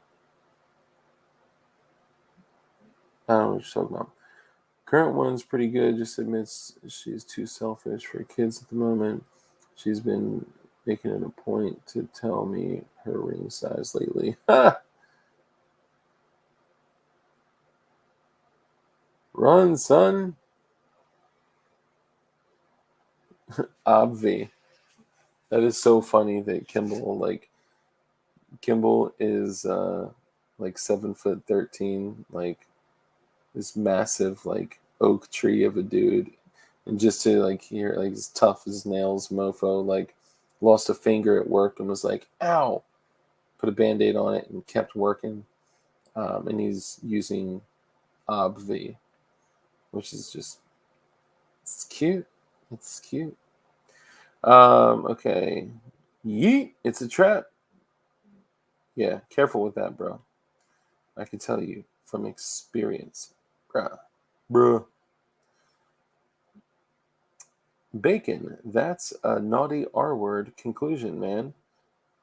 Speaker 1: I don't know what you're talking about. Current one's pretty good. Just admits she's too selfish for kids at the moment. She's been making it a point to tell me her ring size lately. Run, son. Obvi. That is so funny that Kimball is like 7'13", like this massive like oak tree of a dude, and just to like hear like as tough as nails mofo like lost a finger at work and was like, ow, put a band-aid on it and kept working, and he's using Obvi, which is just, it's cute. Okay, yeet, it's a trap. Yeah, careful with that, bro. I can tell you from experience. Bruh. Bacon, that's a naughty R-word conclusion, man.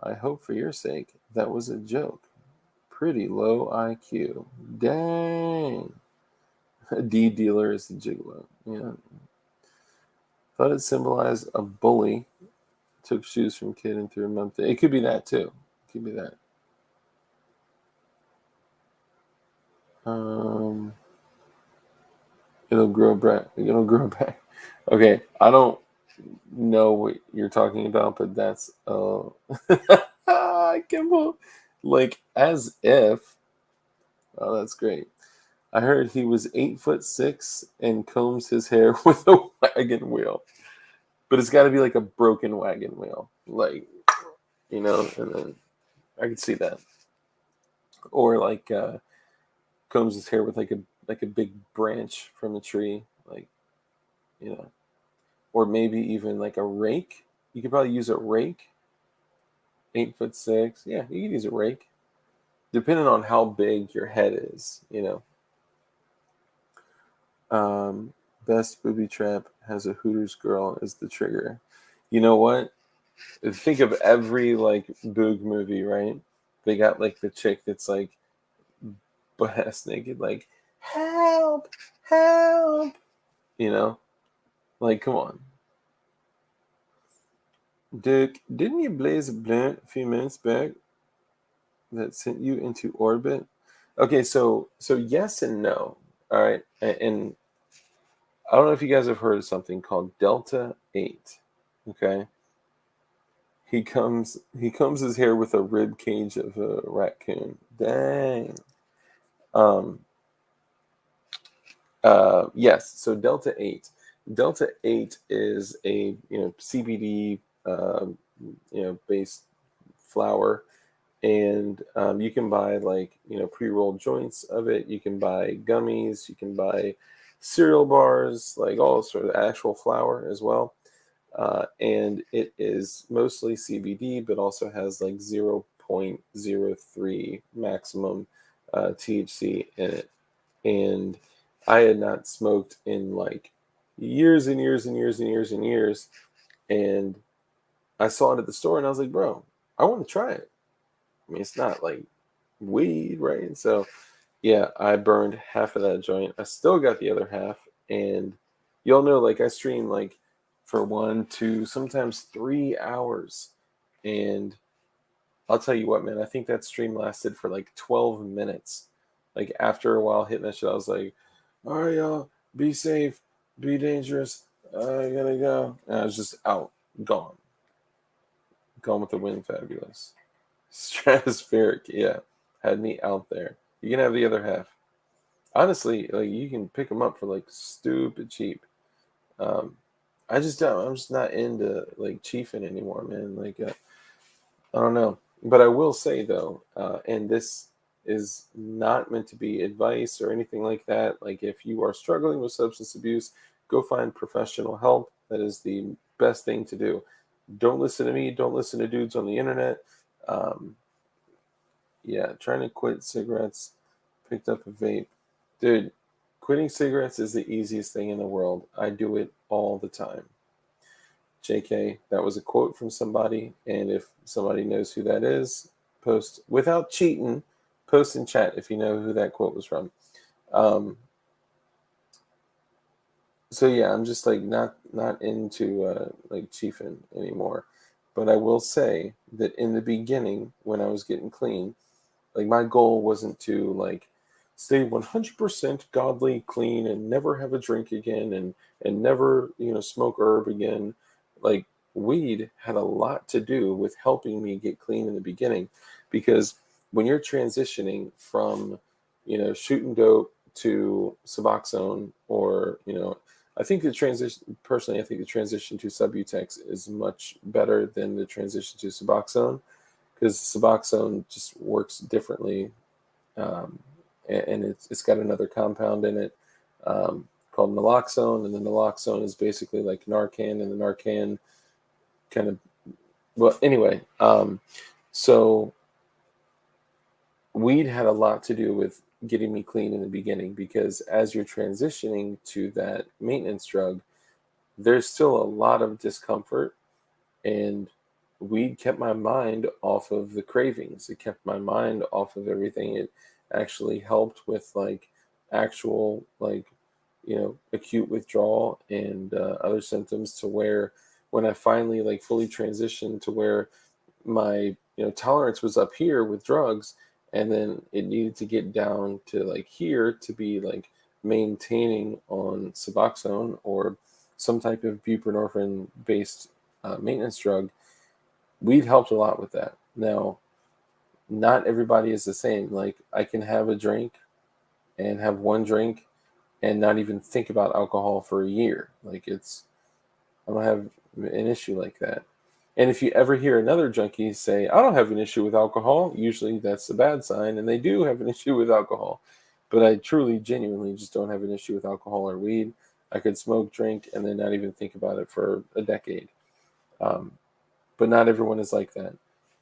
Speaker 1: I hope for your sake that was a joke. Pretty low IQ. Dang. A D dealer is a gigolo. Yeah. Thought it symbolized a bully. Took shoes from kid and threw them up there. It could be that too. It could be that. It'll grow back. Okay, I don't know what you're talking about, but that's Kimball. Like as if. Oh, that's great. I heard he was 8'6" and combs his hair with a wagon wheel. But it's got to be like a broken wagon wheel, like and then I could see that. Or like combs his hair with like a big branch from a tree, like, you know, or maybe even like a rake. You could probably use a rake. 8'6". Yeah, you could use a rake, depending on how big your head is. Um, Best booby trap has a Hooters girl as the trigger. You know what? Think of every like boog movie, right? They got like the chick that's like butt ass naked, like help, help. You know, like come on, Dick. Didn't you blaze a blunt a few minutes back that sent you into orbit? Okay, so yes and no. All right, and I don't know if you guys have heard of something called Delta 8. Okay, he comes his hair with a rib cage of a raccoon. Dang. Um. Yes. So Delta 8. Delta 8 is a CBD based flour, and you can buy like pre-rolled joints of it. You can buy gummies. You can buy cereal bars, like all sort of actual flour as well. And it is mostly CBD, but also has like 0.03 maximum THC in it. And I had not smoked in like years and years and years and years and years. And I saw it at the store and I was like, bro, I want to try it. I mean, it's not like weed, right? And so, yeah, I burned half of that joint. I still got the other half. And y'all know, like, I stream like for 1, 2, sometimes 3 hours. And I'll tell you what, man, I think that stream lasted for like 12 minutes. Like, after a while hitting that shit, I was like, all right, y'all, be safe, be dangerous. I gotta go. And I was just out, gone. Gone with the wind, fabulous. Stratospheric, yeah. Had me out there. You can have the other half. Honestly, like you can pick them up for like stupid cheap. Um, I just don't. I'm just not into like chiefing anymore, man. Like I don't know, but I will say though, and this is not meant to be advice or anything like that. Like if you are struggling with substance abuse, go find professional help. That is the best thing to do. Don't listen to me. Don't listen to dudes on the internet. Um, yeah, trying to quit cigarettes. Picked up a vape. Dude, quitting cigarettes is the easiest thing in the world. I do it all the time. JK, that was a quote from somebody, and if somebody knows who that is, post without cheating, post in chat if you know who that quote was from. Um, so yeah, I'm just like not into like chiefing anymore. But I will say that in the beginning, when I was getting clean, like my goal wasn't to like stay 100% godly clean and never have a drink again and never, smoke herb again. Like weed had a lot to do with helping me get clean in the beginning because when you're transitioning from, shooting dope to Suboxone or, I think the transition personally, I think the transition to Subutex is much better than the transition to Suboxone because Suboxone just works differently, um, and it's got another compound in it called naloxone, and the naloxone is basically like Narcan, and the Narcan kind of well anyway. So weed had a lot to do with getting me clean in the beginning because as you're transitioning to that maintenance drug, there's still a lot of discomfort and weed kept my mind off of the cravings. It kept my mind off of everything. It actually helped with like actual like acute withdrawal and other symptoms to where when I finally like fully transitioned to where my tolerance was up here with drugs and then it needed to get down to like here to be like maintaining on Suboxone or some type of buprenorphine based maintenance drug, weed helped a lot with that. Now, not everybody is the same. Like, I can have a drink and have one drink and not even think about alcohol for a year. Like, I don't have an issue like that. And if you ever hear another junkie say, I don't have an issue with alcohol, usually that's a bad sign, and they do have an issue with alcohol. But I truly, genuinely just don't have an issue with alcohol or weed. I could smoke, drink, and then not even think about it for a decade. Um, but not everyone is like that.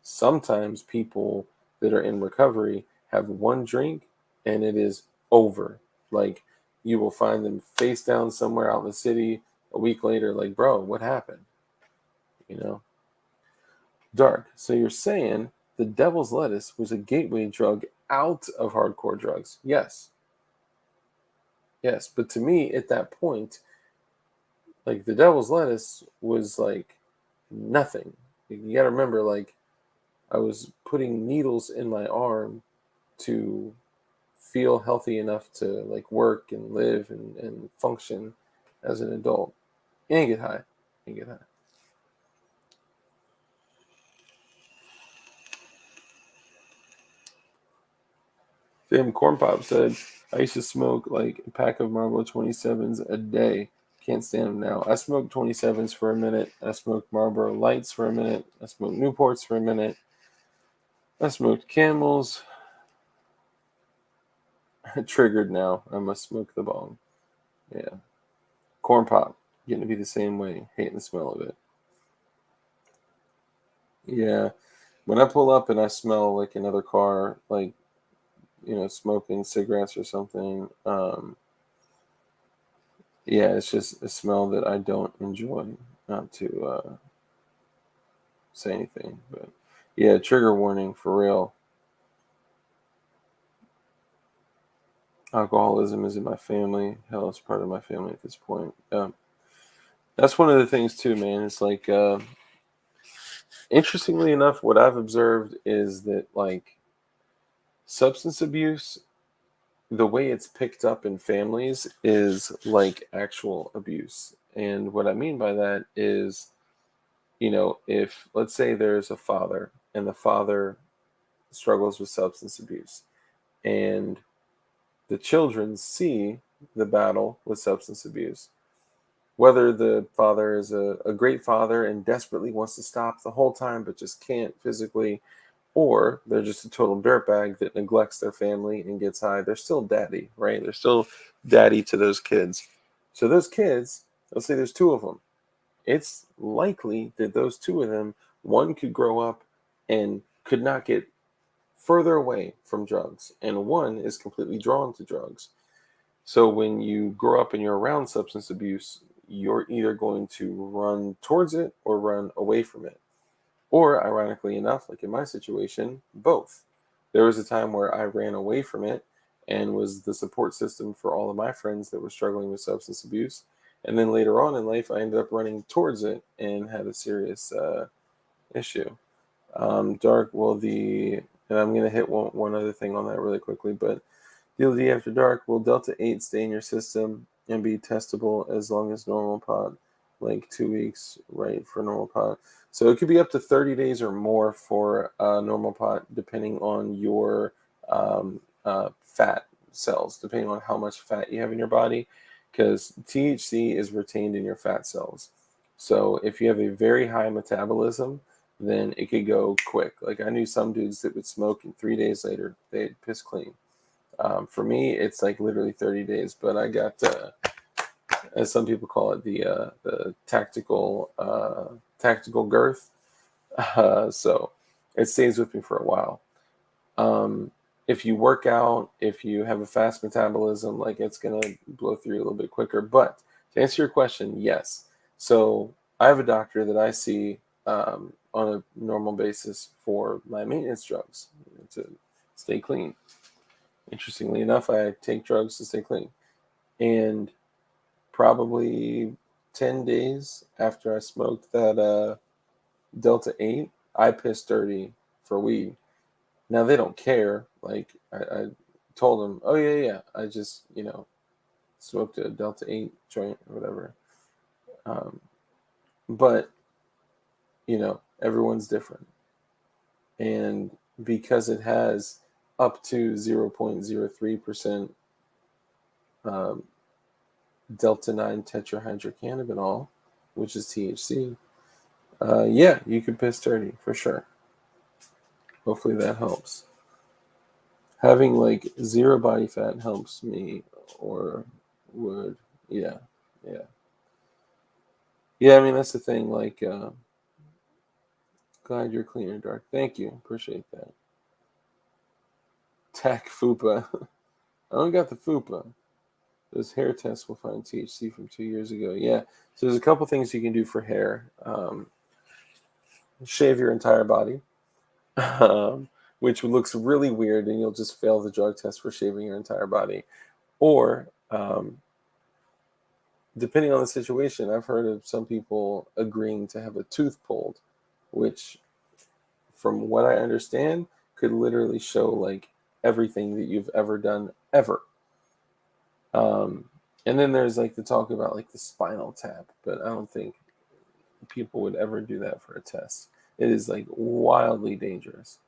Speaker 1: Sometimes people that are in recovery have one drink and it is over. Like you will find them face down somewhere out in the city a week later, like, bro, what happened? You know? Dark. So you're saying the devil's lettuce was a gateway drug out of hardcore drugs. Yes. Yes. But to me, at that point, like the devil's lettuce was like nothing. You got to remember, like, I was putting needles in my arm to feel healthy enough to like work and live and function as an adult and get high. And get high. Tim Corn Pop said, I used to smoke like a pack of Marlboro 27s a day. Can't stand them now. I smoked 27s for a minute. I smoked Marlboro Lights for a minute. I smoked Newports for a minute. I smoked Camels. Triggered now. I must smoke the bong. Yeah. Corn Pop. Getting to be the same way. Hating the smell of it. Yeah. When I pull up and I smell like another car, like, smoking cigarettes or something, yeah, it's just a smell that I don't enjoy. Not to say anything, but yeah, trigger warning for real. Alcoholism is in my family. Hell, it's part of my family at this point. That's one of the things too, man. It's like, interestingly enough, what I've observed is that like substance abuse, the way it's picked up in families is like actual abuse. And what I mean by that is, if let's say there's a father and the father struggles with substance abuse and the children see the battle with substance abuse, whether the father is a great father and desperately wants to stop the whole time but just can't physically, or they're just a total dirtbag that neglects their family and gets high, they're still daddy, right? They're still daddy to those kids. So those kids, let's say there's two of them, it's likely that those two of them, one could grow up and could not get further away from drugs, and one is completely drawn to drugs. So when you grow up and you're around substance abuse, you're either going to run towards it or run away from it. Or, ironically enough, like in my situation, both. There was a time where I ran away from it and was the support system for all of my friends that were struggling with substance abuse. And then later on in life, I ended up running towards it and had a serious issue. Dark, well, and I'm going to hit one other thing on that really quickly, but DLD after dark, will Delta 8 stay in your system and be testable as long as normal pot? Like 2 weeks, right, for normal pot. So it could be up to 30 days or more for normal pot, depending on your fat cells, depending on how much fat you have in your body, because THC is retained in your fat cells. So if you have a very high metabolism, then it could go quick. Like I knew some dudes that would smoke and 3 days later they'd piss clean. For me, it's like literally 30 days, but I got, as some people call it, the tactical girth. So it stays with me for a while. If you work out, if you have a fast metabolism, like it's gonna blow through a little bit quicker. But to answer your question, yes. So I have a doctor that I see on a normal basis for my maintenance drugs to stay clean. Interestingly enough, I take drugs to stay clean. And probably 10 days after I smoked that Delta 8, I pissed dirty for weed. Now, they don't care. Like, I told them, oh, yeah, yeah, I just, smoked a Delta 8 joint or whatever. But, everyone's different. And because it has up to 0.03% Delta 9 tetrahydrocannabinol, which is THC, Yeah, you could piss dirty for sure. Hopefully that helps. Having like zero body fat helps me, or would, yeah, yeah, yeah. I mean that's the thing. Like, glad you're clean and dark. Thank you, appreciate that. Tac fupa. I don't got the fupa. Those hair tests will find THC from 2 years ago. Yeah. So there's a couple things you can do for hair. Shave your entire body, which looks really weird, and you'll just fail the drug test for shaving your entire body. Or, depending on the situation, I've heard of some people agreeing to have a tooth pulled, which, from what I understand, could literally show like everything that you've ever done ever. Um, and then there's like the talk about like the spinal tap, but I don't think people would ever do that for a test. It is like wildly dangerous.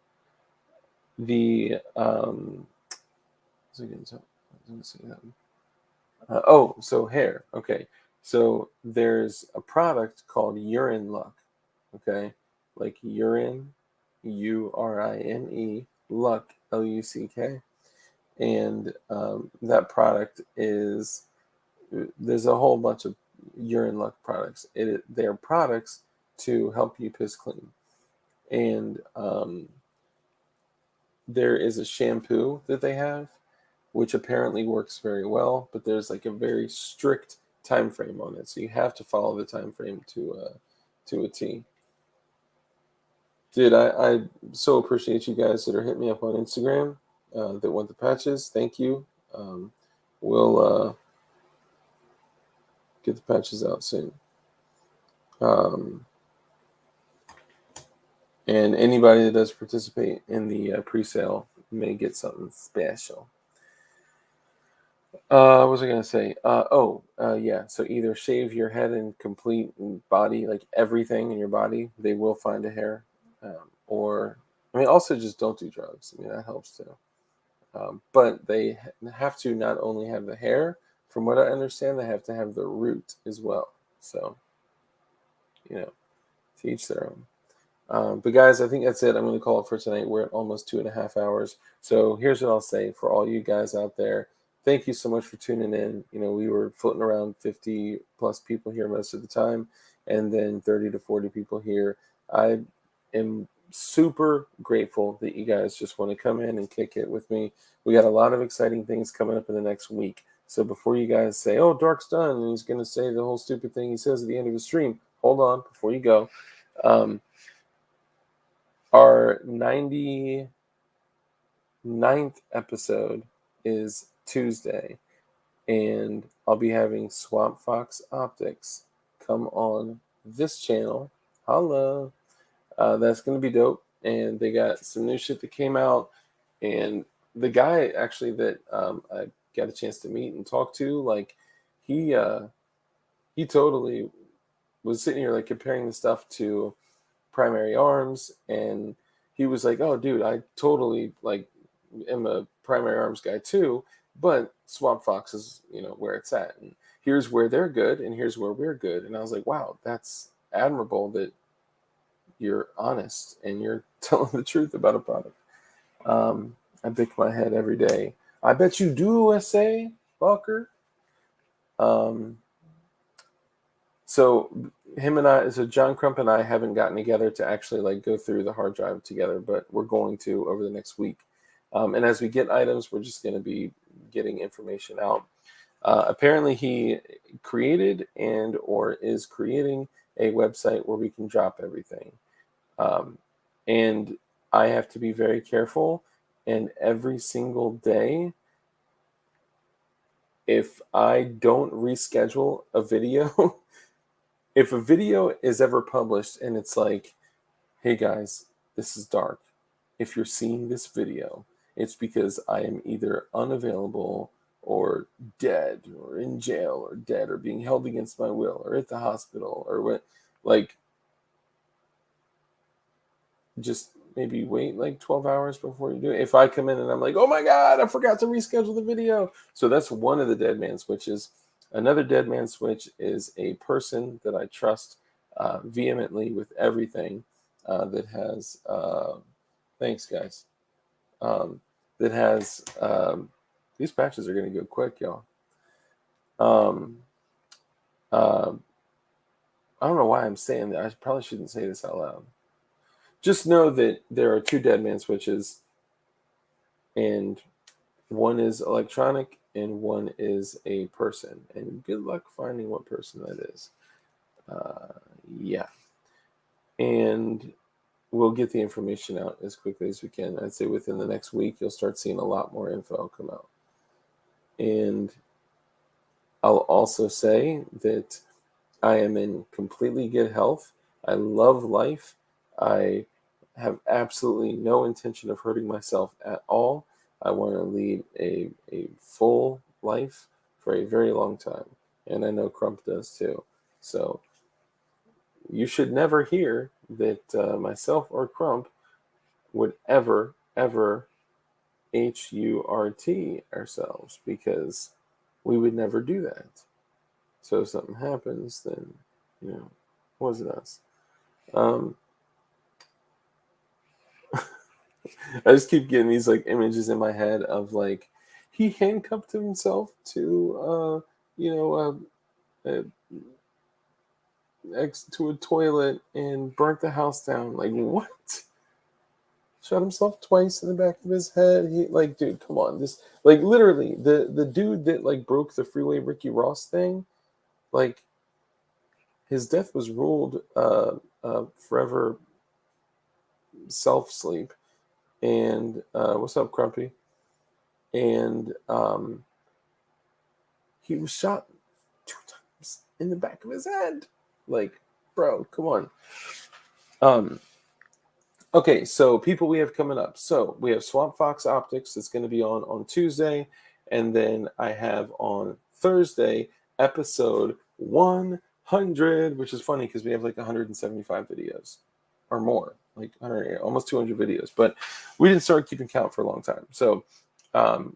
Speaker 1: The was I gonna say that? Oh, so hair. Okay, so there's a product called Urine Luck. Okay, like urine, Urine, luck, Luck, and that product is, there's a whole bunch of urine luck products. They're products to help you piss clean, and there is a shampoo that they have, which apparently works very well, but there's like a very strict time frame on it, so you have to follow the time frame to a T. Dude, I so appreciate you guys that are hitting me up on Instagram, that want the patches. Thank you. Um, we'll get the patches out soon. Um, and anybody that does participate in the pre-sale may get something special. What was I gonna say? Yeah. So either shave your head and complete body, like everything in your body, they will find a hair, or I mean, also just don't do drugs. I mean, that helps too. But they have to not only have the hair, from what I understand, they have to have the root as well. So, you know, to each their own. But guys, I think that's it. I'm going to call it for tonight. We're at almost 2.5 hours. So here's what I'll say for all you guys out there. Thank you so much for tuning in. You know, we were floating around 50 plus people here most of the time, and then 30 to 40 people here. I am super grateful that you guys just want to come in and kick it with me. We got a lot of exciting things coming up in the next week. So before you guys say, "Oh, Dark's done," and he's going to say the whole stupid thing he says at the end of the stream, hold on before you go. Our 99th episode is Tuesday, and I'll be having Swamp Fox Optics come on this channel. Holla! That's going to be dope, and they got some new shit that came out, and the guy actually that I got a chance to meet and talk to, like, he totally was sitting here like comparing the stuff to Primary Arms, and he was like, "Oh, dude, I totally like am a Primary Arms guy too, but Swamp Fox is, where it's at, and here's where they're good, and here's where we're good." And I was like, "Wow, that's admirable that you're honest and you're telling the truth about a product." I bick my head every day. I bet you do, SA fucker. Um, So John Crump and I haven't gotten together to actually like go through the hard drive together, but we're going to over the next week. And as we get items, we're just going to be getting information out. Apparently, he created and or is creating a website where we can drop everything. And I have to be very careful. And every single day, if I don't reschedule a video, if a video is ever published and it's like, "Hey guys, this is Dark. If you're seeing this video, it's because I am either unavailable or dead or in jail or dead or being held against my will or at the hospital or what," like, just maybe wait like 12 hours before you do it. If I come in and I'm like, "Oh my God, I forgot to reschedule the video." So that's one of the dead man switches. Another dead man switch is a person that I trust. vehemently with everything that has. Thanks, guys. Um, that has these patches are going to go quick, y'all. Um, uh, I don't know why I'm saying that. I probably shouldn't say this out loud. Just know that there are 2 dead man switches, and one is electronic and one is a person. And good luck finding what person that is. Yeah. And we'll get the information out as quickly as we can. I'd say within the next week, you'll start seeing a lot more info come out. And I'll also say that I am in completely good health. I love life. I have absolutely no intention of hurting myself at all. I want to lead a full life for a very long time. And I know Crump does too. So you should never hear that myself or Crump would ever, ever HURT ourselves, because we would never do that. So if something happens, then, it wasn't us. I just keep getting these like images in my head of like he handcuffed himself to uh, to a toilet and burnt the house down. Like what? Shot himself twice in the back of his head. He like, dude, come on. This like literally the dude that like broke the Freeway Ricky Ross thing, like his death was ruled forever self sleep. And what's up, Crumpy? And he was shot 2 times in the back of his head. Like, bro, come on. Okay, so people we have coming up. So we have Swamp Fox Optics that's going to be on Tuesday, and then I have on Thursday episode 100, which is funny because we have like 175 videos or more, like 100, almost 200 videos, but we didn't start keeping count for a long time. So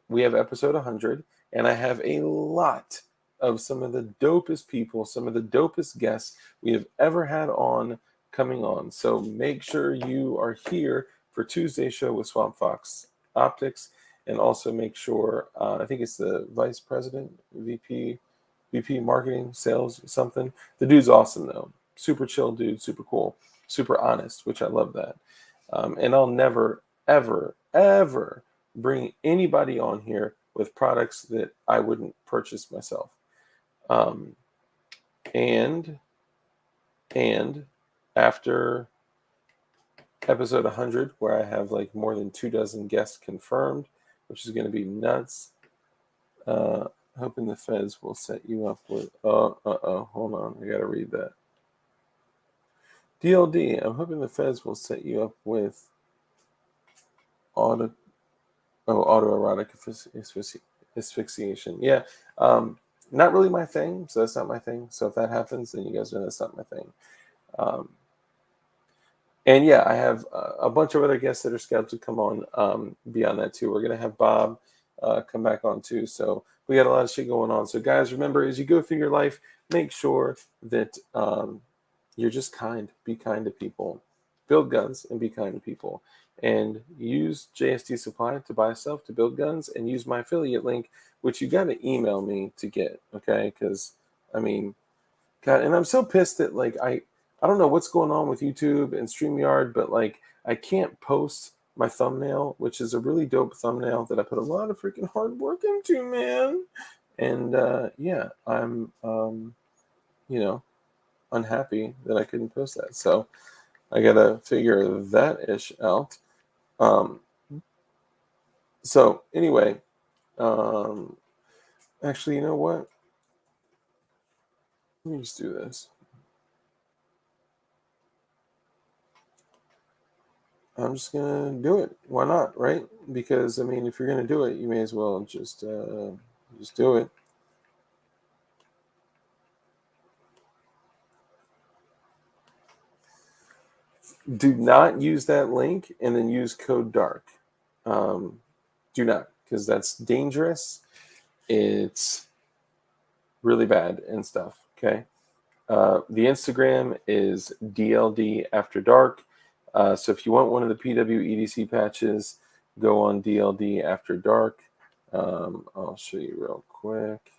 Speaker 1: we have episode 100, and I have a lot of some of the dopest people, some of the dopest guests we have ever had on coming on. So make sure you are here for Tuesday's show with Swamp Fox Optics, and also make sure, I think it's the vice president, VP marketing, sales, something. The dude's awesome though. Super chill dude, super cool, super honest, which I love that. And I'll never, ever, ever bring anybody on here with products that I wouldn't purchase myself. And after episode 100, where I have like more than 24 guests confirmed, which is going to be nuts. Hoping the feds will set you up with. Hold on, I got to read that. DLD, I'm hoping the feds will set you up with autoerotic asphyxiation. Yeah, not really my thing, so that's not my thing. So if that happens, then you guys know that's not my thing. And yeah, I have a bunch of other guests that are scheduled to come on beyond that too. We're going to have Bob come back on too. So we got a lot of shit going on. So guys, remember, as you go through your life, make sure that you're just kind. Be kind to people. Build guns and be kind to people. And use JST Supply to buy stuff to build guns, and use my affiliate link, which you got to email me to get, okay? Because, I mean, God, and I'm so pissed that, like, I don't know what's going on with YouTube and StreamYard, but, like, I can't post my thumbnail, which is a really dope thumbnail that I put a lot of freaking hard work into, man. And, yeah, I'm, unhappy that I couldn't post that. So I got to figure that ish out. So anyway, actually, you know what? Let me just do this. I'm just gonna do it. Why not, right? Because I mean, if you're gonna do it, you may as well just do it. Do not use that link and then use code DARK. Do not, because that's dangerous. It's really bad and stuff. Okay. The Instagram is DLD After Dark. So if you want one of the PWEDC patches, go on DLD After Dark. I'll show you real quick.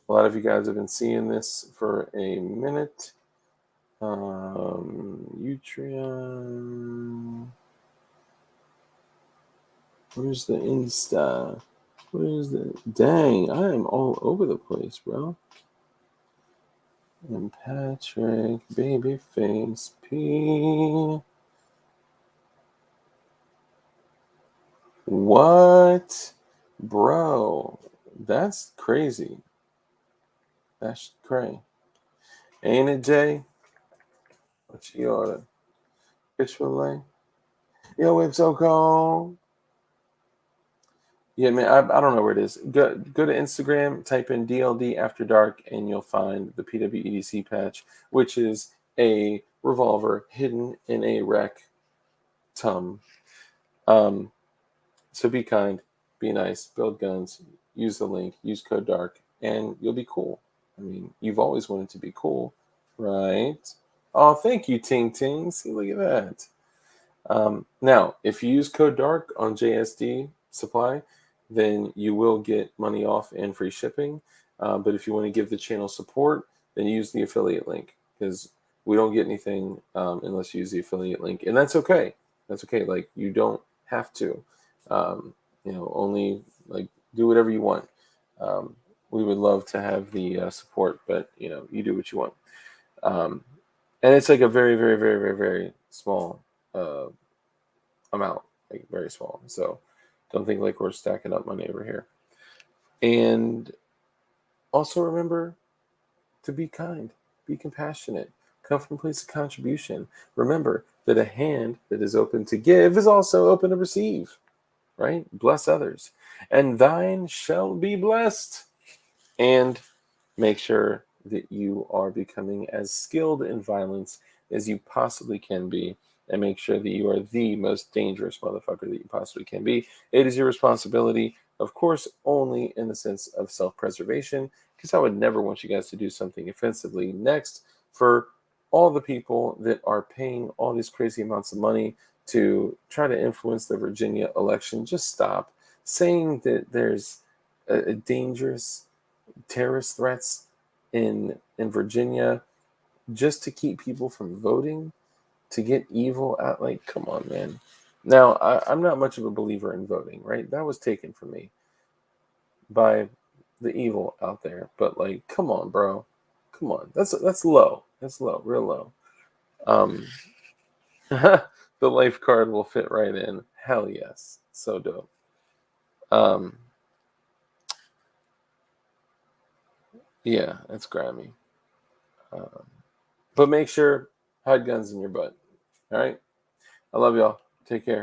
Speaker 1: A lot of you guys have been seeing this for a minute. Utreon. Where's the Insta? Where's the... Dang, I am all over the place, bro. And Patrick, Babyface, P. What? Bro, that's crazy. That's crazy. Ain't it, Jay? What you order? Fish fillet? Yo, it's so cold. Yeah, man, I don't know where it is. Go to Instagram, type in DLD After Dark, and you'll find the PWEDC patch, which is a revolver hidden in a rectum. So be kind, be nice, build guns, use the link, use code DARK, and you'll be cool. I mean, you've always wanted to be cool, right? Oh, thank you, Ting Ting. See, look at that. Now, if you use code DARK on JSD Supply, then you will get money off and free shipping. But if you want to give the channel support, then use the affiliate link, because we don't get anything unless you use the affiliate link. And that's okay. That's okay. Like, you don't have to. Only like do whatever you want. We would love to have the support, but you do what you want. And it's like a very, very, very, very, very small amount, like very small. So don't think like we're stacking up money over here. And also remember to be kind, be compassionate, come from a place of contribution. Remember that a hand that is open to give is also open to receive, right? Bless others, and thine shall be blessed. And make sure that you are becoming as skilled in violence as you possibly can be, and make sure that you are the most dangerous motherfucker that you possibly can be. It is your responsibility, of course, only in the sense of self-preservation, because I would never want you guys to do something offensively. Next, for all the people that are paying all these crazy amounts of money to try to influence the Virginia election, just stop saying that there's a dangerous terrorist threats in Virginia just to keep people from voting, to get evil out. Like, come on, man. Now, I'm not much of a believer in voting, right? That was taken from me by the evil out there. But like, come on, bro. Come on. That's low. That's low, real low. The life card will fit right in. Hell yes. So dope. Yeah, that's Grammy. But make sure hide guns in your butt. All right. I love y'all. Take care.